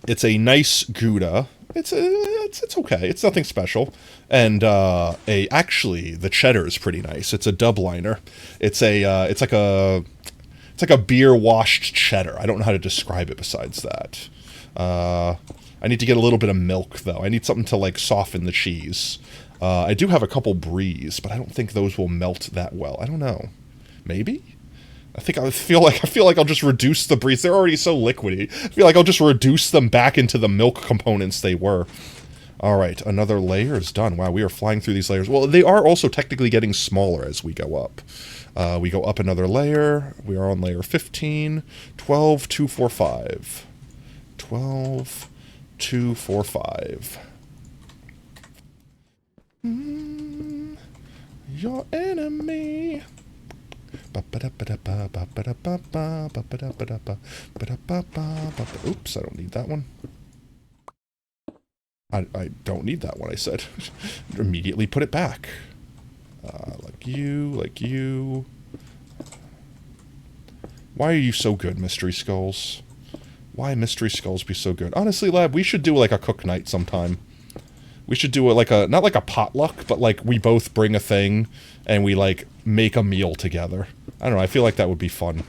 It's a nice Gouda. It's okay. It's nothing special. And actually the cheddar is pretty nice. It's a dubliner. It's like a beer washed cheddar. I don't know how to describe it besides that. I need to get a little bit of milk though. I need something to like soften the cheese. I do have a couple bries, but I don't think those will melt that well. I don't know. Maybe? I feel like I'll just reduce the bries. They're already so liquidy. I feel like I'll just reduce them back into the milk components they were. Alright, another layer is done. Wow, we are flying through these layers. Well, they are also technically getting smaller as we go up. We go up another layer. We are on layer 15. 12, 2, 4, 5. 12, 2, 4, 5. Your enemy. Oops, I don't need that one. I don't need that one, I said. Immediately put it back. Like you. Why are you so good, Mystery Skulls? Why Mystery Skulls be so good? Honestly, Lab, we should do like a cook night sometime. We should do it like not like a potluck, but like we both bring a thing and we like make a meal together. I don't know, I feel like that would be fun.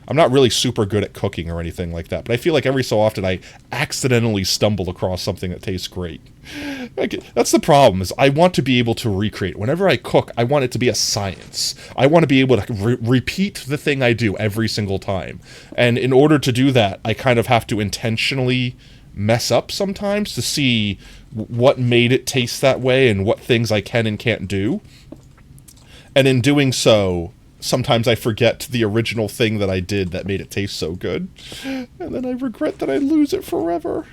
I'm not really super good at cooking or anything like that, but I feel like every so often I accidentally stumble across something that tastes great. That's the problem, is I want to be able to recreate. Whenever I cook, I want it to be a science. I want to be able to repeat the thing I do every single time. And in order to do that, I kind of have to intentionally mess up sometimes to see what made it taste that way and what things I can and can't do. And in doing so, sometimes I forget the original thing that I did that made it taste so good. And then I regret that I lose it forever.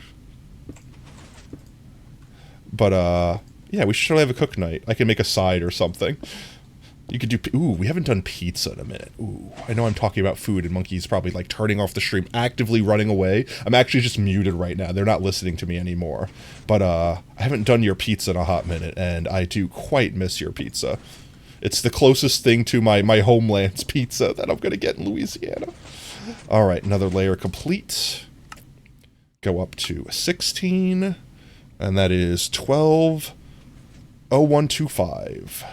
But, yeah, we should totally have a cook night. I can make a side or something. You could do... Ooh, we haven't done pizza in a minute. Ooh, I know I'm talking about food and Monkey's probably, like, turning off the stream, actively running away. I'm actually just muted right now. They're not listening to me anymore. But, I haven't done your pizza in a hot minute, and I do quite miss your pizza. It's the closest thing to my homeland's pizza that I'm going to get in Louisiana. Alright, another layer complete. Go up to 16. And that is 12, 0125.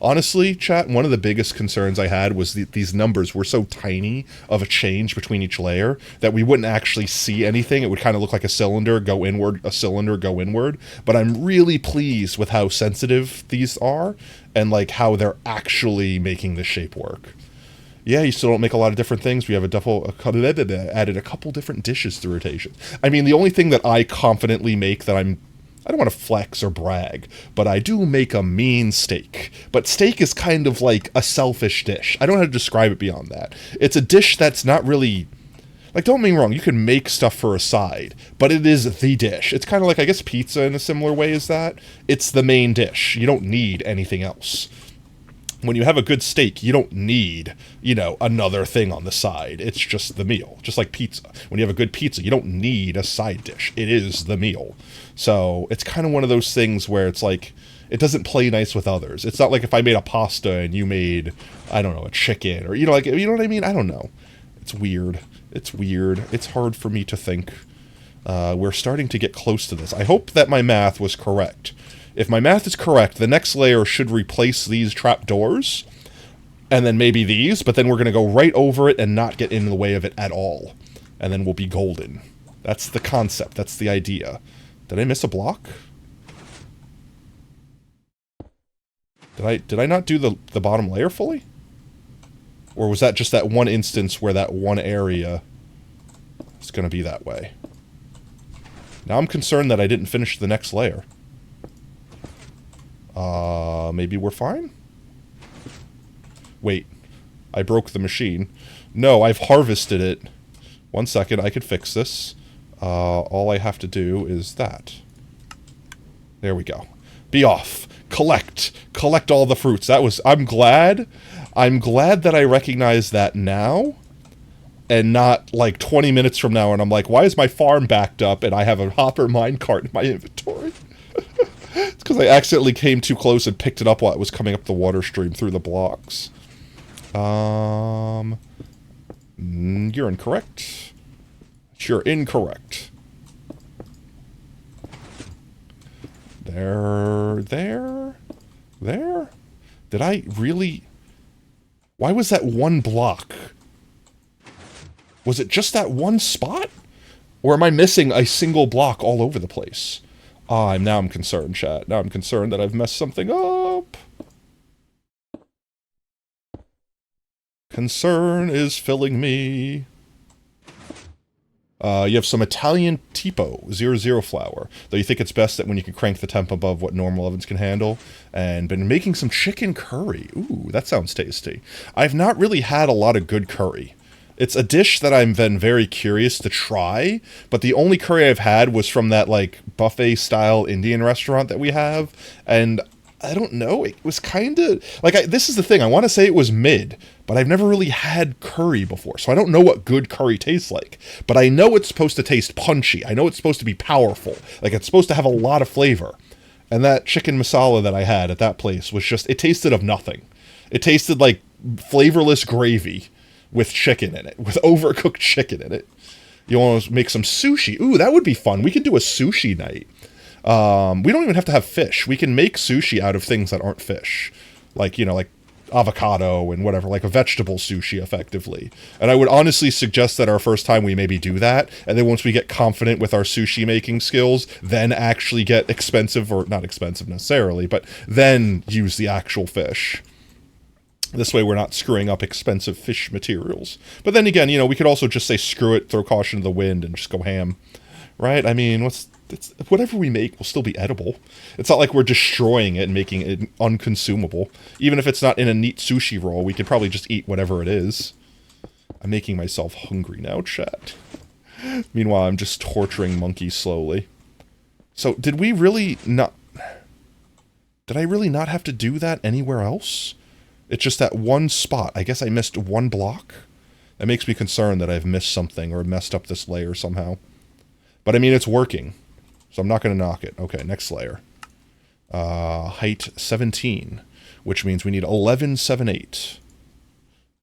Honestly, chat, one of the biggest concerns I had was these numbers were so tiny of a change between each layer that we wouldn't actually see anything. It would kind of look like a cylinder go inward, a cylinder go inward. But I'm really pleased with how sensitive these are and like how they're actually making the shape work. Yeah, you still don't make a lot of different things. We have added a couple different dishes to rotation. I mean, the only thing that I confidently make that I don't want to flex or brag, but I do make a mean steak. But steak is kind of like a selfish dish. I don't know how to describe it beyond that. It's a dish that's not really... Like, don't get me wrong, you can make stuff for a side, but it is the dish. It's kind of like, I guess, pizza in a similar way as that. It's the main dish. You don't need anything else. When you have a good steak, you don't need, you know, another thing on the side. It's just the meal. Just like pizza. When you have a good pizza, you don't need a side dish. It is the meal. So it's kind of one of those things where it's like, it doesn't play nice with others. It's not like if I made a pasta and you made, I don't know, a chicken or, you know, like, you know what I mean? I don't know. It's weird. It's weird. It's hard for me to think. We're starting to get close to this. I hope that my math was correct. If my math is correct, the next layer should replace these trapdoors, and then maybe these, but then we're going to go right over it and not get in the way of it at all. And then we'll be golden. That's the concept. That's the idea. Did I miss a block? Did I not do the bottom layer fully? Or was that just that one instance where that one area is going to be that way? Now I'm concerned that I didn't finish the next layer. Maybe we're fine? Wait. I broke the machine. No, I've harvested it. 1 second, I could fix this. All I have to do is that. There we go. Be off. Collect. Collect all the fruits. That was... I'm glad that I recognize that now. And not, like, 20 minutes from now, and I'm like, why is my farm backed up and I have a hopper minecart in my inventory? It's because I accidentally came too close and picked it up while it was coming up the water stream through the blocks. You're incorrect. You're incorrect. There. Did I really... Why was that one block? Was it just that one spot? Or am I missing a single block all over the place? Now I'm concerned, chat. Now I'm concerned that I've messed something up. Concern is filling me. You have some Italian tipo 00 flour, though you think it's best that when you can crank the temp above what normal ovens can handle. And been making some chicken curry. Ooh, that sounds tasty. I've not really had a lot of good curry. It's a dish that I've been very curious to try, but the only curry I've had was from that, like, buffet-style Indian restaurant that we have, and I don't know, it was kind of... Like, this is the thing, I want to say it was mid, but I've never really had curry before, so I don't know what good curry tastes like. But I know it's supposed to taste punchy. I know it's supposed to be powerful. Like, it's supposed to have a lot of flavor. And that chicken masala that I had at that place was just... It tasted of nothing. It tasted like flavorless gravy with chicken in it, with overcooked chicken in it. You want to make some sushi. Ooh, that would be fun. We could do a sushi night. We don't even have to have fish. We can make sushi out of things that aren't fish. Like, you know, like avocado and whatever, like a vegetable sushi, effectively. And I would honestly suggest that our first time we maybe do that, and then once we get confident with our sushi making skills, then actually get expensive, or not expensive necessarily, but then use the actual fish. This way we're not screwing up expensive fish materials. But then again, you know, we could also just say screw it, throw caution to the wind, and just go ham. Right? I mean, whatever we make will still be edible. It's not like we're destroying it and making it unconsumable. Even if it's not in a neat sushi roll, we could probably just eat whatever it is. I'm making myself hungry now, chat. Meanwhile, I'm just torturing monkeys slowly. So, did I really not have to do that anywhere else? It's just that one spot. I guess I missed one block. That makes me concerned that I've missed something or messed up this layer somehow. But I mean, it's working. So I'm not going to knock it. Okay, next layer. Height 17. Which means we need 11.78.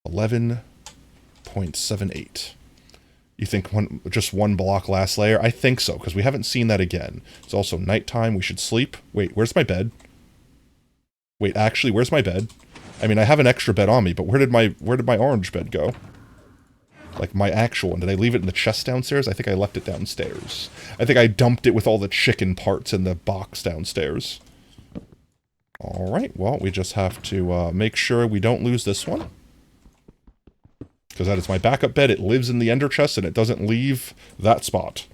11.78. You think just one block last layer? I think so, because we haven't seen that again. It's also nighttime. We should sleep. Wait, where's my bed? Wait, actually, where's my bed? I mean, I have an extra bed on me, but where did my orange bed go? Like, my actual one. Did I leave it in the chest downstairs? I think I left it downstairs. I think I dumped it with all the chicken parts in the box downstairs. Alright, well, we just have to make sure we don't lose this one. Because that is my backup bed. It lives in the ender chest, and it doesn't leave that spot.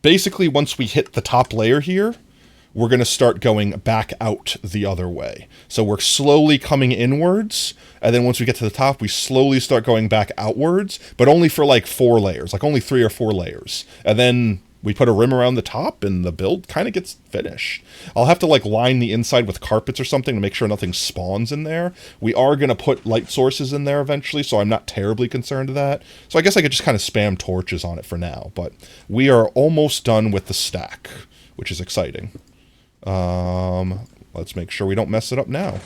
Basically, once we hit the top layer here, we're going to start going back out the other way. So we're slowly coming inwards, and then once we get to the top, we slowly start going back outwards, but only for like 4 layers, like only 3 or 4 layers. And then we put a rim around the top, and the build kind of gets finished. I'll have to like line the inside with carpets or something to make sure nothing spawns in there. We are going to put light sources in there eventually, so I'm not terribly concerned with that. So I guess I could just kind of spam torches on it for now, but we are almost done with the stack, which is exciting. Let's make sure we don't mess it up now.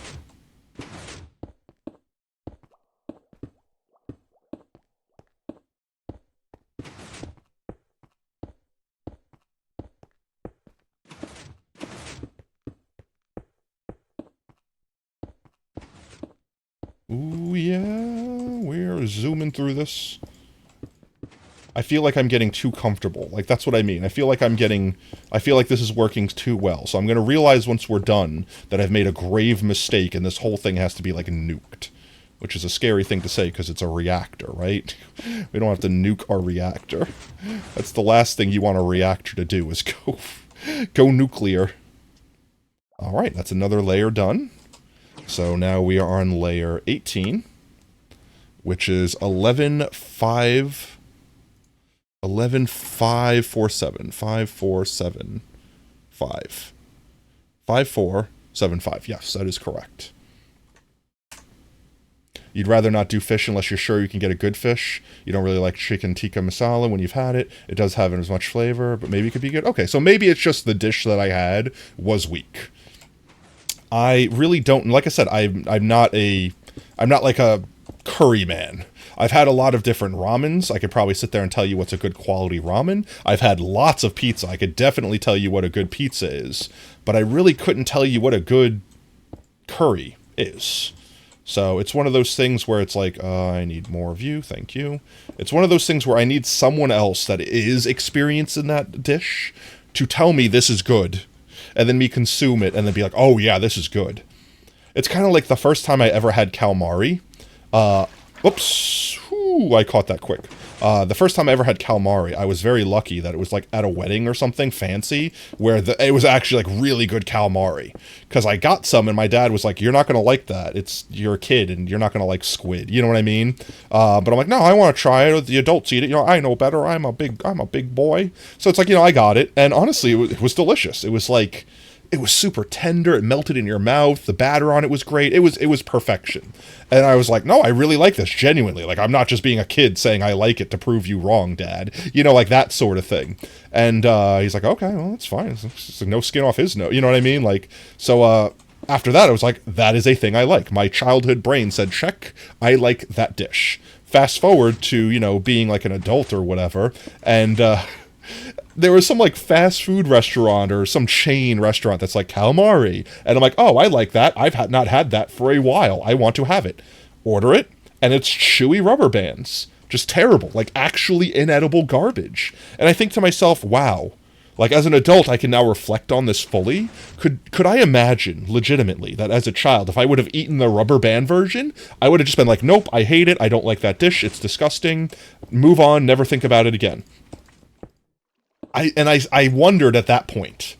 Ooh, yeah, we're zooming through this. I feel like I'm getting too comfortable. Like, that's what I mean. I feel like this is working too well. So I'm going to realize once we're done that I've made a grave mistake and this whole thing has to be, like, nuked. Which is a scary thing to say because it's a reactor, right? We don't have to nuke our reactor. That's the last thing you want a reactor to do is go nuclear. Alright, that's another layer done. So now we are on layer 18, which is 11,547. 5475. Yes, that is correct. You'd rather not do fish unless you're sure you can get a good fish. You don't really like chicken tikka masala when you've had it. It does have as much flavor, but maybe it could be good. Okay, so maybe it's just the dish that I had was weak. I really don't, like I said, I'm not like a curry man. I've had a lot of different ramens. I could probably sit there and tell you what's a good quality ramen. I've had lots of pizza. I could definitely tell you what a good pizza is. But I really couldn't tell you what a good curry is. So it's one of those things where it's like, I need more of you, thank you. It's one of those things where I need someone else that is experienced in that dish to tell me this is good. And then me consume it and then be like, oh yeah, this is good. It's kind of like the first time I ever had calamari. Oops. Whew, I caught that quick. The first time I ever had calamari, I was very lucky that it was like at a wedding or something fancy, where it was actually like really good calamari. Because I got some and my dad was like, you're not going to like that. You're a kid and you're not going to like squid. You know what I mean? But I'm like, no, I want to try it. The adults eat it. You know, I know better. I'm a big boy. So it's like, you know, I got it. And honestly, it was delicious. It was like, it was super tender. It melted in your mouth. The batter on it was great. It was perfection. And I was like, no, I really like this, genuinely. Like, I'm not just being a kid saying I like it to prove you wrong, Dad. You know, like that sort of thing. And he's like, okay, well, that's fine. It's no skin off his nose. You know what I mean? Like, so after that, I was like, that is a thing I like. My childhood brain said, check, I like that dish. Fast forward to, you know, being like an adult or whatever, and there was some like fast food restaurant or some chain restaurant that's like calamari. And I'm like, oh, I like that. I've not had that for a while. I want to have it. Order it. And it's chewy rubber bands. Just terrible. Like actually inedible garbage. And I think to myself, wow. Like as an adult, I can now reflect on this fully. Could I imagine legitimately that as a child, if I would have eaten the rubber band version, I would have just been like, nope, I hate it. I don't like that dish. It's disgusting. Move on. Never think about it again. I wondered at that point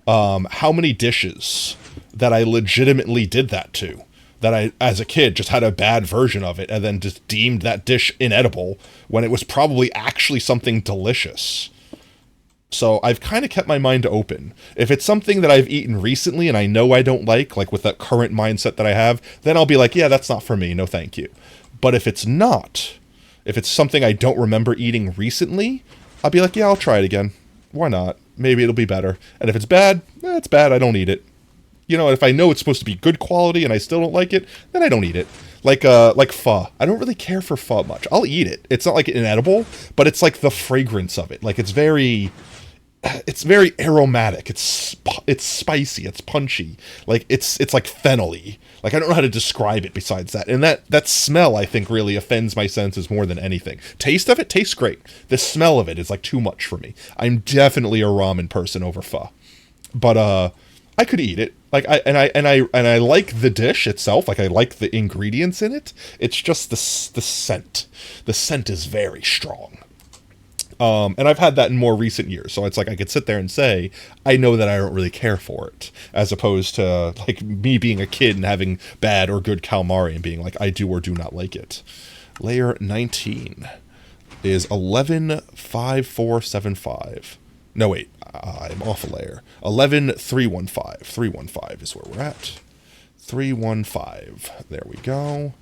how many dishes that I legitimately did that to. That I, as a kid, just had a bad version of it and then just deemed that dish inedible when it was probably actually something delicious. So I've kind of kept my mind open. If it's something that I've eaten recently and I know I don't like with that current mindset that I have, then I'll be like, yeah, that's not for me, no thank you. But if it's not, if it's something I don't remember eating recently, I'll be like, yeah, I'll try it again. Why not? Maybe it'll be better. And if it's bad, it's bad, I don't eat it. You know, if I know it's supposed to be good quality and I still don't like it, then I don't eat it. Like pho. I don't really care for pho much. I'll eat it. It's not like inedible, but it's like the fragrance of it. Like it's very aromatic. It's spicy. It's punchy. Like it's like fennel-y. Like I don't know how to describe it besides that. And that smell I think really offends my senses more than anything. Taste of it tastes great. The smell of it is like too much for me. I'm definitely a ramen person over pho. But I could eat it. Like I like the dish itself. Like I like the ingredients in it. It's just the scent. The scent is very strong. And I've had that in more recent years, so it's like I could sit there and say, I know that I don't really care for it, as opposed to, like, me being a kid and having bad or good calamari and being like, I do or do not like it. Layer 19 is 115475. No, wait, I'm off a layer. 11315. 315 is where we're at. 315. There we go.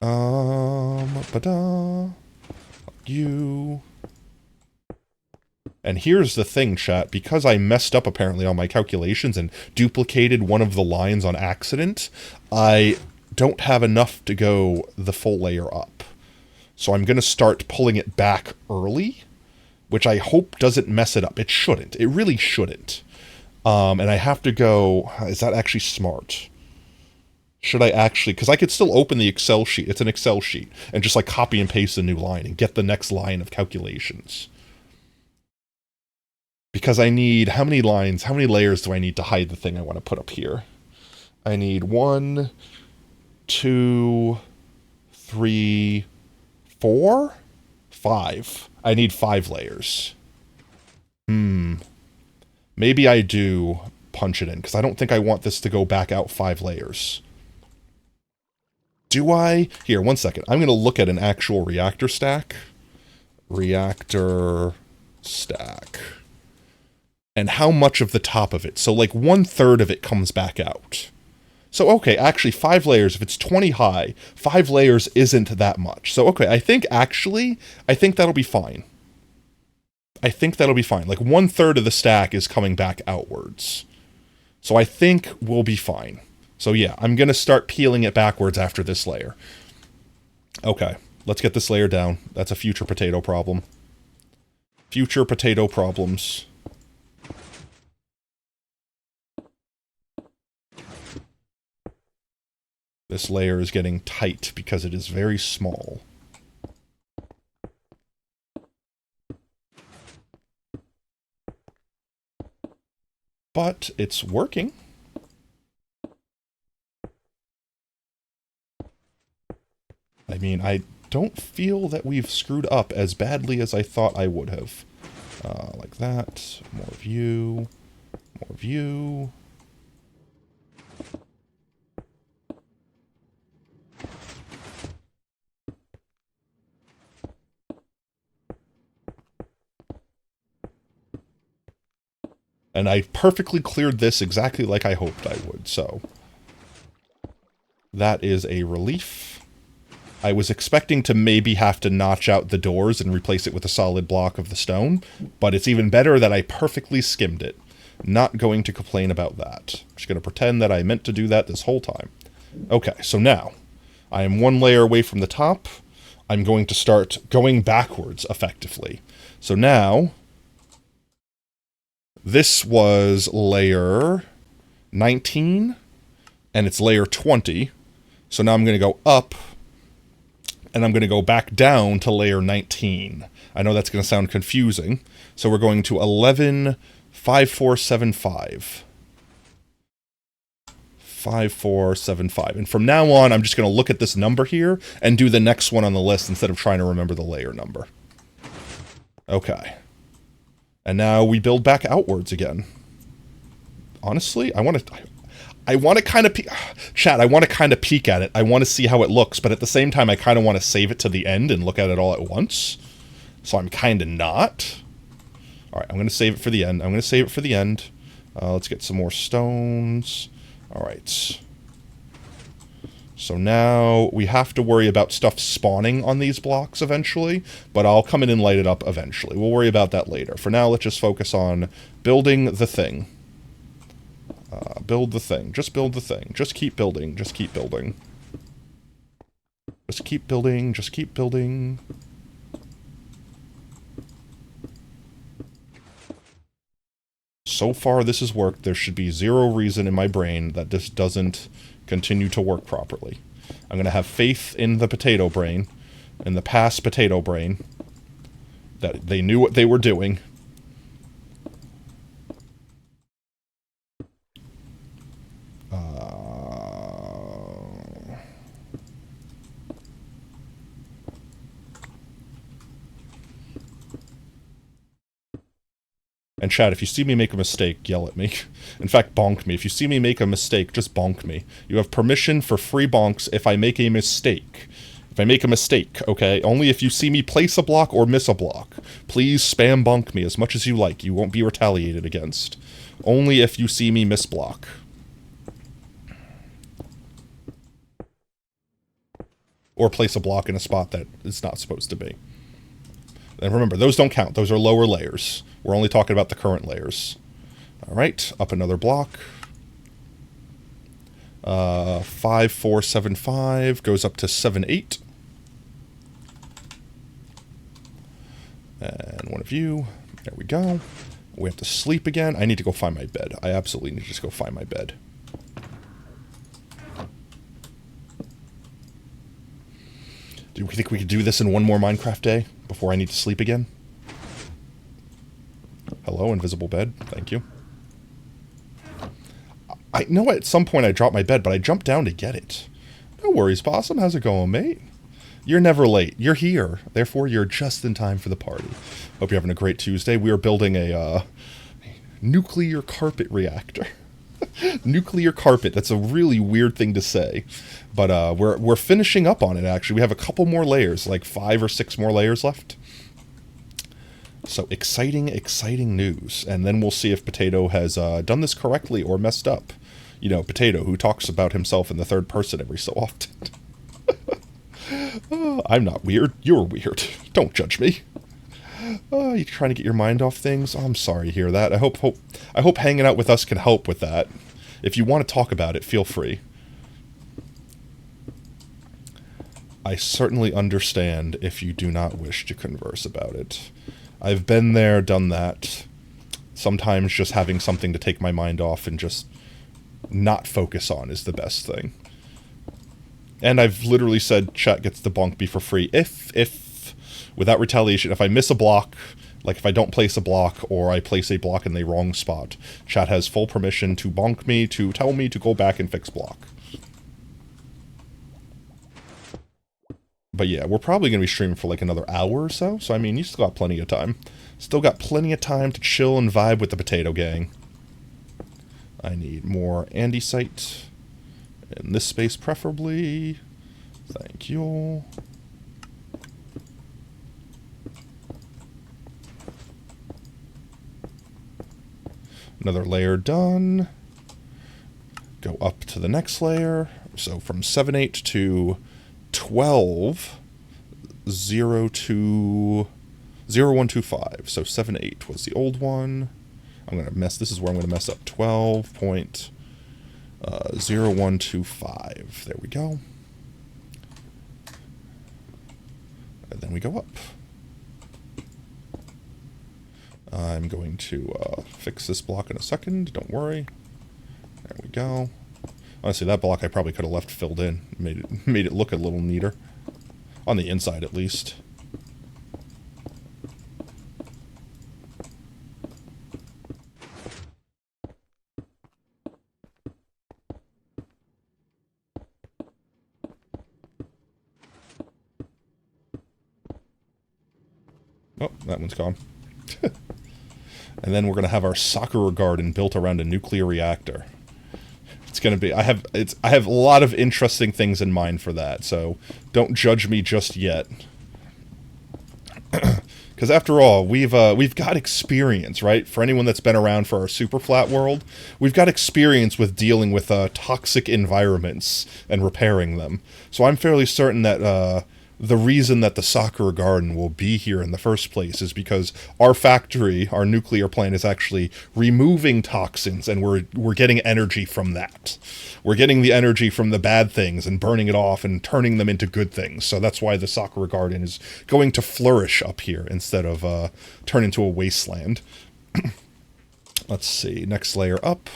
Ba-da. You. And here's the thing, chat. Because I messed up apparently on my calculations and duplicated one of the lines on accident, I don't have enough to go the full layer up. So I'm going to start pulling it back early, which I hope doesn't mess it up. It shouldn't. It really shouldn't. And I have to go... Is that actually smart? Should I actually... Because I could still open the Excel sheet. It's an Excel sheet. And just like copy and paste a new line and get the next line of calculations. Because I need... How many lines, how many layers do I need to hide the thing I want to put up here? I need 1, 2, 3, 4, 5. I need 5 layers. Maybe I do punch it in, because I don't think I want this to go back out 5 layers. Do I? Here, 1 second. I'm going to look at an actual reactor stack. Reactor stack. And how much of the top of it. So like 1/3 of it comes back out. So okay, actually 5 layers, if it's 20 high, 5 layers isn't that much. So okay, I think that'll be fine. I think that'll be fine. Like 1/3 of the stack is coming back outwards. So I think we'll be fine. So yeah, I'm going to start peeling it backwards after this layer. Okay, let's get this layer down. That's a future potato problem. Future potato problems. This layer is getting tight because it is very small. But it's working. I mean, I don't feel that we've screwed up as badly as I thought I would have. Like that. More view. More view. And I perfectly cleared this exactly like I hoped I would, so... That is a relief. I was expecting to maybe have to notch out the doors and replace it with a solid block of the stone, but it's even better that I perfectly skimmed it. Not going to complain about that. I'm just going to pretend that I meant to do that this whole time. Okay, so now, I am 1 layer away from the top. I'm going to start going backwards, effectively. So now... This was layer 19, and it's layer 20. So now I'm going to go up, and I'm going to go back down to layer 19. I know that's going to sound confusing. So we're going to 115475. 5475. And from now on, I'm just going to look at this number here and do the next one on the list instead of trying to remember the layer number. Okay. And now we build back outwards again. Honestly, I want to kind of chat, I want to kind of peek at it. I want to see how it looks, but at the same time, I kind of want to save it to the end and look at it all at once. So I'm kind of not. All right, I'm going to save it for the end. Let's get some more stones. All right. So now we have to worry about stuff spawning on these blocks eventually, but I'll come in and light it up eventually. We'll worry about that later. For now, let's just focus on building the thing. Build the thing. Just build the thing. Just keep building. Just keep building. Just keep building, just keep building. So far this has worked. There should be zero reason in my brain that this doesn't continue to work properly. I'm going to have faith in the potato brain, in the past potato brain, that they knew what they were doing. And chat, if you see me make a mistake, yell at me. In fact, bonk me. If you see me make a mistake, just bonk me. You have permission for free bonks if I make a mistake. If I make a mistake, okay? Only if you see me place a block or miss a block. Please spam bonk me as much as you like. You won't be retaliated against. Only if you see me miss block. Or place a block in a spot that it's not supposed to be. And remember, those don't count. Those are lower layers. We're only talking about the current layers. Alright, up another block. 5475 goes up to 78. And one of you. There we go. We have to sleep again. I need to go find my bed. I absolutely need to just go find my bed. Do we think we could do this in one more Minecraft day before I need to sleep again? Hello, invisible bed. Thank you. I know at some point I dropped my bed, but I jumped down to get it. No worries, Possum. How's it going, mate? You're never late. You're here. Therefore, you're just in time for the party. Hope you're having a great Tuesday. We are building a nuclear carpet reactor. Nuclear carpet. That's a really weird thing to say. But we're finishing up on it, actually. We have a couple more layers, like 5 or 6 more layers left. So exciting, exciting news. And then we'll see if Potato has done this correctly or messed up. You know, Potato, who talks about himself in the third person every so often. I'm not weird. You're weird. Don't judge me. You trying to get your mind off things? Oh, I'm sorry to hear that. I hope hanging out with us can help with that. If you want to talk about it, feel free. I certainly understand if you do not wish to converse about it. I've been there, done that. Sometimes just having something to take my mind off and just not focus on is the best thing. And I've literally said chat gets to bonk me for free if, without retaliation, if I miss a block, like if I don't place a block or I place a block in the wrong spot, chat has full permission to bonk me, to tell me to go back and fix block. But yeah, we're probably going to be streaming for like another hour or so. So, I mean, you still got plenty of time. Still got plenty of time to chill and vibe with the Potato Gang. I need more andesite. In this space, preferably. Thank you. Another layer done. Go up to the next layer. So from 7.8 to 12, 0125. So 7.8 was the old one. I'm going to mess, this is where I'm going to mess up. 12.0125. There we go. And then we go up. I'm going to fix this block in a second. Don't worry. There we go. Honestly, that block I probably could have left filled in. Made it look a little neater. On the inside, at least. Oh, that one's gone. And then we're going to have our Sakura garden built around a nuclear reactor. It's going to be... I have a lot of interesting things in mind for that, so don't judge me just yet. Because after all, we've got experience, right? For anyone that's been around for our super flat world, we've got experience with dealing with toxic environments and repairing them. So I'm fairly certain that the reason that the Sakura Garden will be here in the first place is because our factory, our nuclear plant, is actually removing toxins, and we're getting energy from that. We're getting the energy from the bad things and burning it off and turning them into good things. So that's why the Sakura Garden is going to flourish up here instead of turn into a wasteland. Let's see, next layer up.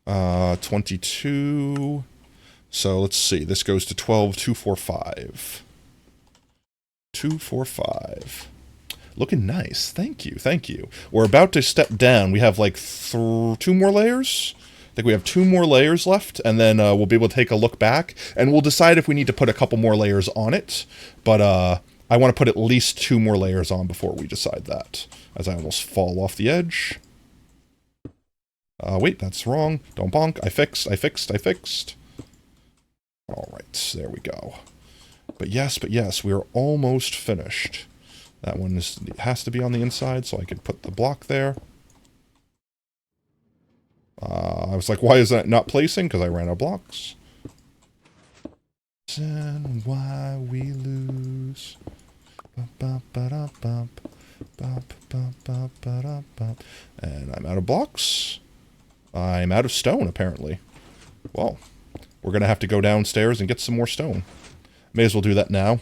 22. So let's see, this goes to 12, 245. 245. Looking nice. Thank you, thank you. We're about to step down. We have like 2 more layers. I think we have 2 more layers left, and then we'll be able to take a look back, and we'll decide if we need to put a couple more layers on it. But I want to put at least 2 more layers on before we decide that, as I almost fall off the edge. Wait, that's wrong. Don't bonk. I fixed. Alright, there we go. But yes, we are almost finished. That one has to be on the inside, so I could put the block there. I was like, why is that not placing? Because I ran out of blocks. And why we lose. And I'm out of blocks. I'm out of stone, apparently. Well, we're going to have to go downstairs and get some more stone. May as well do that now.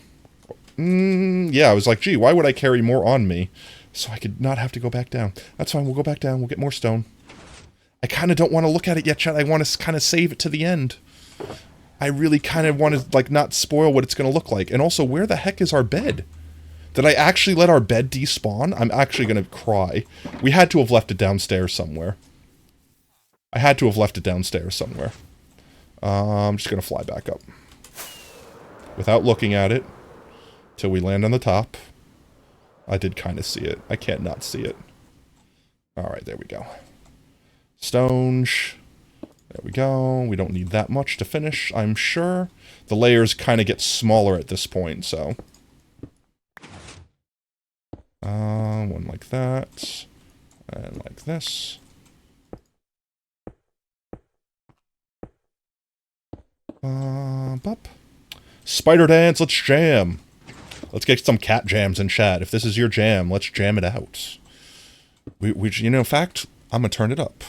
Yeah, I was like, gee, why would I carry more on me? So I could not have to go back down. That's fine, we'll go back down, we'll get more stone. I kind of don't want to look at it yet, Chet. I want to kind of save it to the end. I really kind of want to, like, not spoil what it's going to look like. And also, where the heck is our bed? Did I actually let our bed despawn? I'm actually going to cry. We had to have left it downstairs somewhere. I had to have left it downstairs somewhere. I'm just going to fly back up. Without looking at it. Till we land on the top. I did kind of see it. I can't not see it. Alright, there we go. Stones. There we go. We don't need that much to finish, I'm sure. The layers kind of get smaller at this point, so. One like that. And like this. Up. Spider dance, let's jam. Let's get some cat jams in chat. If this is your jam, let's jam it out. You know, in fact, I'm gonna turn it up.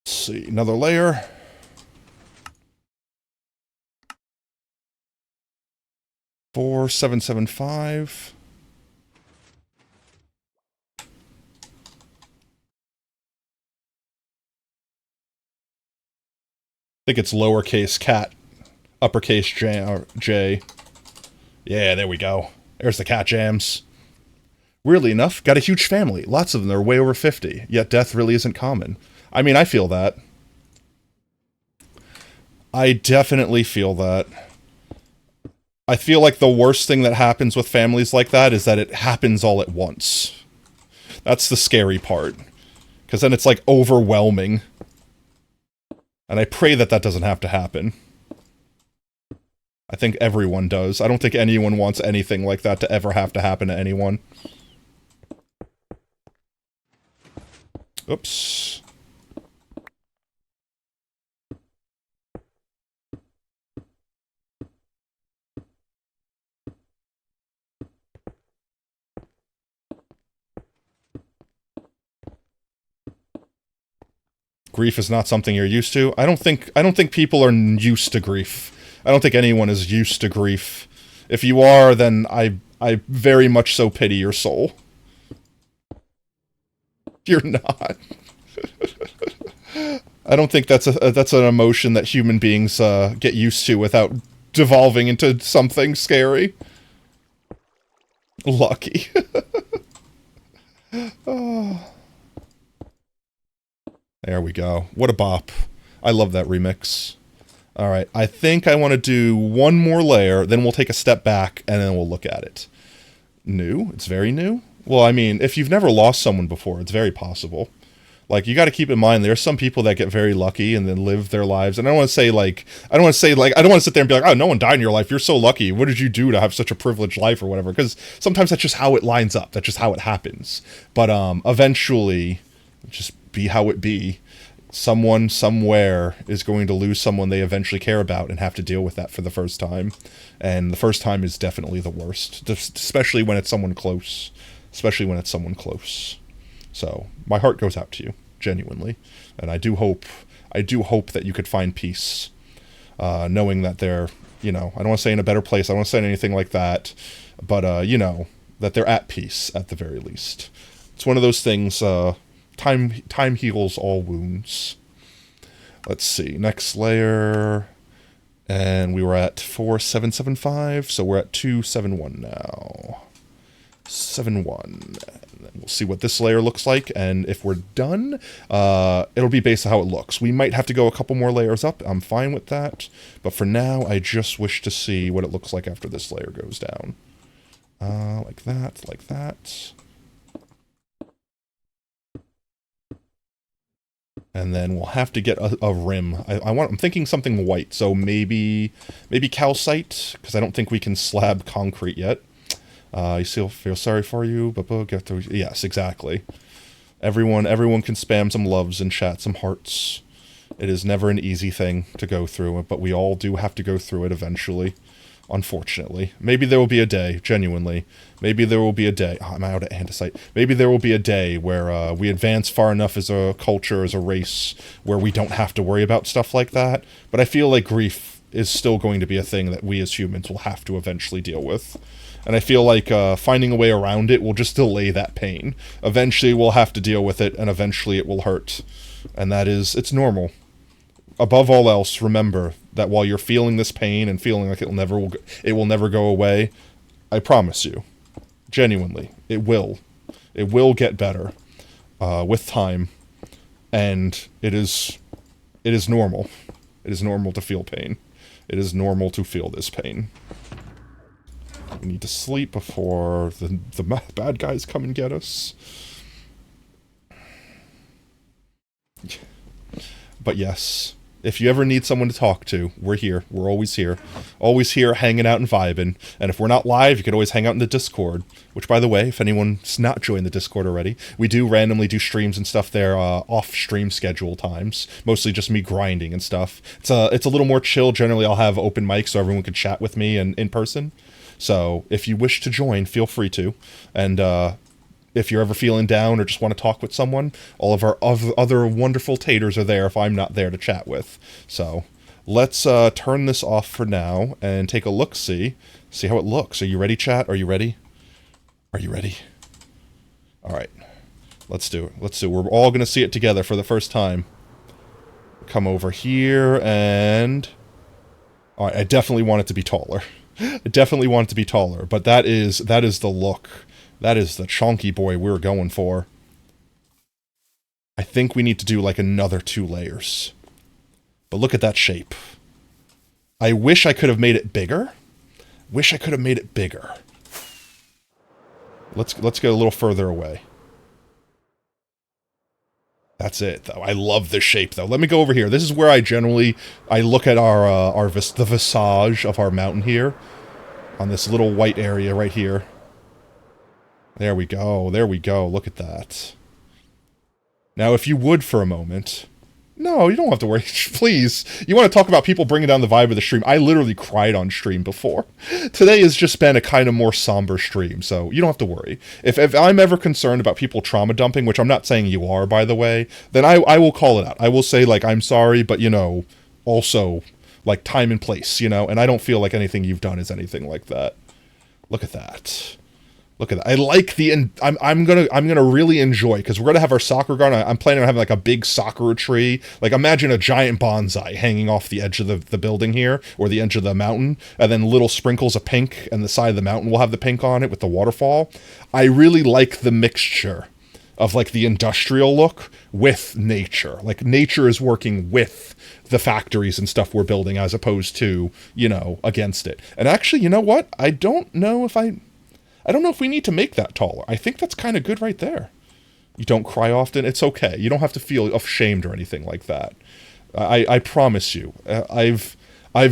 See, another layer. Four, 775. I think it's lowercase cat, uppercase J. Yeah, there we go. There's the cat jams. Weirdly enough, got a huge family. Lots of them. They're way over 50. Yet death really isn't common. I mean, I feel that. I definitely feel that. I feel like the worst thing that happens with families like that is that it happens all at once. That's the scary part. Because then it's like overwhelming. And I pray that that doesn't have to happen. I think everyone does. I don't think anyone wants anything like that to ever have to happen to anyone. Oops. Grief is not something you're used to. I don't think people are used to grief. I don't think anyone is used to grief. If you are, then I very much so pity your soul. You're not. I don't think that's an emotion that human beings get used to without devolving into something scary. Lucky. Oh. There we go. What a bop. I love that remix. Alright, I think I want to do one more layer, then we'll take a step back, and then we'll look at it. New? It's very new? Well, I mean, if you've never lost someone before, it's very possible. Like, you gotta keep in mind, there's some people that get very lucky and then live their lives, and I don't want to sit there and be like, oh, no one died in your life, you're so lucky, what did you do to have such a privileged life, or whatever, because sometimes that's just how it lines up, that's just how it happens. But, eventually, just be how it be. Someone, somewhere, is going to lose someone they eventually care about and have to deal with that for the first time. And the first time is definitely the worst, especially when it's someone close. So, my heart goes out to you, genuinely. And I do hope that you could find peace, knowing that they're, I don't want to say in a better place, I don't want to say anything like that, but, that they're at peace, at the very least. It's one of those things, time heals all wounds. Let's see, next layer, and we were at 4775, so we're at 271 now. 71. We'll see what this layer looks like, and if we're done, it'll be based on how it looks. We might have to go a couple more layers up, I'm fine with that, but for now, I just wish to see what it looks like after this layer goes down. Like that. And then we'll have to get a rim. I'm thinking something white, so maybe calcite, because I don't think we can slab concrete yet. You still feel sorry for you, but yes, exactly. Everyone can spam some loves in chat, some hearts. It is never an easy thing to go through, but we all do have to go through it eventually. Unfortunately. Maybe there will be a day, genuinely. Maybe there will be a day. Oh, I'm out of andesite. Maybe there will be a day where we advance far enough as a culture, as a race, where we don't have to worry about stuff like that. But I feel like grief is still going to be a thing that we as humans will have to eventually deal with. And I feel like finding a way around it will just delay that pain. Eventually we'll have to deal with it, and eventually it will hurt. And it's normal. Above all else, remember that while you're feeling this pain and feeling like it will never go away, I promise you, genuinely, it will. It will get better with time, and it is normal. It is normal to feel pain. It is normal to feel this pain. We need to sleep before the bad guys come and get us. But yes, if you ever need someone to talk to, we're here. We're always here. Always here, hanging out and vibing. And if we're not live, you can always hang out in the Discord. Which, by the way, if anyone's not joined the Discord already, we do randomly do streams and stuff there off-stream schedule times. Mostly just me grinding and stuff. It's a little more chill. Generally, I'll have open mics so everyone can chat with me in person. So, if you wish to join, feel free to. And, if you're ever feeling down or just want to talk with someone, all of our other wonderful taters are there if I'm not there to chat with. So, let's turn this off for now and take a look-see. See how it looks. Are you ready, chat? Are you ready? Are you ready? Alright. Let's do it. We're all going to see it together for the first time. Come over here and... Alright, I definitely want it to be taller. I definitely want it to be taller, but that is the look. That is the chonky boy we're going for. I think we need to do like another 2 layers. But look at that shape. I wish I could have made it bigger. Let's get a little further away. That's it, though. I love this shape, though. Let me go over here. This is where I look at the visage of our mountain here. On this little white area right here. There we go. Look at that. Now, if you would for a moment... No, you don't have to worry. Please. You want to talk about people bringing down the vibe of the stream. I literally cried on stream before. Today has just been a kind of more somber stream, so you don't have to worry. If I'm ever concerned about people trauma dumping, which I'm not saying you are, by the way, then I will call it out. I will say, like, I'm sorry, but, also, like, time and place, and I don't feel like anything you've done is anything like that. Look at that. Look at that. I like the. I'm gonna really enjoy, because we're gonna have our soccer garden. I'm planning on having like a big sakura tree. Like, imagine a giant bonsai hanging off the edge of the building here, or the edge of the mountain, and then little sprinkles of pink, and the side of the mountain will have the pink on it with the waterfall. I really like the mixture of like the industrial look with nature. Like, nature is working with the factories and stuff we're building, as opposed to, you know, against it. And actually, you know what? I don't know if we need to make that taller. I think that's kind of good right there. You don't cry often. It's okay. You don't have to feel ashamed or anything like that. I promise you. I've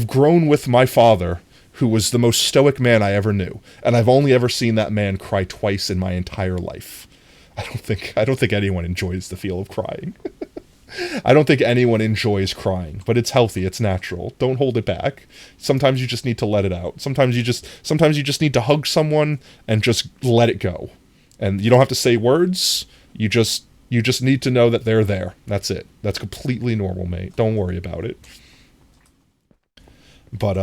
grown with my father, who was the most stoic man I ever knew, and I've only ever seen that man cry twice in my entire life. I don't think anyone enjoys the feel of crying. I don't think anyone enjoys crying, but it's healthy, it's natural. Don't hold it back. Sometimes you just need to let it out. Sometimes you just need to hug someone and just let it go. And you don't have to say words. You just need to know that they're there. That's it. That's completely normal, mate. Don't worry about it. But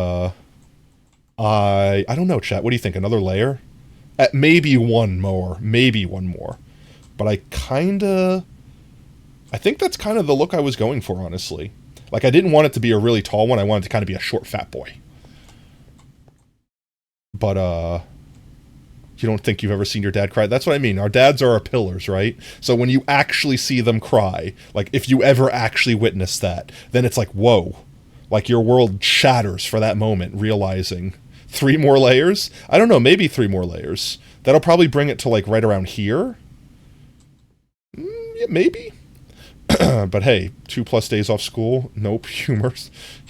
I don't know, chat. What do you think? Another layer? Maybe one more. But I think that's kind of the look I was going for, honestly. Like, I didn't want it to be a really tall one. I wanted it to kind of be a short, fat boy. But, you don't think you've ever seen your dad cry? That's what I mean. Our dads are our pillars, right? So when you actually see them cry, like, if you ever actually witness that, then it's like, whoa. Like, your world shatters for that moment, realizing 3 more layers? I don't know, maybe 3 more layers. That'll probably bring it to, like, right around here. Yeah, maybe. But hey, 2+ days off school. Nope, humor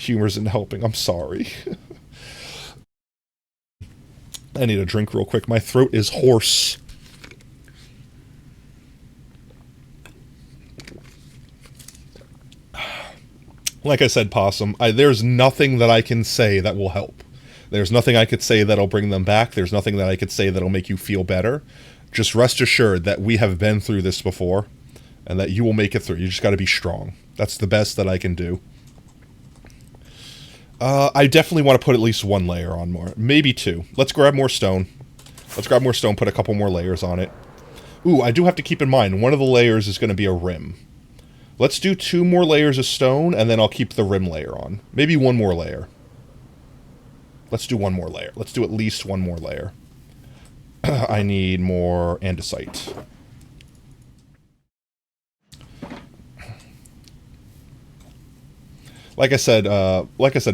isn't helping. I'm sorry. I need a drink real quick. My throat is hoarse. Like I said, Possum, there's nothing that I can say that will help. There's nothing I could say that'll bring them back. There's nothing that I could say that'll make you feel better. Just rest assured that we have been through this before, and that you will make it through. You just got to be strong. That's the best that I can do. I definitely want to put at least 1 layer on more. Maybe 2. Let's grab more stone. Put a couple more layers on it. Ooh, I do have to keep in mind, one of the layers is going to be a rim. Let's do 2 more layers of stone, and then I'll keep the rim layer on. Maybe 1 more layer. Let's do 1 more layer. Let's do at least 1 more layer. I need more andesite. Like I said,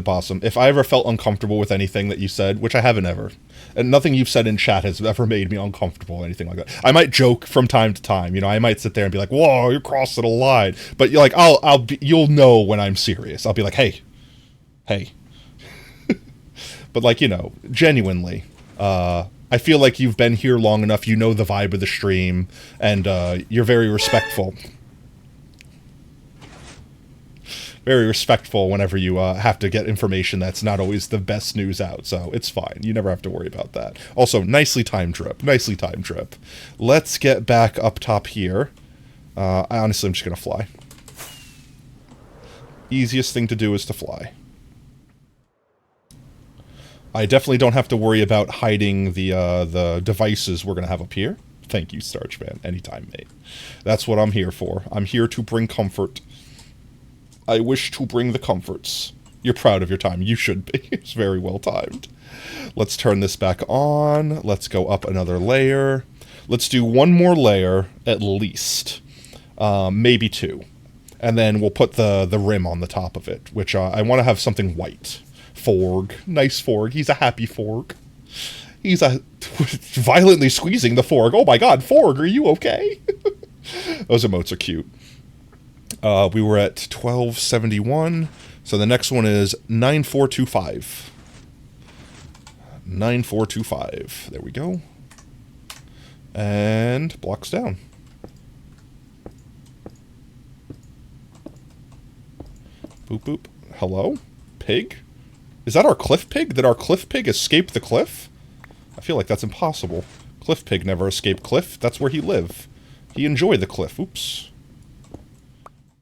Possum, if I ever felt uncomfortable with anything that you said, which I haven't ever, and nothing you've said in chat has ever made me uncomfortable or anything like that. I might joke from time to time, you know, I might sit there and be like, whoa, you're crossing a line. But you're like, you'll know when I'm serious. I'll be like, hey. But like, you know, genuinely, I feel like you've been here long enough, you know the vibe of the stream, and you're very respectful. Very respectful whenever you have to get information that's not always the best news out, so it's fine. You never have to worry about that. Also, nicely timed drip. Let's get back up top here. I'm just gonna fly. Easiest thing to do is to fly. I definitely don't have to worry about hiding the devices we're gonna have up here. Thank you, Starchman. Anytime, mate. That's what I'm here for. I'm here to bring comfort. I wish to bring the comforts. You're proud of your time. You should be. It's very well timed. Let's turn this back on. Let's go up another layer. Let's do 1 more layer, at least. Maybe 2. And then we'll put the rim on the top of it, which I want to have something white. Forg. Nice Forg. He's a happy Forg. He's violently squeezing the Forg. Oh my god, Forg, are you okay? Those emotes are cute. We were at 1271, so the next one is 9425. 9425. There we go. And blocks down. Boop boop. Hello? Pig? Is that our cliff pig? Did our cliff pig escape the cliff? I feel like that's impossible. Cliff pig never escaped cliff. That's where he lived. He enjoyed the cliff. Oops.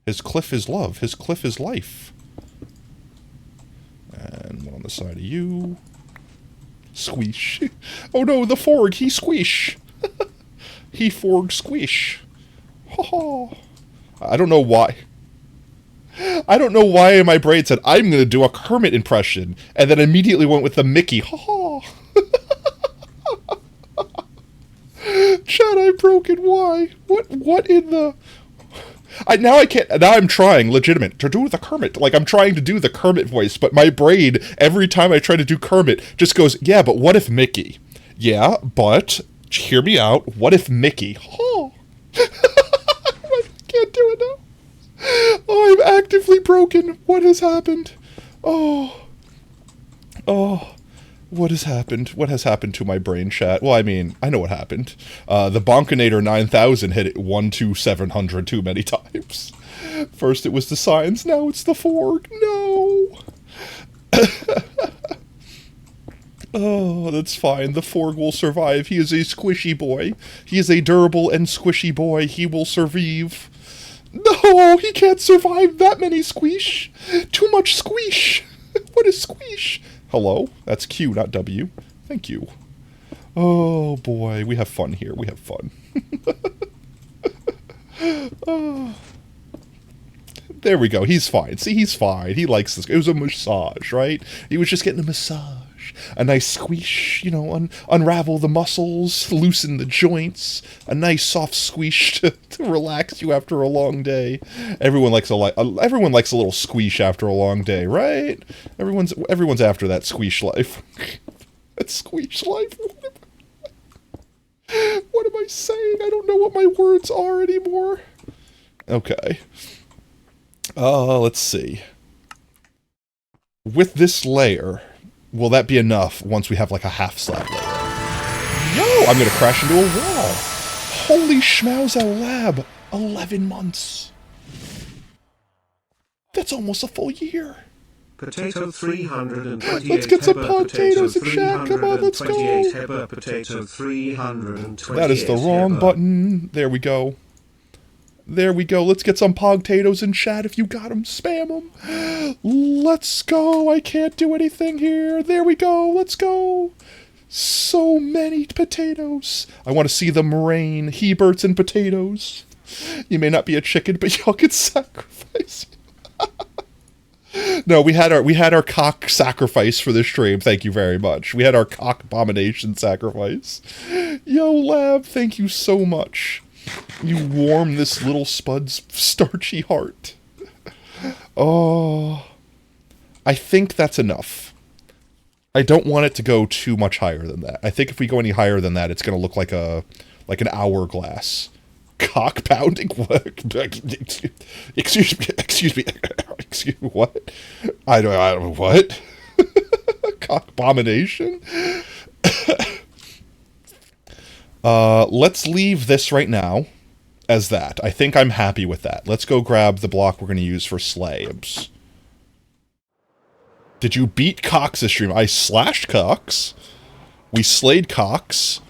His cliff is love. His cliff is life. And one on the side of you. Squeesh. Oh no, the forg, he squeesh. He forg squeesh. Ha ha. I don't know why. I don't know why in my brain said, I'm going to do a Kermit impression, and then immediately went with the Mickey. Ha ha. Chad, I'm broken. Why? What in the... Now I'm trying, legitimate, to do the Kermit. Like, I'm trying to do the Kermit voice, but my brain, every time I try to do Kermit, just goes, yeah, but what if Mickey? Yeah, but, hear me out, what if Mickey? Oh. I can't do it now. Oh, I'm actively broken. What has happened? Oh. What has happened? What has happened to my brain, chat? Well, I mean, I know what happened. The Bonkinator 9000 hit it 1-700 too many times. First it was the signs, now it's the fork. No! Oh, that's fine. The fork will survive. He is a squishy boy. He is a durable and squishy boy. He will survive. No, he can't survive that many squeesh. Too much squeesh. What is squeesh? Hello? That's Q, not W. Thank you. Oh, boy. We have fun here. We have fun. Oh. There we go. He's fine. See, he's fine. He likes this. It was a massage, right? He was just getting a massage. A nice squish, you know, unravel the muscles, loosen the joints. A nice soft squish to relax you after a long day. Everyone likes a little squish after a long day, right? Everyone's after that squish life. That squish life. What am I saying? I don't know what my words are anymore. Okay. Let's see. With this layer, will that be enough once we have like a half slab layer? Yo, I'm gonna crash into a wall. Holy schmauza lab. 11 months. That's almost a full year. Potato 328. Let's get some potatoes in chat. Come on, let's go. Potato 328. That is the wrong button. There we go. There we go. Let's get some potatoes in chat. If you got them, spam them. Let's go. I can't do anything here. There we go. Let's go. So many potatoes. I want to see them rain. Heberts and potatoes. You may not be a chicken, but y'all can sacrifice. No, we had our cock sacrifice for this stream. Thank you very much. We had our cock abomination sacrifice. Yo, Lab, thank you so much. You warm this little spud's starchy heart. Oh, I think that's enough. I don't want it to go too much higher than that. I think if we go any higher than that, it's going to look like an hourglass. Cock pounding? What? Excuse me. What? I don't know what? Cock abomination? Let's leave this right now as that. I think I'm happy with that. Let's go grab the block we're going to use for slabs. Did you beat Cox this stream? I slashed Cox. We slayed Cox.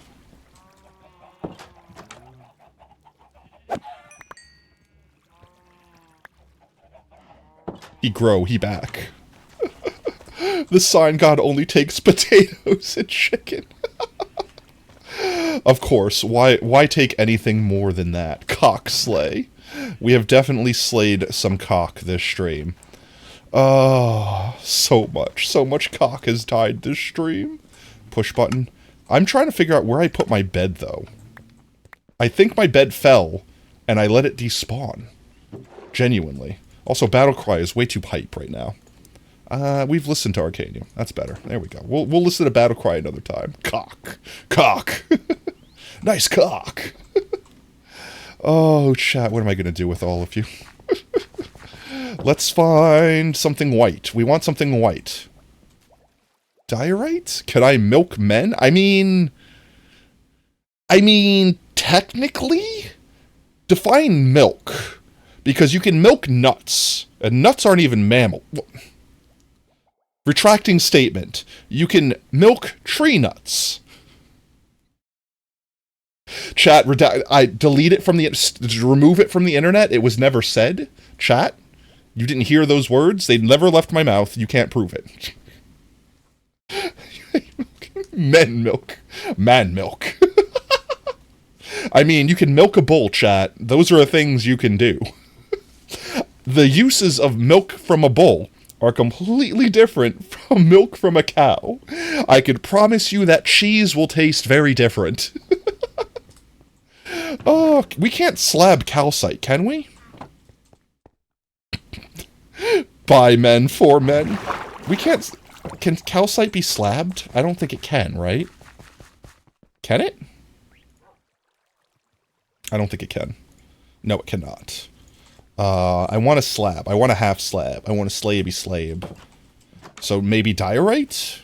He grow, he back. The sign god only takes potatoes and chicken. Of course, why take anything more than that? Cock slay. We have definitely slayed some cock this stream. Oh, so much cock has died this stream. Push button. I'm trying to figure out where I put my bed, though. I think my bed fell, and I let it despawn. Genuinely. Also, Battlecry is way too hype right now. We've listened to Arcanium. That's better. There we go. We'll listen to Battlecry another time. Cock. Nice cock. Oh, chat, what am I going to do with all of you? Let's find something white. We want something white. Diorite? Can I milk men? I mean, technically, define milk. Because you can milk nuts. And nuts aren't even mammal. Retracting statement. You can milk tree nuts. Chat, I delete it from remove it from the internet. It was never said. Chat, you didn't hear those words. They never left my mouth. You can't prove it. Men milk. Man milk. I mean, you can milk a bull, chat. Those are things you can do. The uses of milk from a bull are completely different from milk from a cow. I could promise you that cheese will taste very different. Oh, we can't slab calcite, can we? By men, for men. We can't... Can calcite be slabbed? I don't think it can, right? Can it? I don't think it can. No, it cannot. I want a slab. I want a half slab. I want a slaby slab. So maybe diorite?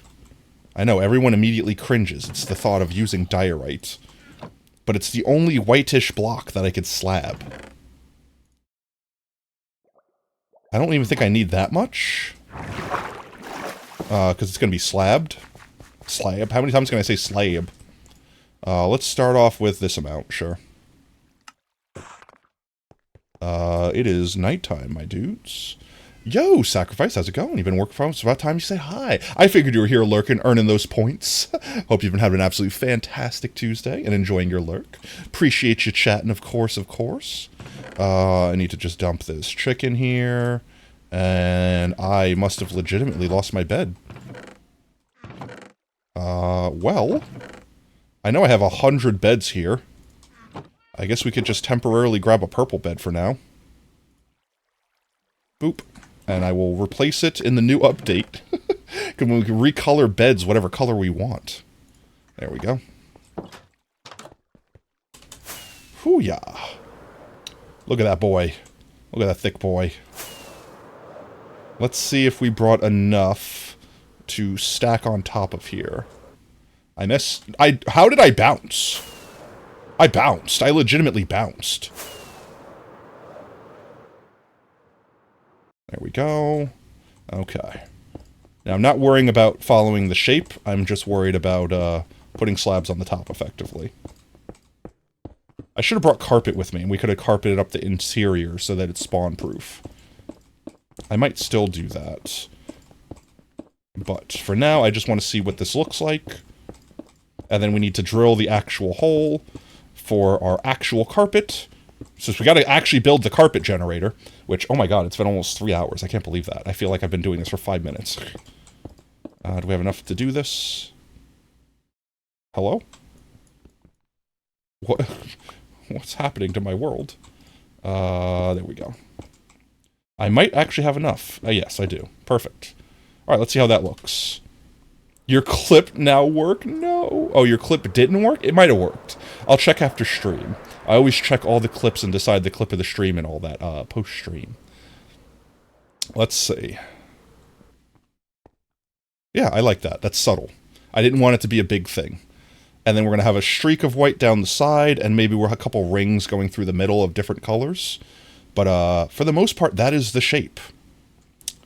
I know, everyone immediately cringes. It's the thought of using diorite. But it's the only whitish block that I could slab. I don't even think I need that much. Because it's going to be slabbed. Slab? How many times can I say slab? Let's start off with this amount, sure. It is nighttime, my dudes. Yo, Sacrifice, how's it going? You've been working from home, it's about time you say hi. I figured you were here lurking, earning those points. Hope you've been having an absolutely fantastic Tuesday and enjoying your lurk. Appreciate you chatting, of course, of course. I need to just dump this chicken here. And I must have legitimately lost my bed. Well, I know I have 100 beds here. I guess we could just temporarily grab a purple bed for now. Boop. And I will replace it in the new update. Because we can recolor beds whatever color we want. There we go. Hoo-yah. Look at that boy. Look at that thick boy. Let's see if we brought enough to stack on top of here. How did I bounce? I bounced. I legitimately bounced. There we go. Okay. Now, I'm not worrying about following the shape. I'm just worried about putting slabs on the top effectively. I should have brought carpet with me, and we could have carpeted up the interior so that it's spawn-proof. I might still do that. But for now, I just want to see what this looks like. And then we need to drill the actual hole for our actual carpet. So we got to actually build the carpet generator, which, oh my god, it's been almost 3 hours. I can't believe that. I feel like I've been doing this for 5 minutes. Do we have enough to do this? Hello? What? What's happening to my world? There we go. I might actually have enough. Yes, I do. Perfect. Alright, let's see how that looks. Your clip now work? No. Oh, your clip didn't work? It might have worked. I'll check after stream. I always check all the clips and decide the clip of the stream and all that, post-stream. Let's see. Yeah, I like that. That's subtle. I didn't want it to be a big thing. And then we're going to have a streak of white down the side, and maybe we're a couple rings going through the middle of different colors. But, for the most part, that is the shape.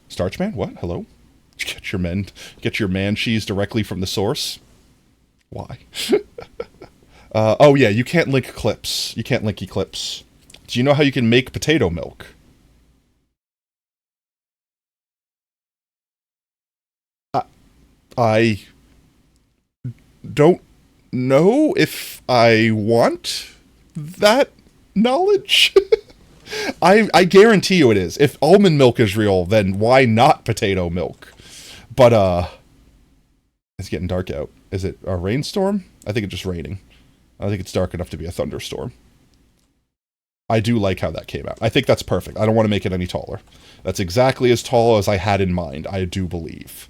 Starchman? What? Hello? Get your man cheese directly from the source? Why? Oh yeah, you can't link clips. You can't link clips. Do you know how you can make potato milk? I don't know if I want that knowledge. I guarantee you it is. If almond milk is real, then why not potato milk? But, it's getting dark out. Is it a rainstorm? I think it's just raining. I think it's dark enough to be a thunderstorm. I do like how that came out. I think that's perfect. I don't want to make it any taller. That's exactly as tall as I had in mind, I do believe.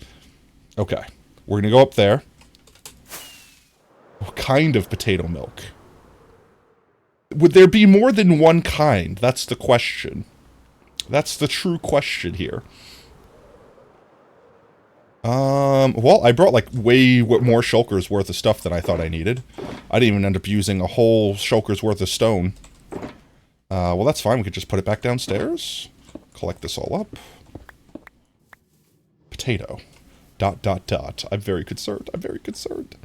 Okay. We're going to go up there. What kind of potato milk? Would there be more than one kind? That's the question. That's the true question here. Well, I brought, like, way more shulkers worth of stuff than I thought I needed. I didn't even end up using a whole shulker's worth of stone. Well, that's fine. We could just put it back downstairs. Collect this all up. Potato. ... I'm very concerned. I'm very concerned.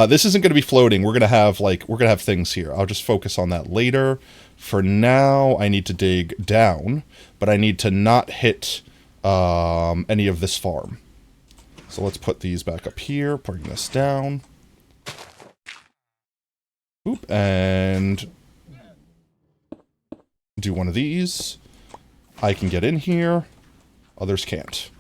This isn't going to be floating. We're going to have, like, we're going to have things here. I'll just focus on that later. For now, I need to dig down, but I need to not hit, any of this farm. So let's put these back up here, bring this down. Oop, and do one of these. I can get in here. Others can't.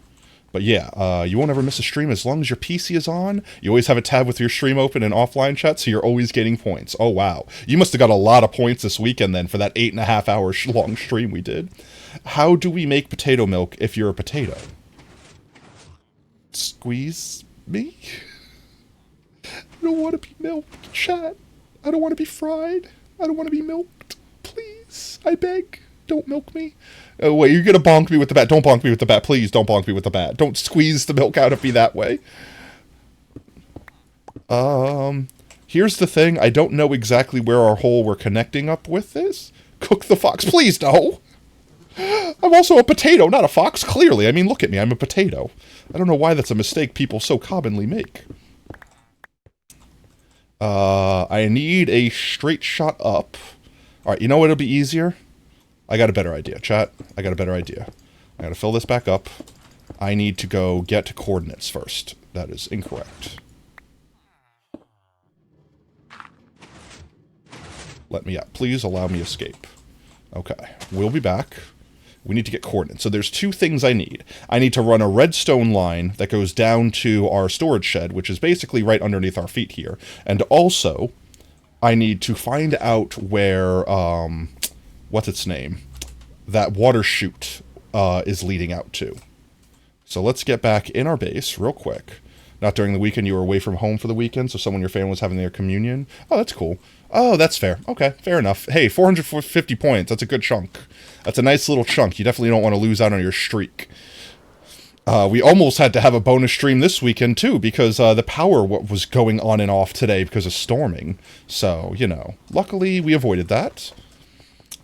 But yeah, you won't ever miss a stream as long as your PC is on. You always have a tab with your stream open in offline chat, so you're always getting points. Oh, wow. You must have got a lot of points this weekend then for that 8.5 hour long stream we did. How do we make potato milk if you're a potato? Squeeze me? I don't want to be milked, chat. I don't want to be fried. I don't want to be milked. Please, I beg, don't milk me. Oh, wait, you're gonna bonk me with the bat. Don't bonk me with the bat. Please don't bonk me with the bat. Don't squeeze the milk out of me that way. Here's the thing. I don't know exactly where our hole we're connecting up with is. Cook the fox. Please, no. I'm also a potato, not a fox, clearly. I mean, look at me. I'm a potato. I don't know why that's a mistake people so commonly make. I need a straight shot up. Alright, you know what? It'll be easier? I got a better idea, chat. I got a better idea. I gotta fill this back up. I need to go get coordinates first. That is incorrect. Let me out. Please allow me escape. Okay. We'll be back. We need to get coordinates. So there's two things I need. I need to run a redstone line that goes down to our storage shed, which is basically right underneath our feet here. And also, I need to find out where, what's its name? That water chute is leading out to. So let's get back in our base real quick. Not during the weekend, you were away from home for the weekend, so someone in your family was having their communion. Oh, that's cool. Oh, that's fair. Okay, fair enough. Hey, 450 points. That's a good chunk. That's a nice little chunk. You definitely don't want to lose out on your streak. We almost had to have a bonus stream this weekend, too, because the power was going on and off today because of storming. So, you know, luckily we avoided that.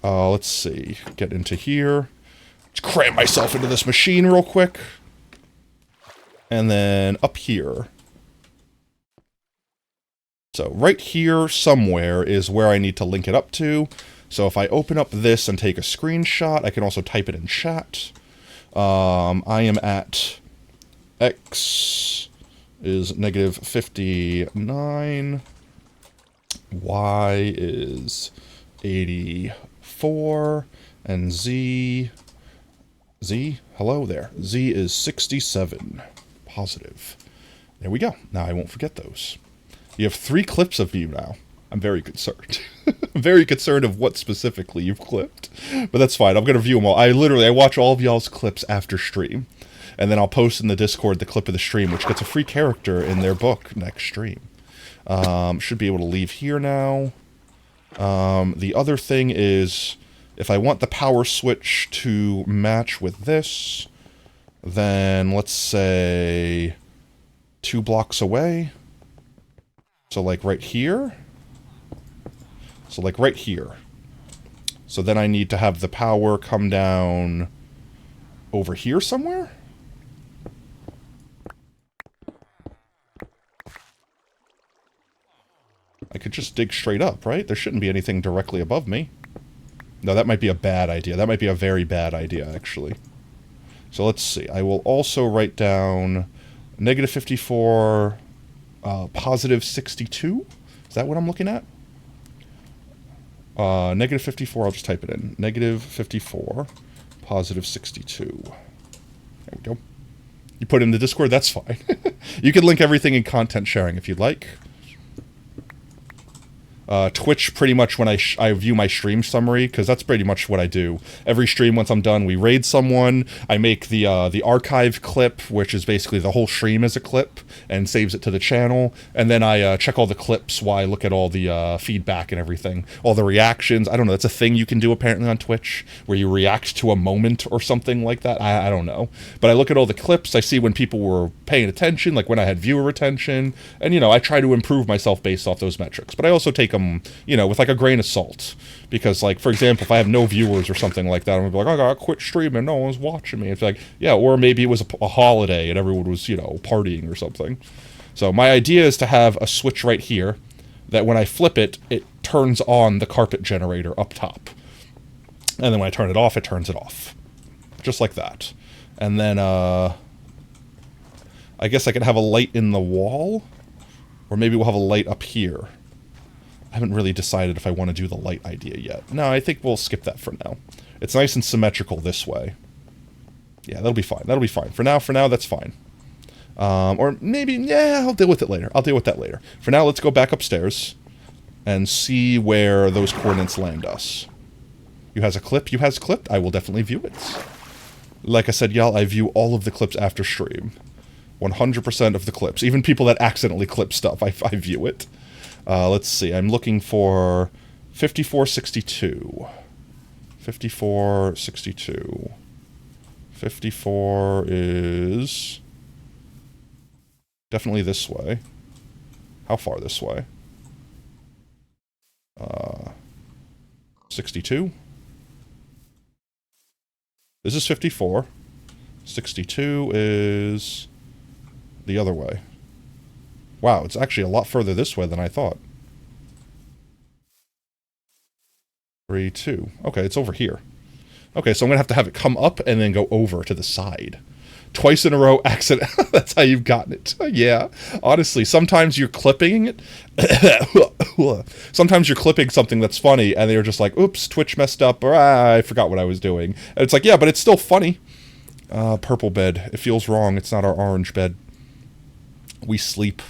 Let's see. Get into here. Just cram myself into this machine real quick. And then up here. So right here somewhere is where I need to link it up to. So if I open up this and take a screenshot, I can also type it in chat. I am at X is negative 59. Y is 84. And Z, hello there. Z is 67. Positive. There we go. Now I won't forget those. You have 3 clips of you now. I'm very concerned. I'm very concerned of what specifically you've clipped. But that's fine. I'm going to view them all. I watch all of y'all's clips after stream. And then I'll post in the Discord the clip of the stream, which gets a free character in their book next stream. Should be able to leave here now. The other thing is, if I want the power switch to match with this, then let's say 2 blocks away. So like right here. So like right here. So then I need to have the power come down over here somewhere? I could just dig straight up, right? There shouldn't be anything directly above me. No, that might be a bad idea. That might be a very bad idea, actually. So let's see. I will also write down negative 54, positive 62. Is that what I'm looking at? Negative 54, I'll just type it in. Negative 54, positive 62. There we go. You put it in the Discord, that's fine. You can link everything in content sharing if you'd like. Twitch, pretty much when I view my stream summary, because that's pretty much what I do. Every stream, once I'm done, we raid someone, I make the archive clip, which is basically the whole stream as a clip, and saves it to the channel, and then I check all the clips while I look at all the feedback and everything. All the reactions, I don't know, that's a thing you can do apparently on Twitch, where you react to a moment or something like that, I don't know. But I look at all the clips, I see when people were paying attention, like when I had viewer retention, and, you know, I try to improve myself based off those metrics. But I also take them, you know, with like a grain of salt, because like, for example, if I have no viewers or something like that, I'm gonna be like, I gotta quit streaming, no one's watching me. It's like, yeah, or maybe it was a holiday and everyone was, you know, partying or something. So my idea is to have a switch right here that when I flip it, it turns on the carpet generator up top, and then when I turn it turns it off, just like that. And then I guess I could have a light in the wall, or maybe we'll have a light up here. I haven't really decided if I want to do the light idea yet. No, I think we'll skip that for now. It's nice and symmetrical this way. Yeah, that'll be fine. That'll be fine. For now, that's fine. Or maybe, yeah, I'll deal with it later. I'll deal with that later. For now, let's go back upstairs and see where those coordinates land us. You has a clip? You has clipped? I will definitely view it. Like I said, y'all, I view all of the clips after stream. 100% of the clips. Even people that accidentally clip stuff, I view it. Let's see. I'm looking for 5462. 5462. 54 is definitely this way. How far this way? 62. This is 54. 62 is the other way. Wow, it's actually a lot further this way than I thought. 3, 2. Okay, it's over here. Okay, so I'm going to have it come up and then go over to the side. Twice in a row, accident. That's how you've gotten it. Yeah. Honestly, sometimes you're clipping it. Sometimes you're clipping something that's funny, and they're just like, oops, Twitch messed up, or I forgot what I was doing. And it's like, yeah, but it's still funny. Purple bed. It feels wrong. It's not our orange bed. We sleep.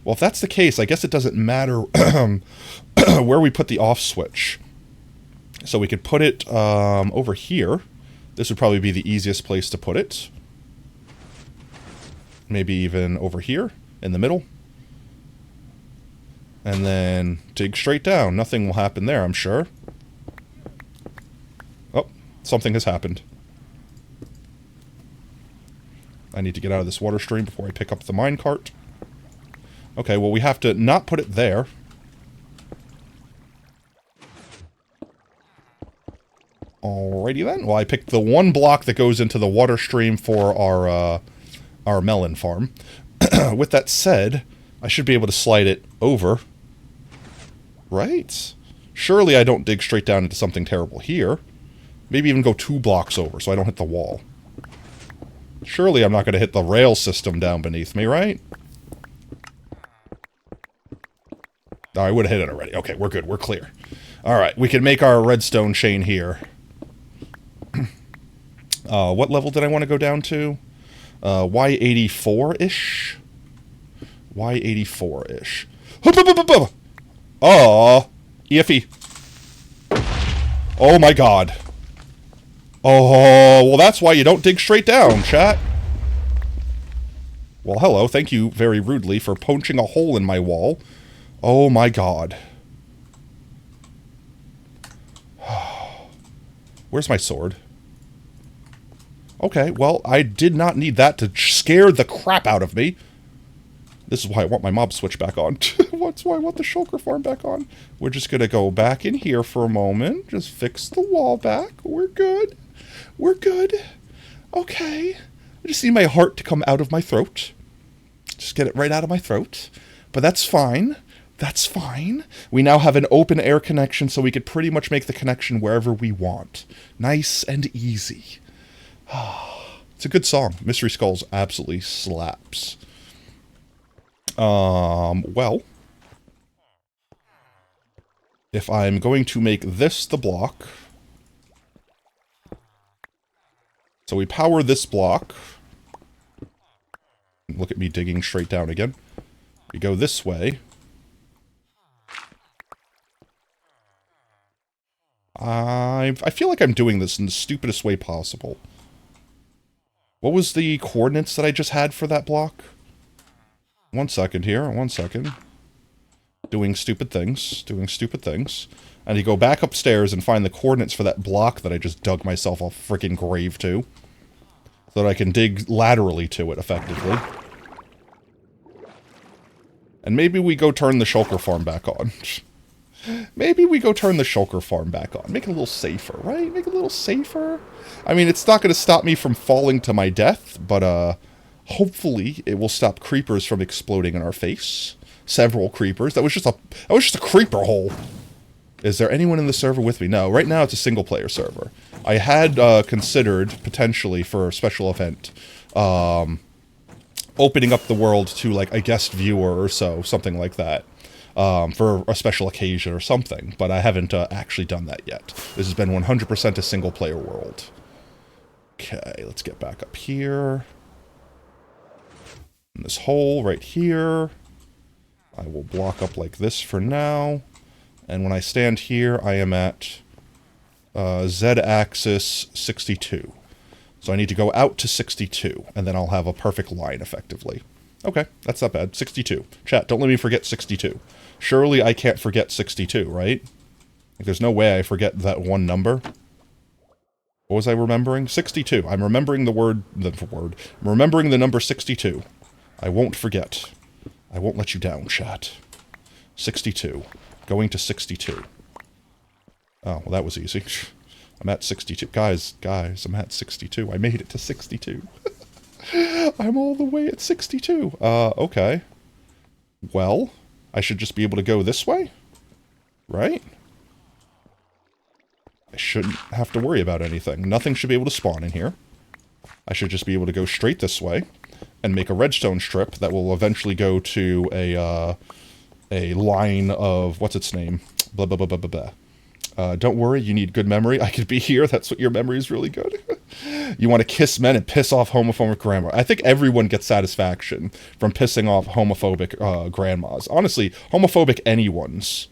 Well, if that's the case, I guess it doesn't matter where we put the off switch. So we could put it over here. This would probably be the easiest place to put it. Maybe even over here, in the middle. And then dig straight down. Nothing will happen there, I'm sure. Oh, something has happened. I need to get out of this water stream before I pick up the minecart. Okay, well, we have to not put it there. Alrighty then. Well, I picked the one block that goes into the water stream for our melon farm. With that said, I should be able to slide it over. Right? Surely I don't dig straight down into something terrible here. Maybe even go 2 blocks over so I don't hit the wall. Surely I'm not going to hit the rail system down beneath me, right? Oh, I would have hit it already. Okay, we're good. We're clear. Alright, we can make our redstone chain here. What level did I want to go down to? Y84-ish? Y84-ish. Oh, EFE. Oh my god. Oh, well that's why you don't dig straight down, chat. Well, hello, thank you very rudely for punching a hole in my wall. Oh my god. Where's my sword? Okay, well, I did not need that to scare the crap out of me. This is why I want my mob switch back on. That's why I want the shulker farm back on. We're just gonna go back in here for a moment. Just fix the wall back. We're good. We're good. Okay. I just need my heart to come out of my throat. Just get it right out of my throat. But that's fine. That's fine. We now have an open air connection, so we could pretty much make the connection wherever we want. Nice and easy. It's a good song. Mystery Skulls absolutely slaps. Well, if I'm going to make this the block, so we power this block. Look at me digging straight down again. We go this way. I feel like I'm doing this in the stupidest way possible. What was the coordinates that I just had for that block? 1 second here, 1 second. Doing stupid things, doing stupid things. And you go back upstairs and find the coordinates for that block that I just dug myself a freaking grave to. So that I can dig laterally to it, effectively. And maybe we go turn the shulker farm back on. Maybe we go turn the shulker farm back on. Make it a little safer, right? Make it a little safer. I mean, it's not going to stop me from falling to my death, but, hopefully it will stop creepers from exploding in our face. Several creepers. That was just a creeper hole. Is there anyone in the server with me? No, right now it's a single-player server. I had, considered, potentially, for a special event, opening up the world to, like, a guest viewer or so, something like that, for a special occasion or something, but I haven't actually done that yet. This has been 100% a single-player world. Okay, let's get back up here. In this hole right here, I will block up like this for now, and when I stand here, I am at Z-axis 62. So I need to go out to 62, and then I'll have a perfect line, effectively. Okay, that's not bad. 62. Chat, don't let me forget 62. Surely I can't forget 62, right? Like, there's no way I forget that one number. What was I remembering? 62. I'm remembering I'm remembering the number 62. I won't forget. I won't let you down, chat. 62. Going to 62. Oh, well, that was easy. I'm at 62. Guys, I'm at 62. I made it to 62. I'm all the way at 62. Okay. Well, I should just be able to go this way? Right? I shouldn't have to worry about anything. Nothing should be able to spawn in here. I should just be able to go straight this way and make a redstone strip that will eventually go to a line of, what's its name? Blah, blah, blah, blah, blah, blah. Don't worry, you need good memory. I could be here. That's what your memory is really good. You want to kiss men and piss off homophobic grandma. I think everyone gets satisfaction from pissing off homophobic grandmas. Honestly, homophobic anyone's.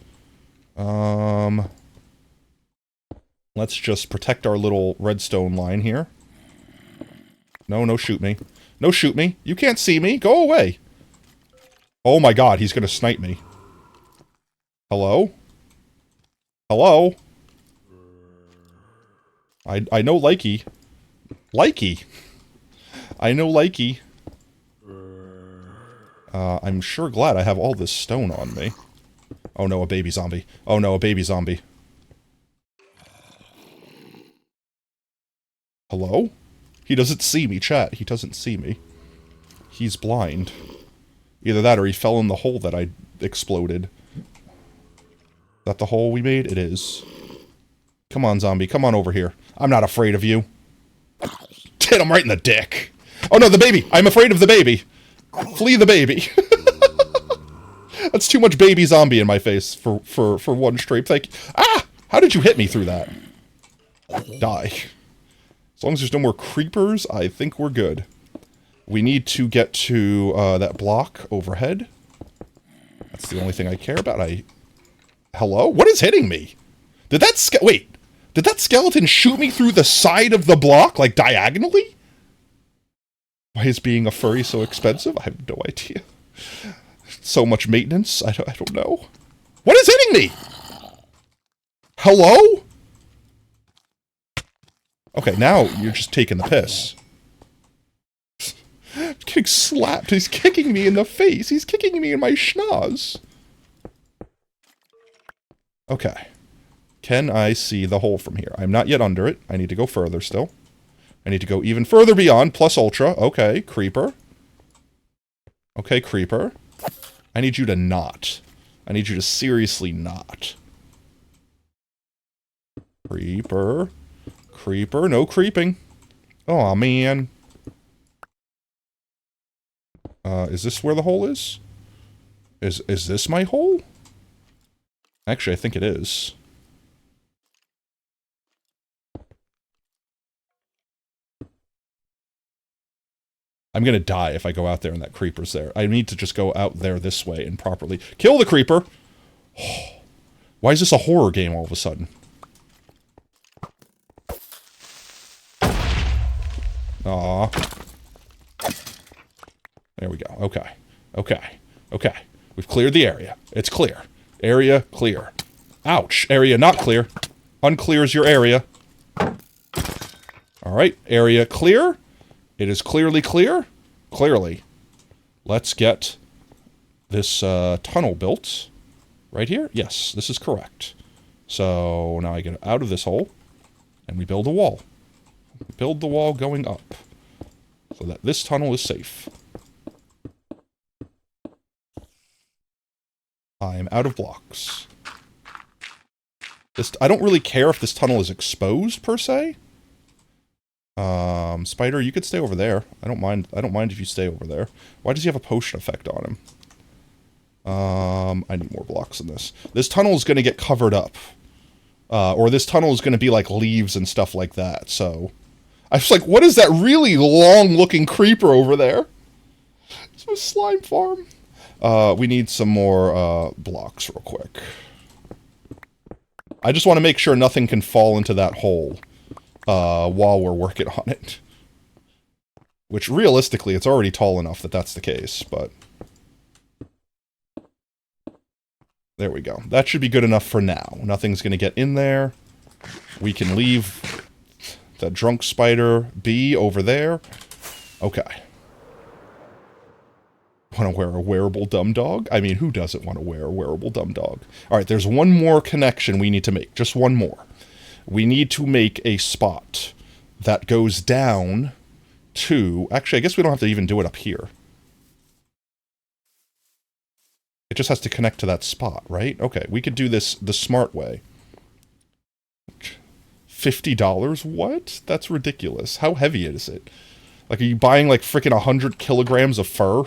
Let's just protect our little redstone line here. No, shoot me. No, shoot me. You can't see me. Go away. Oh my god, he's gonna snipe me. Hello? Hello? I know Likey. Likey! I know Likey. I'm sure glad I have all this stone on me. Oh no, a baby zombie. Oh no, a baby zombie. Hello? He doesn't see me, chat. He doesn't see me. He's blind. Either that or he fell in the hole that I exploded. Is that the hole we made? It is. Come on, zombie. Come on over here. I'm not afraid of you. Hit him right in the dick. Oh no, the baby! I'm afraid of the baby! Flee the baby! That's too much baby zombie in my face for one straight. Like, ah! How did you hit me through that? Die. As long as there's no more creepers, I think we're good. We need to get to that block overhead. That's the only thing I care about. Hello? What is hitting me? Did that wait. Did that skeleton shoot me through the side of the block, like diagonally? Why is being a furry so expensive? I have no idea. So much maintenance? I don't know. What is hitting me? Hello? Okay, now you're just taking the piss. I'm getting slapped. He's kicking me in the face. He's kicking me in my schnoz. Okay. Can I see the hole from here? I'm not yet under it. I need to go further still. I need to go even further beyond, plus ultra. Okay, creeper. Okay, creeper. I need you to not. I need you to seriously not. Creeper. Creeper, no creeping. Aw, man. Is this where the hole is? Is this my hole? Actually, I think it is. I'm gonna die if I go out there and that creeper's there. I need to just go out there this way and properly kill the creeper! Why is this a horror game all of a sudden? Aw. There we go. Okay. Okay. Okay. We've cleared the area. It's clear. Area clear. Ouch. Area not clear. Unclears your area. Alright. Area clear. It is clearly clear. Clearly. Let's get this tunnel built. Right here? Yes, this is correct. So now I get out of this hole. And we build a wall. Build the wall going up. So that this tunnel is safe. I'm out of blocks. I don't really care if this tunnel is exposed, per se. Spider, you could stay over there. I don't mind if you stay over there. Why does he have a potion effect on him? I need more blocks than this. This tunnel is going to get covered up. Or this tunnel is going to be like leaves and stuff like that, so... I was like, what is that really long-looking creeper over there? It's a slime farm. We need some more, blocks real quick. I just want to make sure nothing can fall into that hole, while we're working on it. Which, realistically, it's already tall enough that that's the case, but... There we go. That should be good enough for now. Nothing's going to get in there. We can leave the drunk spider be over there. Okay. Want to wear a wearable dumb dog? I mean, who doesn't want to wear a wearable dumb dog? Alright, there's one more connection we need to make. Just one more. We need to make a spot that goes down to... Actually, I guess we don't have to even do it up here. It just has to connect to that spot, right? Okay, we could do this the smart way. $50? What? That's ridiculous. How heavy is it? Like, are you buying, like, freaking 100 kilograms of fur?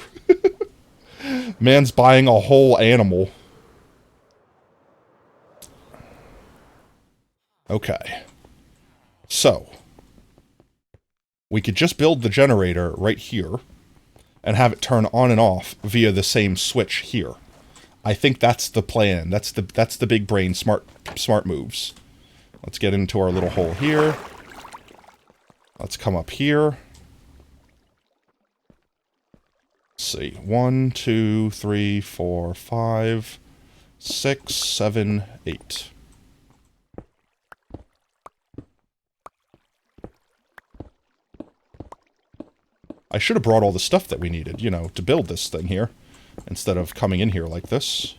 Man's buying a whole animal. Okay. So. We could just build the generator right here. And have it turn on and off via the same switch here. I think that's the plan. That's the big brain smart moves. Let's get into our little hole here. Let's come up here. Let's see. 1, 2, 3, 4, 5, 6, 7, 8. I should have brought all the stuff that we needed, you know, to build this thing here. Instead of coming in here like this.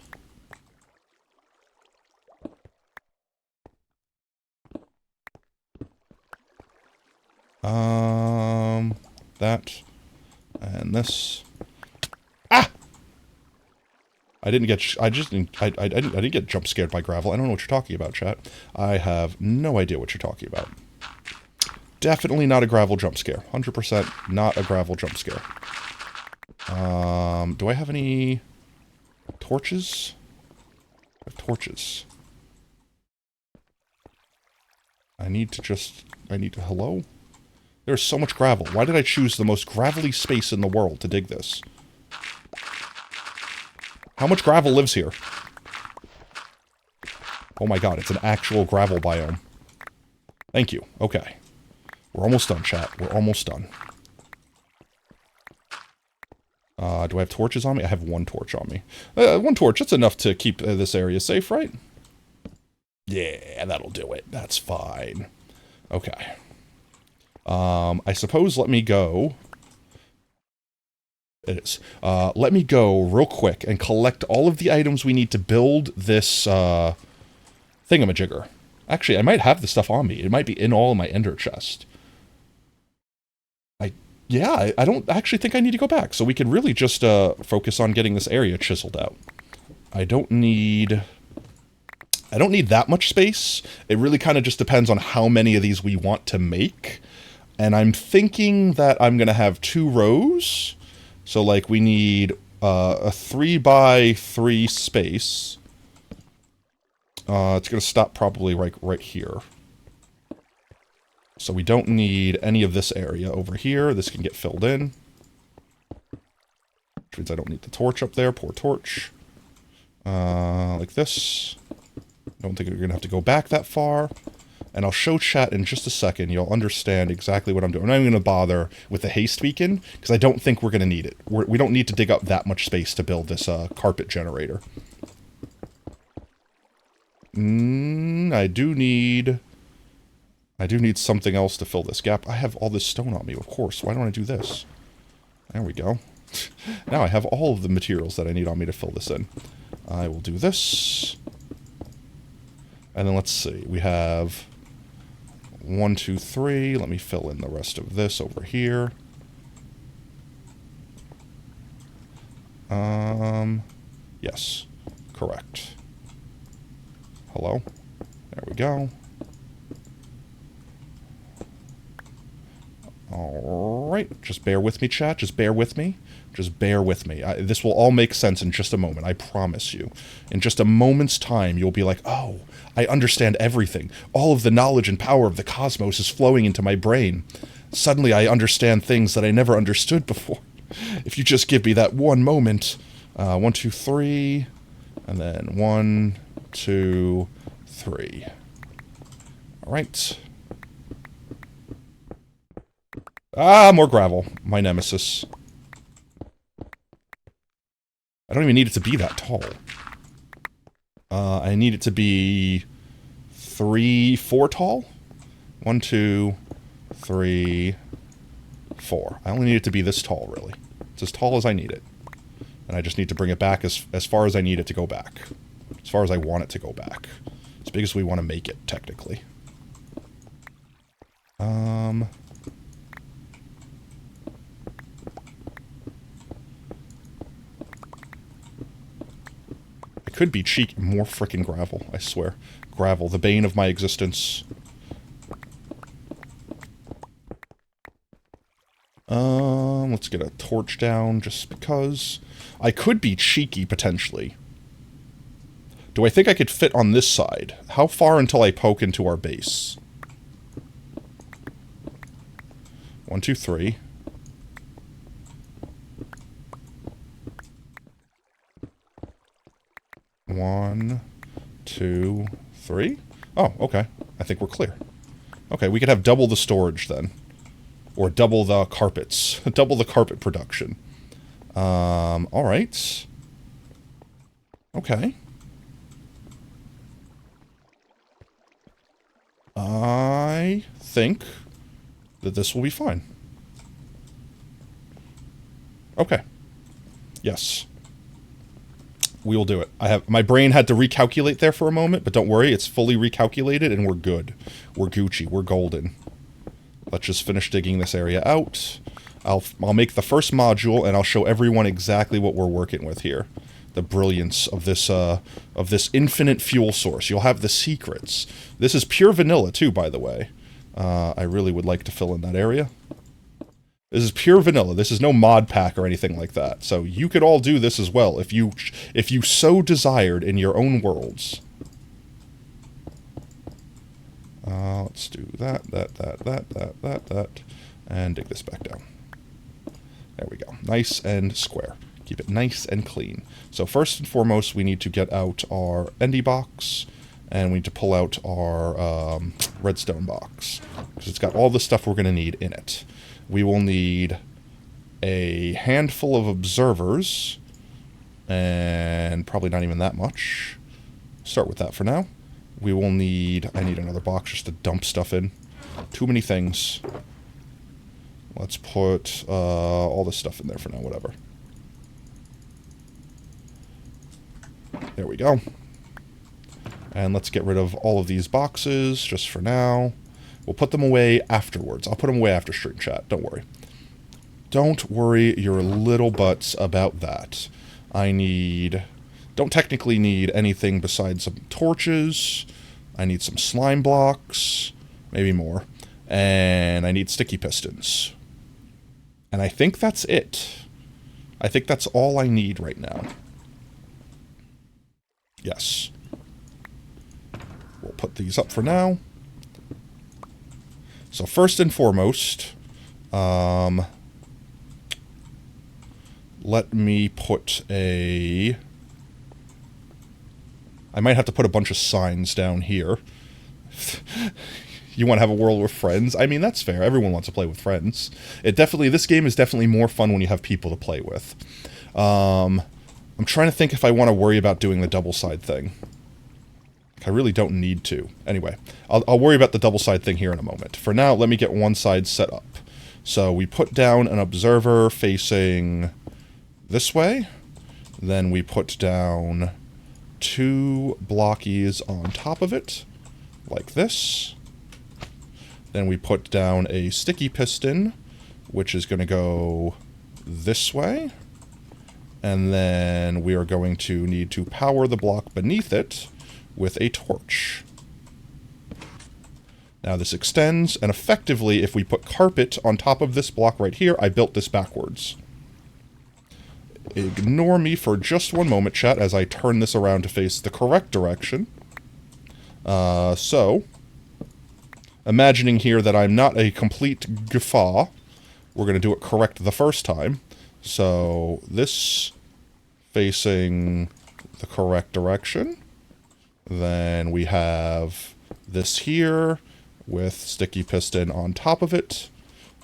That. And this. Ah! I didn't get jump scared by gravel. I don't know what you're talking about, chat. I have no idea what you're talking about. Definitely not a gravel jump scare. 100% not a gravel jump scare. Do I have any torches? I have torches. Hello? There's so much gravel. Why did I choose the most gravelly space in the world to dig this? How much gravel lives here? Oh my god, it's an actual gravel biome. Thank you. Okay. We're almost done, chat. We're almost done. Do I have torches on me? I have one torch on me. One torch, that's enough to keep this area safe, right? Yeah, that'll do it. That's fine. Okay. I suppose let me go. It is. Let me go real quick and collect all of the items we need to build this, thingamajigger. Actually, I might have the stuff on me. It might be in all of my ender chest. Yeah, I don't actually think I need to go back, so we can really just focus on getting this area chiseled out. I don't need that much space. It really kind of just depends on how many of these we want to make. And I'm thinking that I'm going to have 2 rows. So, like, we need a 3x3 space. It's going to stop probably right here. So we don't need any of this area over here. This can get filled in. Which means I don't need the torch up there. Poor torch. Like this. Don't think we're going to have to go back that far. And I'll show chat in just a second. You'll understand exactly what I'm doing. I'm not even going to bother with the haste beacon, because I don't think we're going to need it. We don't need to dig up that much space to build this carpet generator. I do need something else to fill this gap. I have all this stone on me, of course. Why don't I do this? There we go. Now I have all of the materials that I need on me to fill this in. I will do this. And then let's see. We have 1, 2, 3. Let me fill in the rest of this over here. Yes. Correct. Hello? There we go. Alright, just bear with me, chat. Just bear with me. Just bear with me. This will all make sense in just a moment, I promise you. In just a moment's time, you'll be like, oh, I understand everything. All of the knowledge and power of the cosmos is flowing into my brain. Suddenly I understand things that I never understood before. If you just give me that one moment. 1, 2, 3. And then 1, 2, 3. Alright. Ah, more gravel. My nemesis. I don't even need it to be that tall. I need it to be 3, 4 tall? 1, 2, 3, 4. I only need it to be this tall, really. It's as tall as I need it. And I just need to bring it back as far as I need it to go back. As far as I want it to go back. As big as we want to make it, technically. Could be cheek. More frickin' gravel, I swear. Gravel, the bane of my existence. Let's get a torch down, just because. I could be cheeky, potentially. Do I think I could fit on this side? How far until I poke into our base? 1, 2, 3. One, 2, 3. Oh, okay. I think we're clear. Okay, we could have double the storage then. Or double the carpets. Double the carpet production. Alright. Okay. I think that this will be fine. Okay. Yes. We will do it. My brain had to recalculate there for a moment, but don't worry, it's fully recalculated and we're good. We're Gucci. We're golden. Let's just finish digging this area out. I'll make the first module and I'll show everyone exactly what we're working with here. The brilliance of this infinite fuel source. You'll have the secrets. This is pure vanilla too, by the way. I really would like to fill in that area. This is pure vanilla. This is no mod pack or anything like that. So you could all do this as well if you so desired in your own worlds. Let's do that, and dig this back down. There we go. Nice and square. Keep it nice and clean. So first and foremost, we need to get out our endy box, and we need to pull out our redstone box, because it's got all the stuff we're going to need in it. We will need a handful of observers, and probably not even that much. Start with that for now. We will need... I need another box just to dump stuff in. Too many things. Let's put all this stuff in there for now, whatever. There we go. And let's get rid of all of these boxes just for now. We'll put them away afterwards. I'll put them away after stream chat. Don't worry. Don't worry your little butts about that. Don't technically need anything besides some torches. I need some slime blocks. Maybe more. And I need sticky pistons. And I think that's it. I think that's all I need right now. Yes. We'll put these up for now. So first and foremost, let me put a... I might have to put a bunch of signs down here. You want to have a world with friends? I mean, that's fair. Everyone wants to play with friends. This game is definitely more fun when you have people to play with. I'm trying to think if I want to worry about doing the double side thing. I really don't need to. Anyway, I'll worry about the double side thing here in a moment. For now, let me get one side set up. So we put down an observer facing this way. Then we put down 2 blockies on top of it, like this. Then we put down a sticky piston, which is going to go this way. And then we are going to need to power the block beneath it with a torch. Now this extends, and effectively, if we put carpet on top of this block right here, I built this backwards. Ignore me for just one moment, chat, as I turn this around to face the correct direction. So, imagining here that I'm not a complete guffaw, we're going to do it correct the first time. So, this facing the correct direction. Then we have this here with sticky piston on top of it.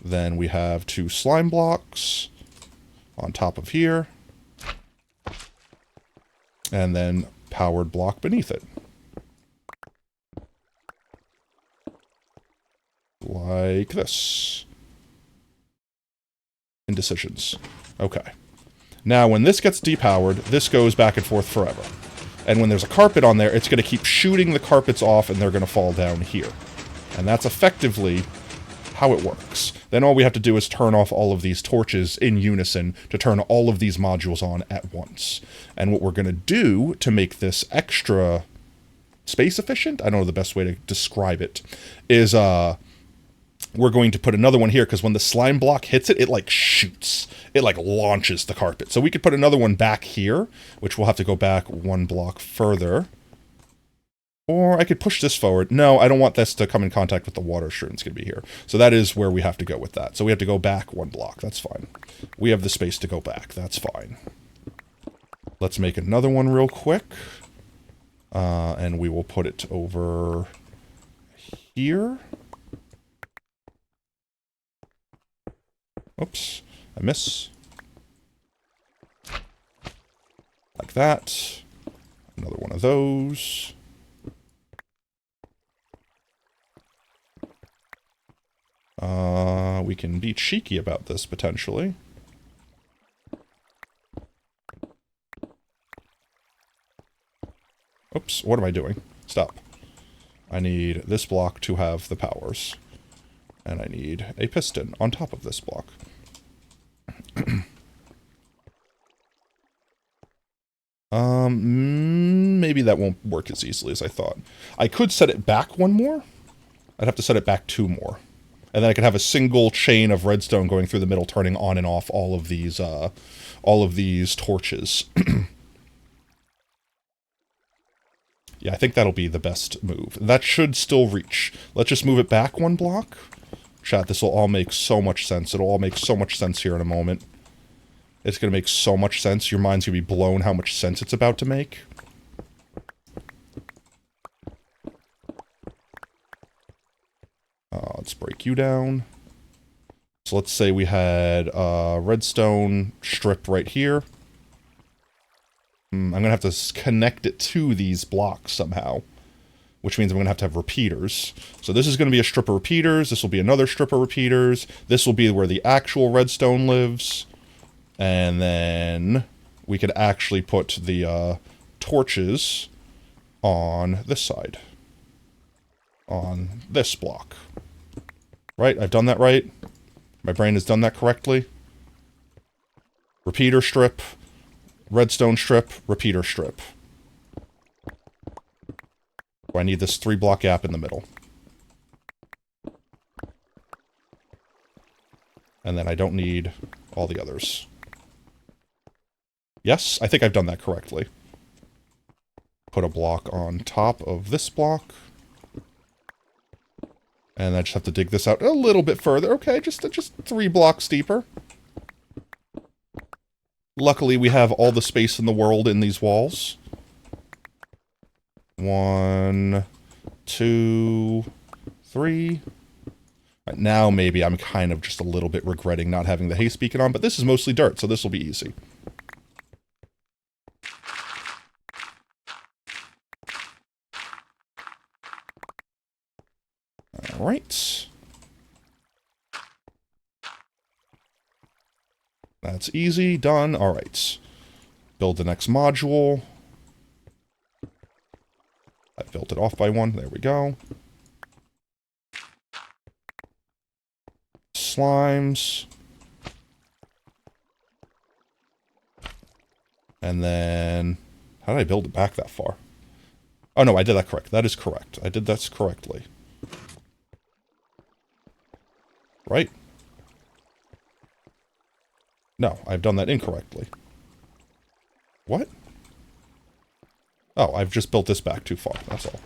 Then we have 2 slime blocks on top of here. And then powered block beneath it. Like this. Indecisions. Okay. Now, when this gets depowered, this goes back and forth forever. And when there's a carpet on there, it's going to keep shooting the carpets off, and they're going to fall down here. And that's effectively how it works. Then all we have to do is turn off all of these torches in unison to turn all of these modules on at once. And what we're going to do to make this extra space efficient, I don't know the best way to describe it, is we're going to put another one here, because when the slime block hits it, it like shoots. It like launches the carpet. So we could put another one back here, which we'll have to go back 1 block further. Or I could push this forward. No, I don't want this to come in contact with the water stream. It's going to be here. So that is where we have to go with that. So we have to go back 1 block. That's fine. We have the space to go back. That's fine. Let's make another one real quick. And we will put it over here. Oops. I miss. Like that. Another one of those. We can be cheeky about this, potentially. Oops, what am I doing? Stop. I need this block to have the powers. And I need a piston on top of this block. Maybe that won't work as easily as I thought. I could set it back 1 more. I'd have to set it back 2 more. And then I could have a single chain of redstone going through the middle, turning on and off all of these torches. Yeah, I think that'll be the best move. That should still reach. Let's just move it back 1 block. Chat, this will all make so much sense. It'll all make so much sense here in a moment. It's going to make so much sense. Your mind's going to be blown how much sense it's about to make. Let's break you down. So let's say we had a redstone strip right here. I'm going to have to connect it to these blocks somehow, which means I'm going to have repeaters. So this is going to be a strip of repeaters. This will be another strip of repeaters. This will be where the actual redstone lives. And then we could actually put the torches on this side. On this block. Right? I've done that right? My brain has done that correctly? Repeater strip, redstone strip, repeater strip. I need this 3 block gap in the middle. And then I don't need all the others. Yes, I think I've done that correctly. Put a block on top of this block. And I just have to dig this out a little bit further. Okay, just 3 blocks deeper. Luckily, we have all the space in the world in these walls. 1, 2, 3. Right, now maybe I'm kind of just a little bit regretting not having the haste beacon on, but this is mostly dirt, so this will be easy. Alright. That's easy, done. Alright. Build the next module. I built it off by 1. There we go. Slimes. And then... how did I build it back that far? Oh no, I did that correct. That is correct. I did that correctly. Right? No, I've done that incorrectly. What? Oh, I've just built this back too far, that's all.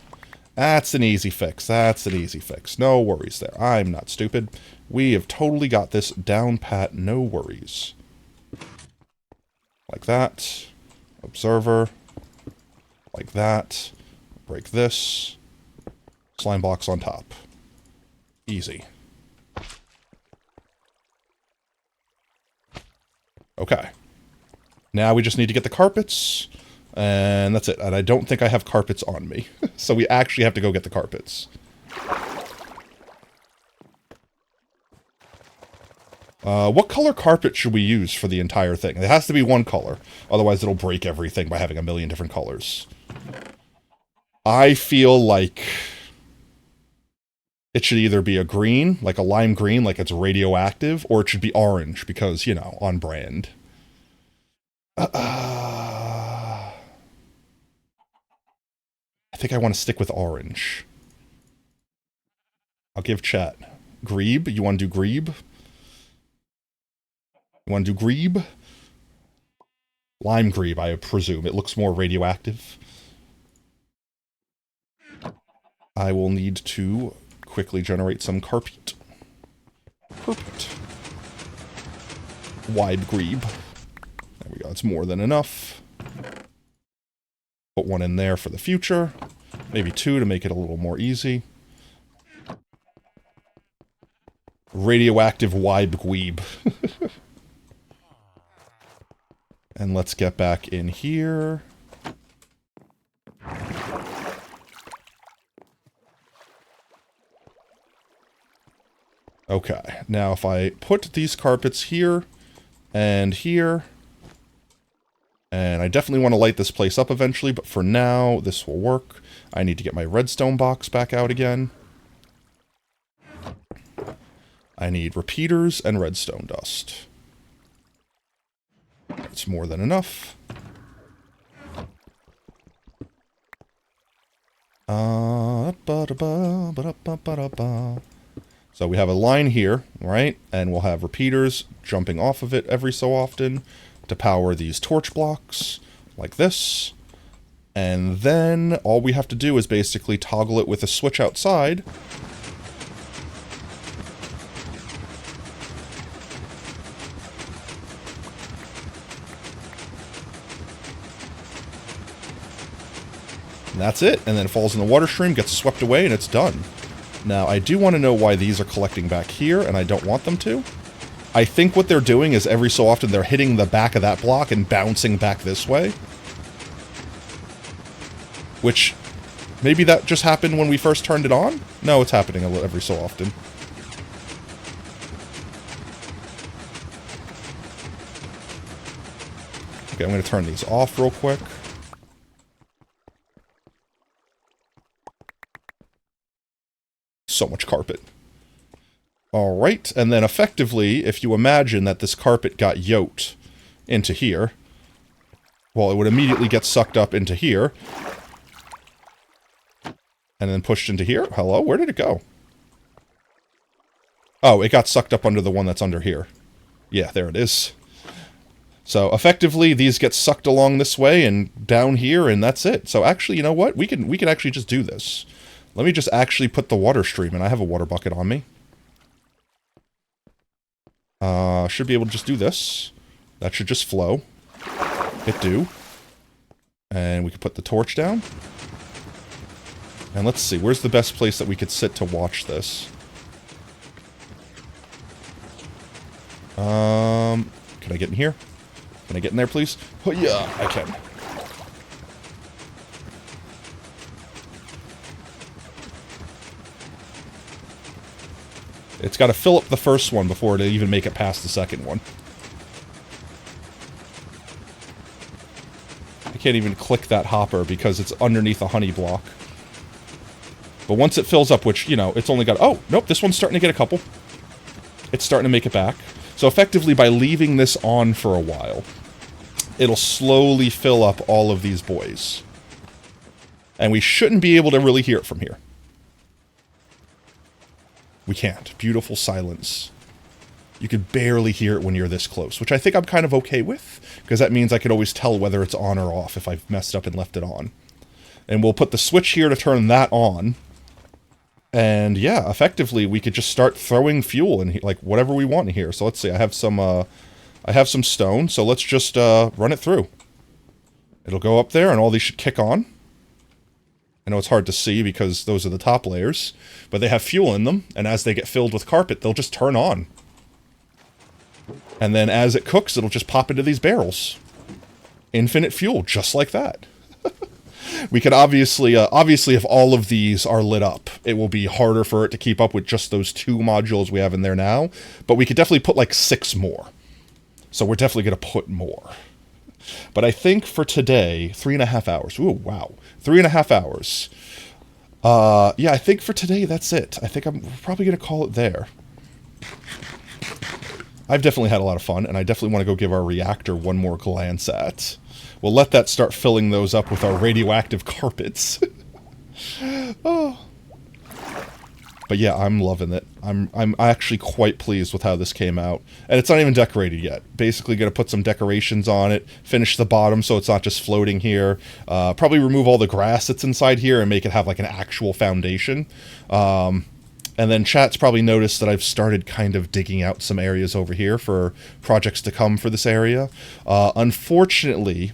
That's an easy fix. That's an easy fix. No worries there. I'm not stupid. We have totally got this down pat. No worries. Like that. Observer. Like that. Break this. Slime blocks on top. Easy. Okay. Now we just need to get the carpets. And that's it. And I don't think I have carpets on me. So we actually have to go get the carpets. What color carpet should we use for the entire thing? It has to be one color. Otherwise it'll break everything by having a million different colors. I feel like it should either be a green, like a lime green, like it's radioactive, or it should be orange because, you know, on brand. I think I want to stick with orange. I'll give chat. Grebe? You want to do grebe? You want to do grebe? Lime grebe, I presume. It looks more radioactive. I will need to quickly generate some carpet. Carpet. Wide grebe. There we go. It's more than enough. Put one in there for the future. Maybe two to make it a little more easy. Radioactive wide dweeb. And let's get back in here. Okay, now if I put these carpets here and here, and I definitely want to light this place up eventually, but for now, this will work. I need to get my redstone box back out again. I need repeaters and redstone dust. That's more than enough. So we have a line here, right? And we'll have repeaters jumping off of it every so often to power these torch blocks, like this. And then all we have to do is basically toggle it with a switch outside. And that's it, and then it falls in the water stream, gets swept away, and it's done. Now, I do want to know why these are collecting back here, and I don't want them to. I think what they're doing is every so often they're hitting the back of that block and bouncing back this way. Which, maybe that just happened when we first turned it on? No, it's happening every so often. Okay, I'm going to turn these off real quick. So much carpet. Alright, and then effectively, if you imagine that this carpet got yoked into here, well, it would immediately get sucked up into here, and then pushed into here. Hello? Where did it go? Oh, it got sucked up under the one that's under here. Yeah, there it is. So, effectively, these get sucked along this way and down here, and that's it. So, actually, you know what? We can actually just do this. Let me just actually put the water stream in. I have a water bucket on me. Should be able to just do this. That should just flow. Hit do. And we can put the torch down. And let's see, where's the best place that we could sit to watch this? Can I get in here? Can I get in there, please? Oh, yeah, I can. It's got to fill up the first one before it even make it past the second one. I can't even click that hopper because it's underneath a honey block. But once it fills up, which, you know, it's only got... Oh, nope, this one's starting to get a couple. It's starting to make it back. So effectively, by leaving this on for a while, it'll slowly fill up all of these boys. And we shouldn't be able to really hear it from here. We can't. Beautiful silence. You can barely hear it when you're this close, which I think I'm kind of okay with, because that means I can always tell whether it's on or off if I've messed up and left it on. And we'll put the switch here to turn that on. And yeah, effectively, we could just start throwing fuel in, like, whatever we want in here. So let's see, I have some stone, so let's just run it through. It'll go up there, and all these should kick on. I know it's hard to see because those are the top layers, but they have fuel in them, and as they get filled with carpet, they'll just turn on. And then as it cooks, it'll just pop into these barrels. Infinite fuel, just like that. We could obviously if all of these are lit up, it will be harder for it to keep up with just those 2 modules we have in there now, but we could definitely put like 6 more. So we're definitely going to put more. But I think for today, 3.5 hours. Ooh, wow. 3.5 hours. Yeah, I think for today, that's it. I think I'm probably going to call it there. I've definitely had a lot of fun, and I definitely want to go give our reactor one more glance at. We'll let that start filling those up with our radioactive carpets. Oh. But yeah, I'm loving it. I'm actually quite pleased with how this came out. And it's not even decorated yet. Basically going to put some decorations on it, finish the bottom so it's not just floating here. Probably remove all the grass that's inside here and make it have like an actual foundation. And then chat's probably noticed that I've started kind of digging out some areas over here for projects to come for this area. Unfortunately,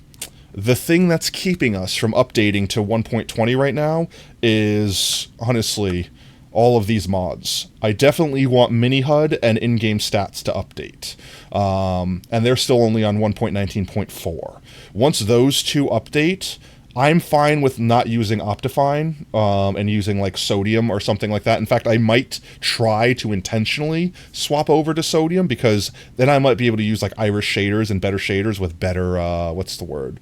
the thing that's keeping us from updating to 1.20 right now is, honestly, all of these mods. I definitely want mini HUD and in-game stats to update. And they're still only on 1.19.4. Once those two update, I'm fine with not using Optifine and using like Sodium or something like that. In fact, I might try to intentionally swap over to Sodium, because then I might be able to use like Iris shaders and better shaders with better, what's the word?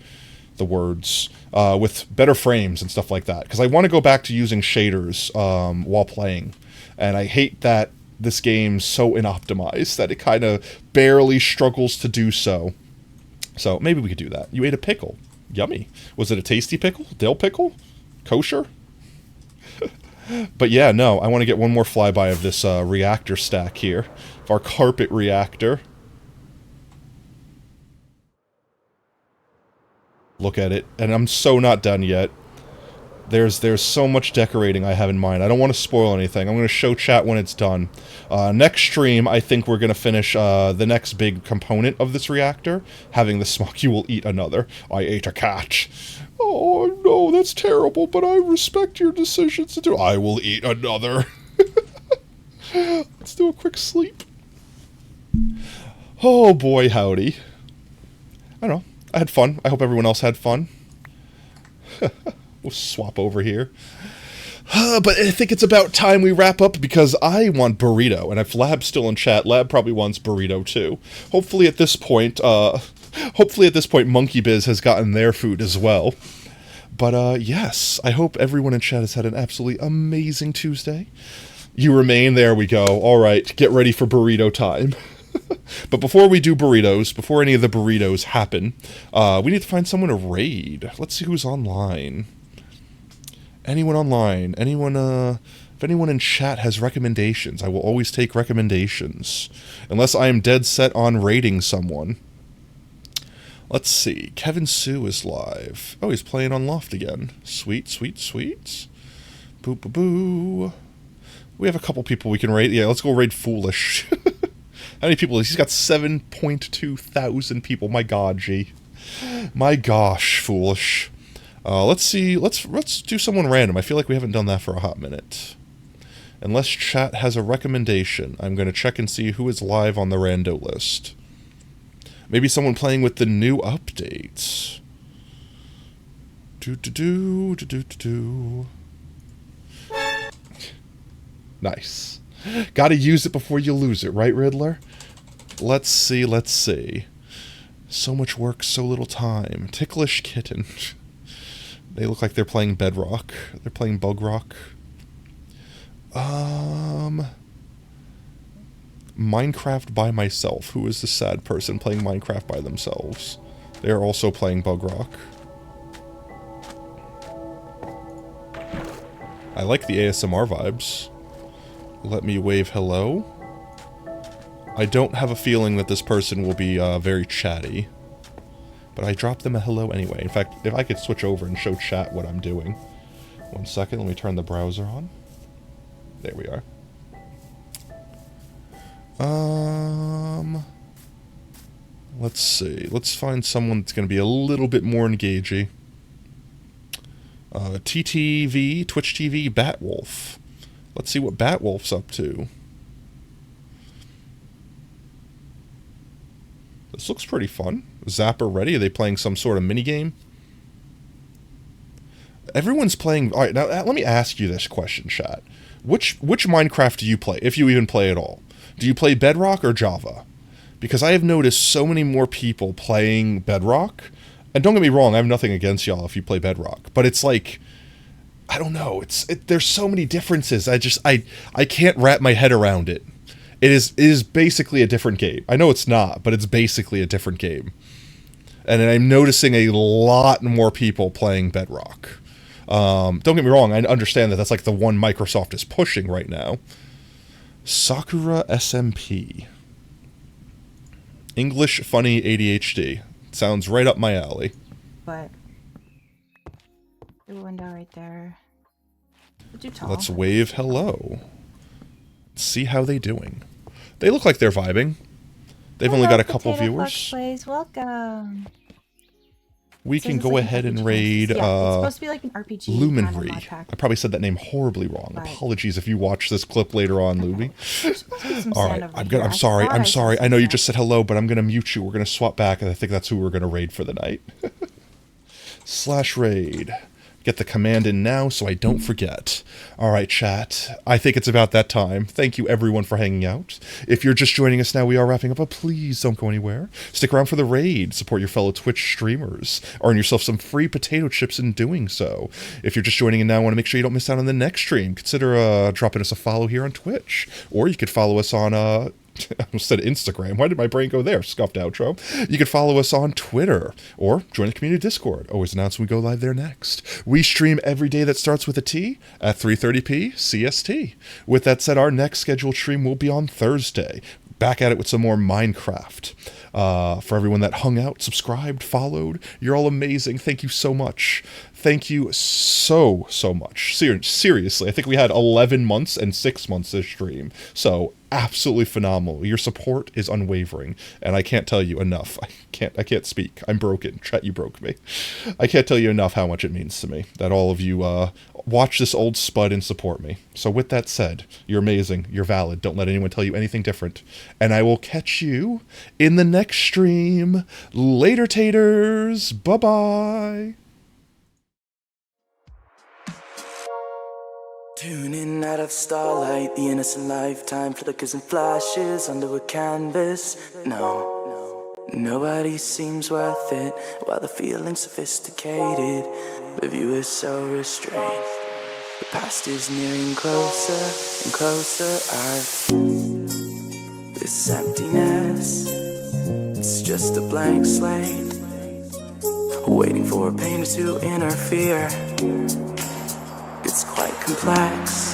The words, with better frames and stuff like that. Because I want to go back to using shaders while playing. And I hate that this game's so inoptimized that it kind of barely struggles to do so. So maybe we could do that. You ate a pickle. Yummy. Was it a tasty pickle? Dill pickle? Kosher? But yeah, no, I want to get one more flyby of this reactor stack here. Of our carpet reactor. Look at it. And I'm so not done yet. There's so much decorating I have in mind. I don't want to spoil anything. I'm going to show chat when it's done. Next stream, I think we're going to finish the next big component of this reactor. Having the smoke, you will eat another. I ate a cat. Oh, no, that's terrible, but I respect your decisions to do. I will eat another. Let's do a quick sleep. Oh, boy, howdy. I don't know. I had fun. I hope everyone else had fun. We'll swap over here. But I think it's about time we wrap up, because I want burrito, and if Lab's still in chat, Lab probably wants burrito too. Hopefully at this point, Monkey Biz has gotten their food as well. But yes, I hope everyone in chat has had an absolutely amazing Tuesday. You remain, there we go. All right, get ready for burrito time. But before we do burritos, before any of the burritos happen, we need to find someone to raid. Let's see who's online. Anyone online? Anyone, if anyone in chat has recommendations, I will always take recommendations. Unless I am dead set on raiding someone. Let's see. Kevin Sue is live. Oh, he's playing on Loft again. Sweet, sweet, sweet. Boo, boo, boo. We have a couple people we can raid. Yeah, let's go raid Foolish. How many people? He's got 7.2 thousand people. My god, G. My gosh, Foolish. Let's see. Let's do someone random. I feel like we haven't done that for a hot minute. Unless chat has a recommendation, I'm going to check and see who is live on the rando list. Maybe someone playing with the new updates. Nice. Gotta use it before you lose it, right, Riddler? Let's see, let's see. So much work, so little time. Ticklish Kitten. They look like they're playing Bedrock. They're playing Bug Rock. Minecraft by myself. Who is the sad person playing Minecraft by themselves? They're also playing Bug Rock. I like the ASMR vibes. let me wave hello. I don't have a feeling that this person will be very chatty. But I dropped them a hello anyway. In fact, if I could switch over and show chat what I'm doing. 1 second, let me turn the browser on. There we are. Let's see. Let's find someone that's going to be a little bit more engaging. TTV, Twitch TV, Batwolf. Let's see what Batwolf's up to. This looks pretty fun. Zapper ready? Are they playing some sort of minigame? Everyone's playing... Alright, now let me ask you this question, chat. Which Minecraft do you play, if you even play at all? Do you play Bedrock or Java? Because I have noticed so many more people playing Bedrock. And don't get me wrong, I have nothing against y'all if you play Bedrock. But it's like... I don't know. There's so many differences. I can't wrap my head around it. It is basically a different game. I know it's not, but it's basically a different game. And I'm noticing a lot more people playing Bedrock. Don't get me wrong, I understand that that's like the one Microsoft is pushing right now. Sakura SMP. English Funny ADHD. Sounds right up my alley. What? The window right there. Too tall. Let's wave hello. See how they doing. They look like they're vibing. They've only got a couple viewers. Welcome. We can go ahead and raid it's supposed to be like an RPG. Luminary. I probably said that name horribly wrong. Right. Apologies if you watch this clip later on, Luby. Alright, I'm sorry. I know you just said hello, but I'm gonna mute you. We're gonna swap back, and I think that's who we're gonna raid for the night. /raid. Get the command in now so I don't forget. Alright, chat. I think it's about that time. Thank you everyone for hanging out. If you're just joining us now, we are wrapping up, but please don't go anywhere. Stick around for the raid. Support your fellow Twitch streamers. Earn yourself some free potato chips in doing so. If you're just joining in now and want to make sure you don't miss out on the next stream, consider dropping us a follow here on Twitch. Or you could follow us on I almost said Instagram. Why did my brain go there? Scuffed outro. You can follow us on Twitter or join the community Discord. Always announce when we go live there next. We stream every day that starts with a T at 3:30 CST. With that said, our next scheduled stream will be on Thursday. Back at it with some more Minecraft. For everyone that hung out, subscribed, followed, you're all amazing. Thank you so much. Thank you so much. Seriously, I think we had 11 months and 6 months this stream. So, absolutely phenomenal. Your support is unwavering, and I can't tell you enough. I can't speak. I'm broken. Chat, you broke me. I can't tell you enough how much it means to me that all of you watch this old spud and support me. So with that said, you're amazing. You're valid. Don't let anyone tell you anything different. And I will catch you in the next stream. Later, taters. Bye-bye. Tuning out of starlight, the innocent lifetime flickers and flashes under a canvas. No, nobody seems worth it, while the feeling's sophisticated. The view is so restrained. The past is nearing closer and closer. This emptiness, it's just a blank slate, waiting for a painter to interfere. It's quite complex.